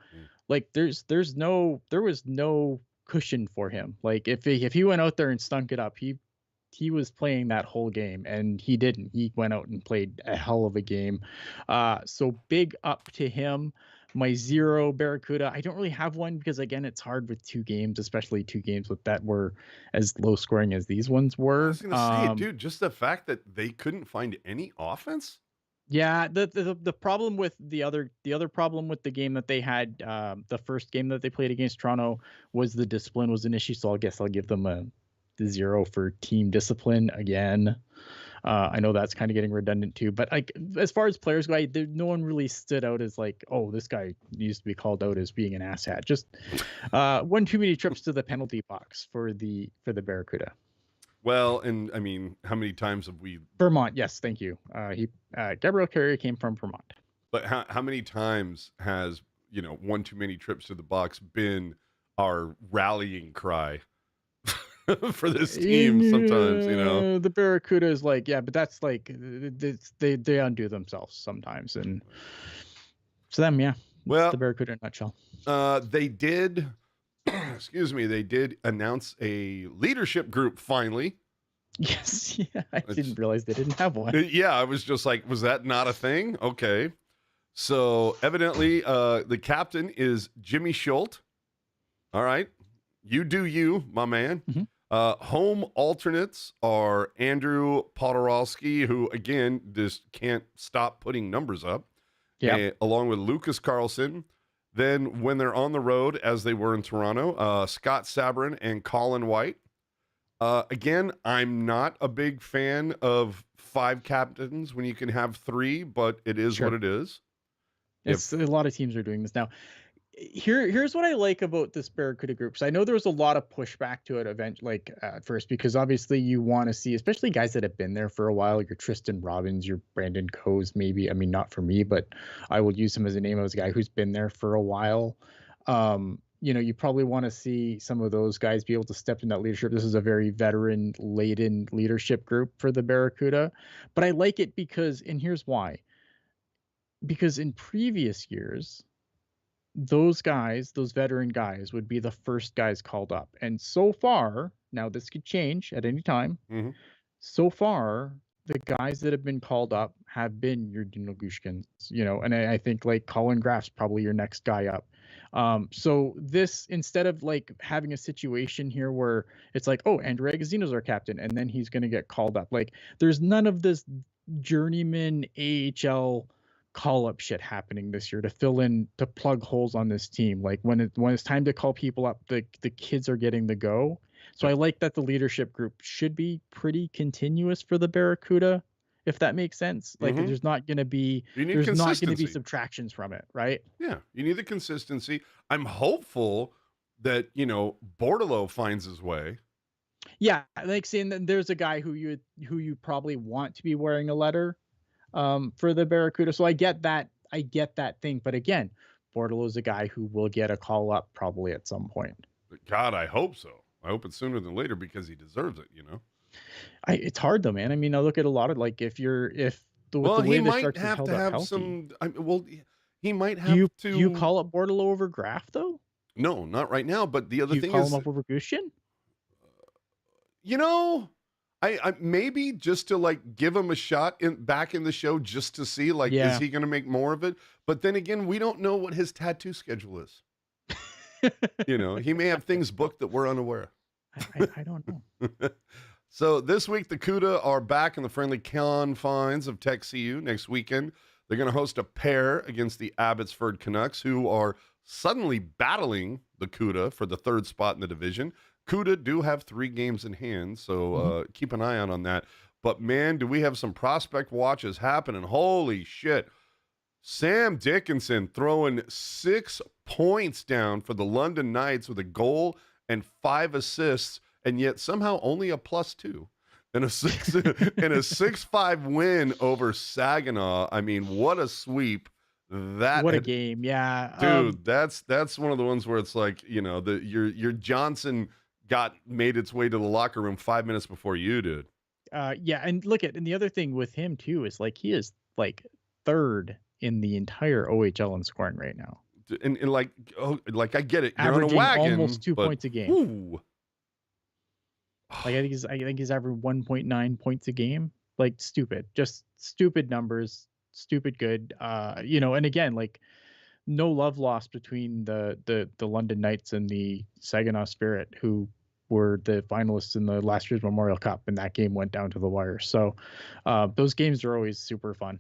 like there was no cushion for him. Like if he went out there and stunk it up, he was playing that whole game, and he didn't. He went out and played a hell of a game. So big up to him. My 0 Barracuda. I don't really have one because again, it's hard with 2 games, especially 2 games with that were as low scoring as these ones I were. was gonna say, dude, just the fact that they couldn't find any offense. Yeah, the problem with the other problem with the game that they had, the first game that they played against Toronto, was the discipline was an issue. So I guess I'll give them the 0 for team discipline again. I know that's kind of getting redundant too, but like as far as players go, no one really stood out as like, oh, this guy used to be called out as being an asshat. Just one too many trips to the penalty box for the Barracuda. Well, and I mean, how many times have we? Vermont, yes, thank you. Gabriel Carrier came from Vermont. But how many times has one too many trips to the box been our rallying cry for this team? Sometimes, the Barracuda is like, yeah, but that's like they undo themselves sometimes, and so them, yeah. Well, the Barracuda in a nutshell. They did. Excuse me. They did announce a leadership group finally. Yes, yeah. I didn't realize they didn't have one. Yeah, I was just like, was that not a thing? Okay. So evidently, the captain is Jimmy Schultz. All right. You do you, my man. Mm-hmm. Home alternates are Andrew Podorowski, who, again, just can't stop putting numbers up. Yeah. Along with Lucas Carlson. Then when they're on the road, as they were in Toronto, Scott Sabrin and Colin White. Again, I'm not a big fan of 5 captains when you can have 3, but it is what it is. A lot of teams are doing this now. Here's what I like about this Barracuda group. So I know there was a lot of pushback to it at first, because obviously you want to see, especially guys that have been there for a while, your Tristan Robbins, your Brandon Coes, maybe. I mean, not for me, but I will use him as a name of a guy who's been there for a while. You probably want to see some of those guys be able to step in that leadership. This is a very veteran-laden leadership group for the Barracuda, but I like it because, and here's why. Because in previous years, those veteran guys would be the first guys called up. And so far, now this could change at any time. Mm-hmm. So far, the guys that have been called up have been your Dino Gushkins, and I think like Colin Graff's probably your next guy up. So this, instead of like having a situation here where it's like, oh, Andrew Agazzino's our captain, and then he's going to get called up. Like there's none of this journeyman AHL call-up shit happening this year to plug holes on this team. Like when it's time to call people up, the kids are getting the go. So I like that the leadership group should be pretty continuous for the Barracuda, if that makes sense. Like there's not going to be subtractions from it, right? Yeah, you need the consistency. I'm hopeful that Bordelot finds his way. Yeah, like saying that there's a guy who you probably want to be wearing a letter for the Barracuda. So I get that thing. But again, Bordelot's a guy who will get a call up probably at some point. God, I hope so. I hope it's sooner than later because he deserves it, It's hard though, man. I mean, I look at a lot of like he might have to have some. He might have to. Do you call up Bordelot over Graff though? No, not right now. But the other thing is, call him up over Gushkin. I maybe just to like give him a shot back in the show just to see is he going to make more of it? But then again, we don't know what his tattoo schedule is. He may have things booked that we're unaware. I don't know. So this week, the CUDA are back in the friendly confines of Tech CU. Next weekend, they're going to host a pair against the Abbotsford Canucks, who are suddenly battling the CUDA for the 3rd spot in the division. CUDA do have 3 games in hand, so keep an eye out on that. But man, do we have some prospect watches happening. Holy shit. Sam Dickinson throwing 6 points down for the London Knights with a goal and 5 assists, and yet somehow only a +2 in a 6-5 win over Saginaw. I mean, what a sweep. What a game. Yeah. Dude, that's one of the ones where it's like, your Johnson made its way to the locker room 5 minutes before you did. Yeah, and and the other thing with him too is like he is like 3rd in the entire OHL in scoring right now. And I get it. You're averaging on a wagon, almost 2 points a game. Ooh. Like I think he's averaging 1.9 points a game. Like stupid, just stupid numbers, stupid good. And again, like no love lost between the London Knights and the Saginaw Spirit, who were the finalists in the last year's Memorial Cup, and that game went down to the wire. So those games are always super fun.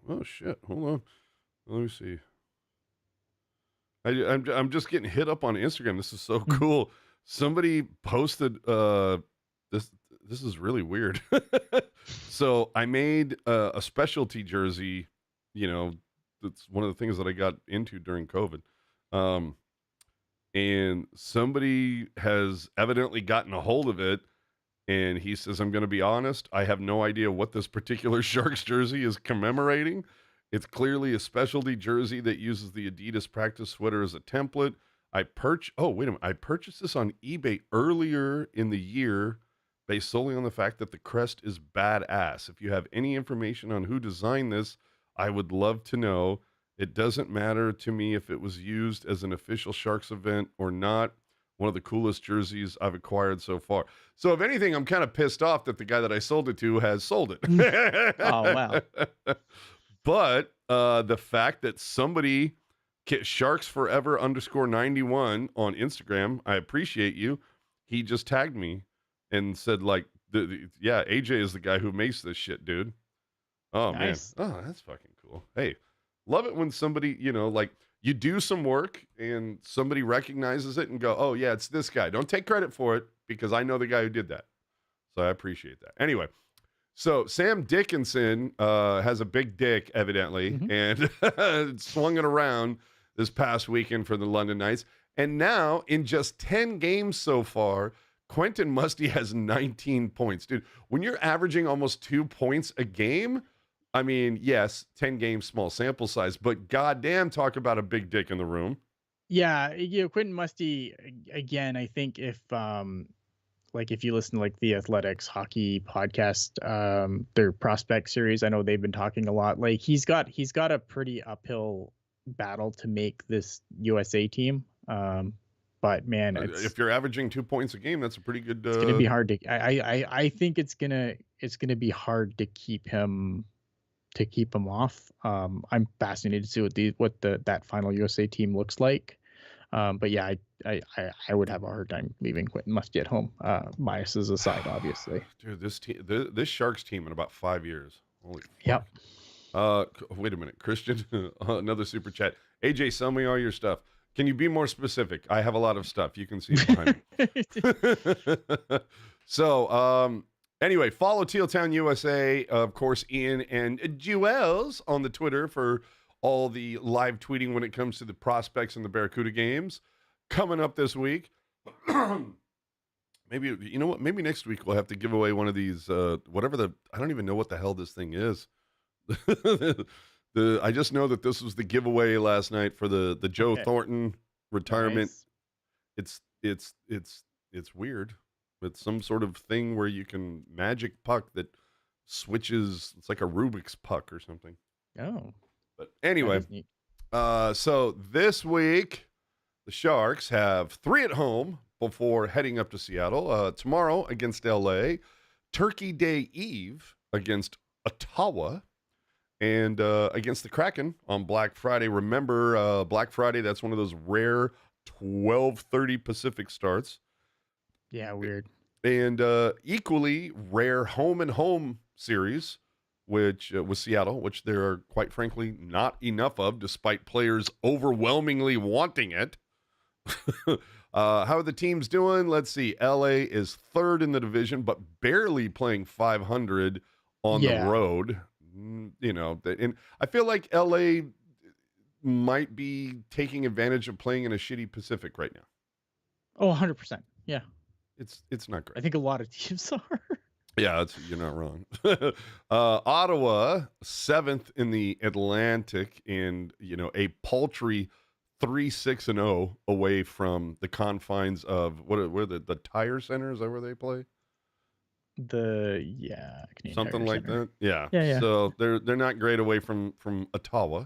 Oh shit! Hold on, let me see. I'm just getting hit up on Instagram. This is so cool. Somebody posted this. This is really weird. So I made a specialty jersey. You know, that's one of the things that I got into during COVID. And somebody has evidently gotten a hold of it, and he says, I'm going to be honest, I have no idea what this particular Sharks jersey is commemorating. It's clearly a specialty jersey that uses the Adidas practice sweater as a template. I purchased this on eBay earlier in the year based solely on the fact that the crest is badass. If you have any information on who designed this, I would love to know. It doesn't matter to me if it was used as an official Sharks event or not. One of the coolest jerseys I've acquired so far. So if anything, I'm kind of pissed off that the guy that I sold it to has sold it. Oh, wow. But the fact that somebody, Sharks Forever _91 on Instagram, I appreciate you. He just tagged me and said, like, yeah, AJ is the guy who makes this shit, dude. Oh, nice. Man. Oh, that's fucking cool. Hey, love it when somebody, you know, like, you do some work and somebody recognizes it and go, oh, yeah, it's this guy. Don't take credit for it because I know the guy who did that. So I appreciate that. Anyway, so Sam Dickinson has a big dick, evidently, and swung it around this past weekend for the London Knights. And now, in just 10 games so far, Quentin Musty has 19 points. Dude, when you're averaging almost 2 points a game, I mean, yes, 10 games, small sample size, but goddamn, talk about a big dick in the room. Yeah, you know, Quentin Musty, again, I think if you listen to like the Athletics hockey podcast, their prospect series, I know they've been talking a lot. Like he's got a pretty uphill battle to make this USA team. But man, if you're averaging 2 points a game, that's a pretty good. It's gonna be hard to. I think it's gonna be hard to keep him off. I'm fascinated to see what that final USA team looks like. But yeah, I would have a hard time leaving Quentin Musty at home. Biases aside, obviously. Dude, this Sharks team in about 5 years. Holy fuck. Yep. Wait a minute, Christian. Another super chat. AJ, sell me all your stuff. Can you be more specific? I have a lot of stuff. You can see it behind me. So, anyway, follow Teal Town USA, of course, Ian and Jewels on the Twitter for all the live tweeting when it comes to the prospects and the Barracuda games coming up this week. Maybe, you know what? Maybe next week we'll have to give away one of these, I don't even know what the hell this thing is. I just know that this was the giveaway last night for the Joe Thornton retirement. Nice. It's weird. It's some sort of thing where you can magic puck that switches. It's like a Rubik's puck or something. Oh. But anyway, so this week the Sharks have 3 at home before heading up to Seattle. Tomorrow against LA, Turkey Day Eve against Ottawa, and against the Kraken on Black Friday. Remember, Black Friday, that's one of those rare 12:30 Pacific starts. Yeah, weird. And equally rare home and home series, which with Seattle, which there are quite frankly not enough of, despite players overwhelmingly wanting it. How are the teams doing? Let's see. LA is 3rd in the division, but barely playing 500 on the road. You know, and I feel like LA might be taking advantage of playing in a shitty Pacific right now. Oh, 100%. Yeah. It's not great. I think a lot of teams are. Yeah, you're not wrong. Ottawa, 7th in the Atlantic, and a paltry 3-6-0 away from the confines of where the Tire Center, is that where they play? Canadian something Tire like Center. that. Yeah. So they're not great away from Ottawa.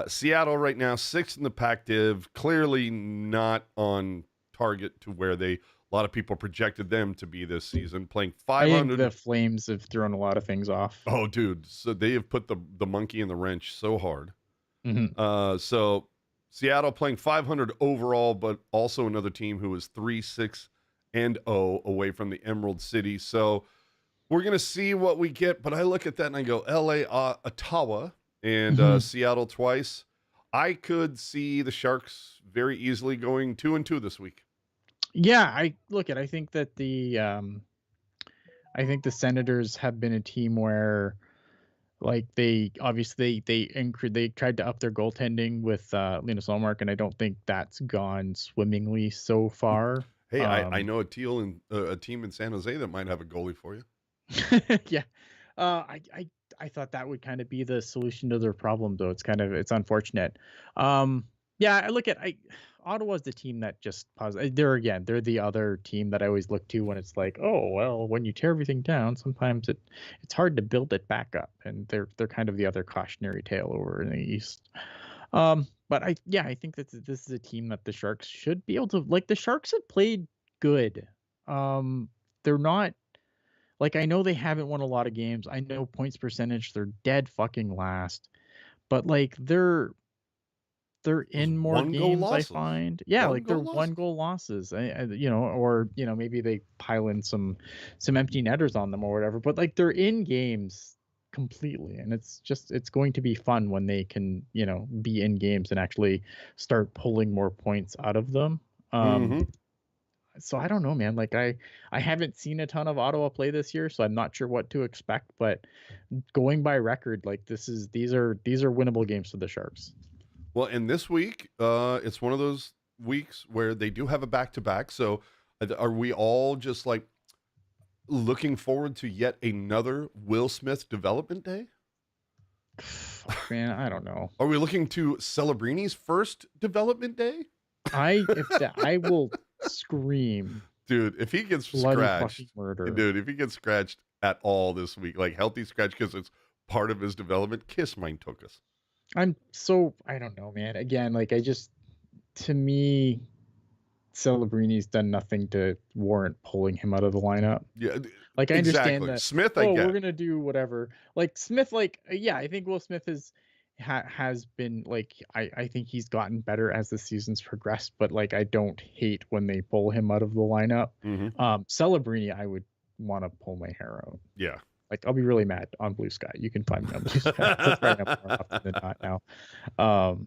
Seattle right now 6th in the Pac Div, clearly not on target to where a lot of people projected them to be this season, playing 500. I think the Flames have thrown a lot of things off. Oh, dude. So they have put the monkey in the wrench so hard. So Seattle playing 500 overall, but also another team who is 3-6-0 away from the Emerald City. So we're going to see what we get. But I look at that and I go, LA, Ottawa, and Seattle twice. I could see the Sharks very easily going 2-2 this week. Yeah, I think that the Senators have been a team where, like, they obviously they tried to up their goaltending with Linus Ullmark, and I don't think that's gone swimmingly so far. Hey, I know a team in San Jose that might have a goalie for you. Yeah. I thought that would kind of be the solution to their problem, though. It's unfortunate. Yeah, I look at Ottawa's the team that just they're the other team that I always look to when it's like, oh well, when you tear everything down, sometimes it's hard to build it back up, and they're kind of the other cautionary tale over in the East. But I think that this is a team that the Sharks should be able to, like, the Sharks have played good. They're not, like, I know they haven't won a lot of games. I know points percentage, they're dead fucking last. But, like, they're in more games, I find. Yeah, like, they're 1-goal losses. Or maybe they pile in some empty netters on them or whatever. But, like, they're in games completely, and it's going to be fun when they can, be in games and actually start pulling more points out of them. So I don't know, man. Like, I haven't seen a ton of Ottawa play this year, so I'm not sure what to expect. But going by record, like, these are winnable games for the Sharks. Well, and this week, it's one of those weeks where they do have a back-to-back. So are we all just, like, looking forward to yet another Will Smith development day? Man, I don't know. Are we looking to Celebrini's first development day? I will scream, dude, if he gets scratched, dude, if he gets scratched at all this week, like healthy scratch because it's part of his development, kiss mine Tokus. I don't know, man. Again, like, to me, Celebrini's done nothing to warrant pulling him out of the lineup. Yeah, like, I understand that Smith. We're gonna do whatever. Like, Smith, like, yeah, I think Will Smith has been, like, I think he's gotten better as the season's progressed, but, like, I don't hate when they pull him out of the lineup. Celebrini, I would want to pull my hair out. Yeah. Like, I'll be really mad on Blue Sky. You can find me on Blue Sky. That's right up more often than not now.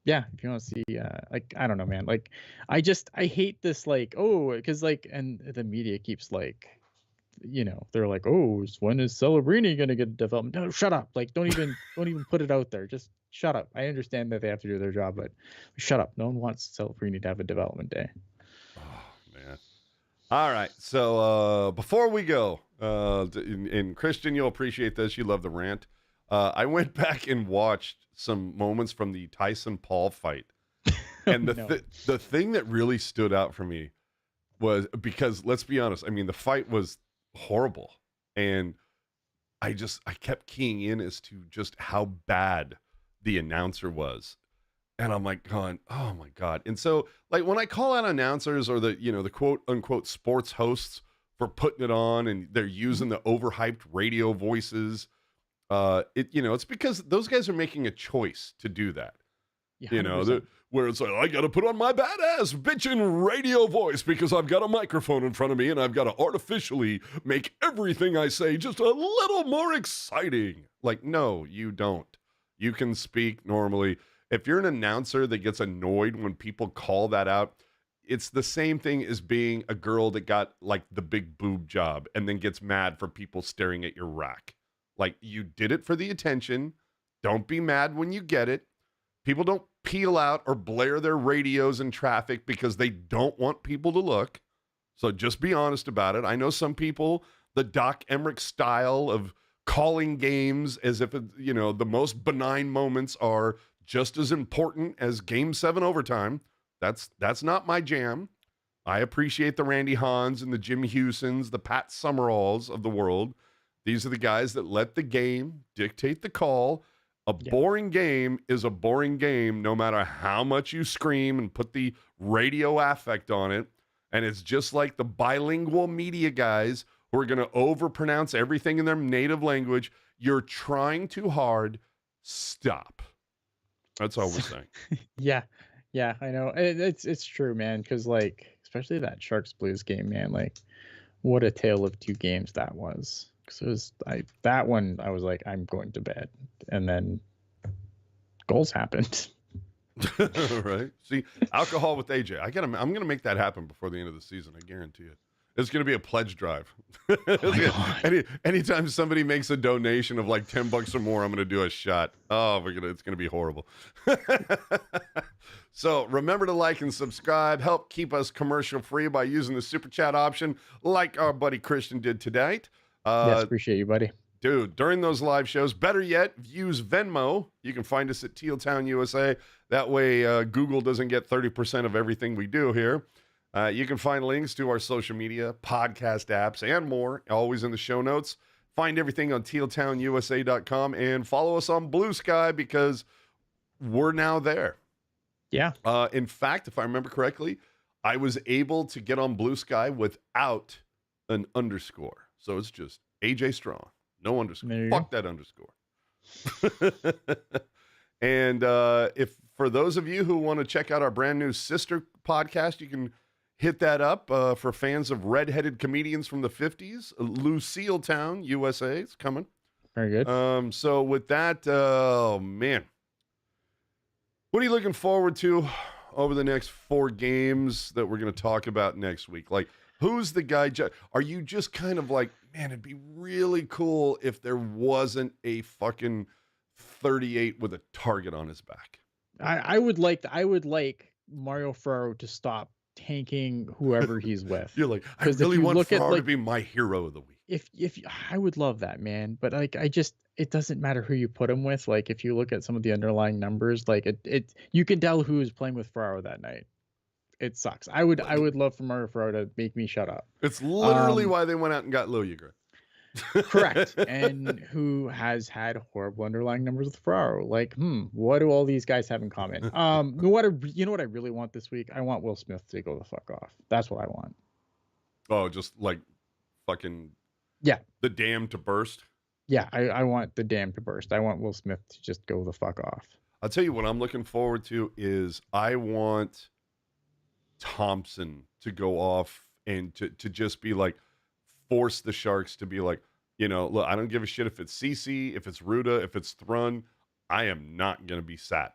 Yeah, if you want to see, like, I don't know, man. Like, I hate this, like, because, like, and the media keeps, like, they're like, when is Celebrini gonna get development? No, shut up. Like, don't even put it out there. Just shut up. I understand that they have to do their job, but shut up. No one wants Celebrini to have a development day. Oh man. All right. So before we go, and Christian, you'll appreciate this. You love the rant. I went back and watched some moments from the Tyson Paul fight, and the thing that really stood out for me was, because let's be honest, I mean, the fight was horrible, and I kept keying in as to just how bad the announcer was, and I'm like going, oh my god. And so, like, when I call out announcers or the quote unquote sports hosts for putting it on and they're using the overhyped radio voices, it's because those guys are making a choice to do that. Yeah, where it's like, I got to put on my badass bitchin' radio voice because I've got a microphone in front of me and I've got to artificially make everything I say just a little more exciting. Like, no, you don't. You can speak normally. If you're an announcer that gets annoyed when people call that out, it's the same thing as being a girl that got, like, the big boob job and then gets mad for people staring at your rack. Like, you did it for the attention. Don't be mad when you get it. People don't peel out or blare their radios in traffic because they don't want people to look. So just be honest about it. I know some people, the Doc Emmerich style of calling games as if, the most benign moments are just as important as Game 7 overtime. That's not my jam. I appreciate the Randy Hahns and the Jim Hewsons, the Pat Summeralls of the world. These are the guys that let the game dictate the call. A boring game is a boring game, no matter how much you scream and put the radio affect on it. And it's just like the bilingual media guys who are going to overpronounce everything in their native language. You're trying too hard. Stop. That's all we're saying. Yeah, I know. It's true, man. Because like, especially that Sharks Blues game, man. Like, what a tale of two games that was. Because it was that one, I was like, I'm going to bed, and then goals happened. Right. See, alcohol with AJ. I'm gonna make that happen before the end of the season. I guarantee it. It's gonna be a pledge drive. Anytime somebody makes a donation of like $10 or more, I'm gonna do a shot. Oh, it's gonna be horrible. So remember to like and subscribe. Help keep us commercial free by using the super chat option, like our buddy Christian did tonight. Yes, appreciate you, buddy. Dude, during those live shows, better yet, use Venmo. You can find us at Teal Town USA. That way, Google doesn't get 30% of everything we do here. You can find links to our social media, podcast apps, and more, always in the show notes. Find everything on tealtownusa.com and follow us on Blue Sky because we're now there. Yeah. In fact, if I remember correctly, I was able to get on Blue Sky without an underscore. So it's just AJ Strong. No underscore. Fuck that underscore. And if for those of you who want to check out our brand new sister podcast, you can hit that up for fans of redheaded comedians from the 50s. Lucille Town, USA. It's coming. Very good. So with that, oh, man. What are you looking forward to over the next 4 games that we're going to talk about next week? Like, who's the guy? Are you just kind of like, man, it'd be really cool if there wasn't a fucking 38 with a target on his back? I would like Mario Ferraro to stop tanking whoever he's with. You're like, I really want Ferraro to be my hero of the week. If I would love that, man, but like it doesn't matter who you put him with. Like if you look at some of the underlying numbers, like it you can tell who is playing with Ferraro that night. It sucks. I would love for Mario Ferraro to make me shut up. It's literally why they went out and got Lojiger. Correct. And who has had horrible underlying numbers with Ferraro. Like, what do all these guys have in common? You know what I really want this week? I want Will Smith to go the fuck off. That's what I want. Oh, just like fucking the dam to burst. Yeah, I want the dam to burst. I want Will Smith to just go the fuck off. I'll tell you what I'm looking forward to is I want Thompson to go off and to just be like, force the Sharks to be like, look, I don't give a shit if it's CC, if it's Ruda, if it's Thrun. I am not going to be sat.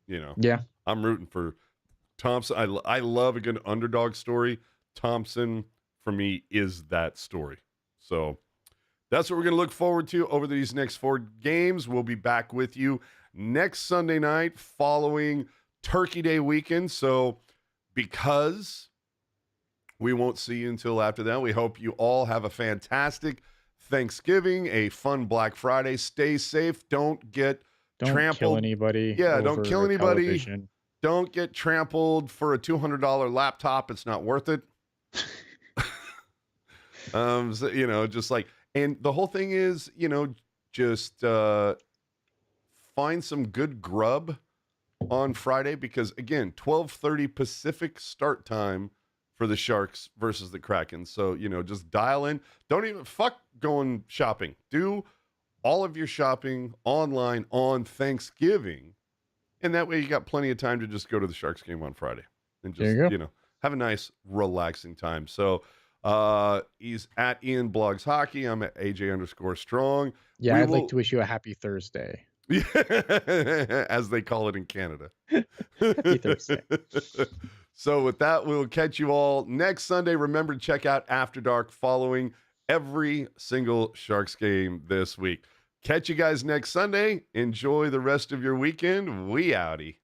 Yeah. I'm rooting for Thompson. I love a good underdog story. Thompson, for me, is that story. So that's what we're going to look forward to over these next 4 games. We'll be back with you next Sunday night following Turkey Day weekend. So because we won't see you until after that, we hope you all have a fantastic Thanksgiving, a fun Black Friday. Stay safe. Don't trampled. Kill anybody. Yeah, don't kill anybody. Television. Don't get trampled for a $200 laptop. It's not worth it. So, just like, and the whole thing is, just find some good grub on Friday because, again, 12:30 Pacific start time for the Sharks versus the Kraken. So, just dial in. Don't even fuck going shopping. Do all of your shopping online on Thanksgiving. And that way you got plenty of time to just go to the Sharks game on Friday and just, have a nice relaxing time. So he's at Ian Blogs Hockey. I'm at AJ_Strong. Yeah, I'd like to wish you a happy Thursday. As they call it in Canada. Happy Thursday. So with that, we'll catch you all next Sunday. Remember to check out After Dark following every single Sharks game this week. Catch you guys next Sunday. Enjoy the rest of your weekend. We outie.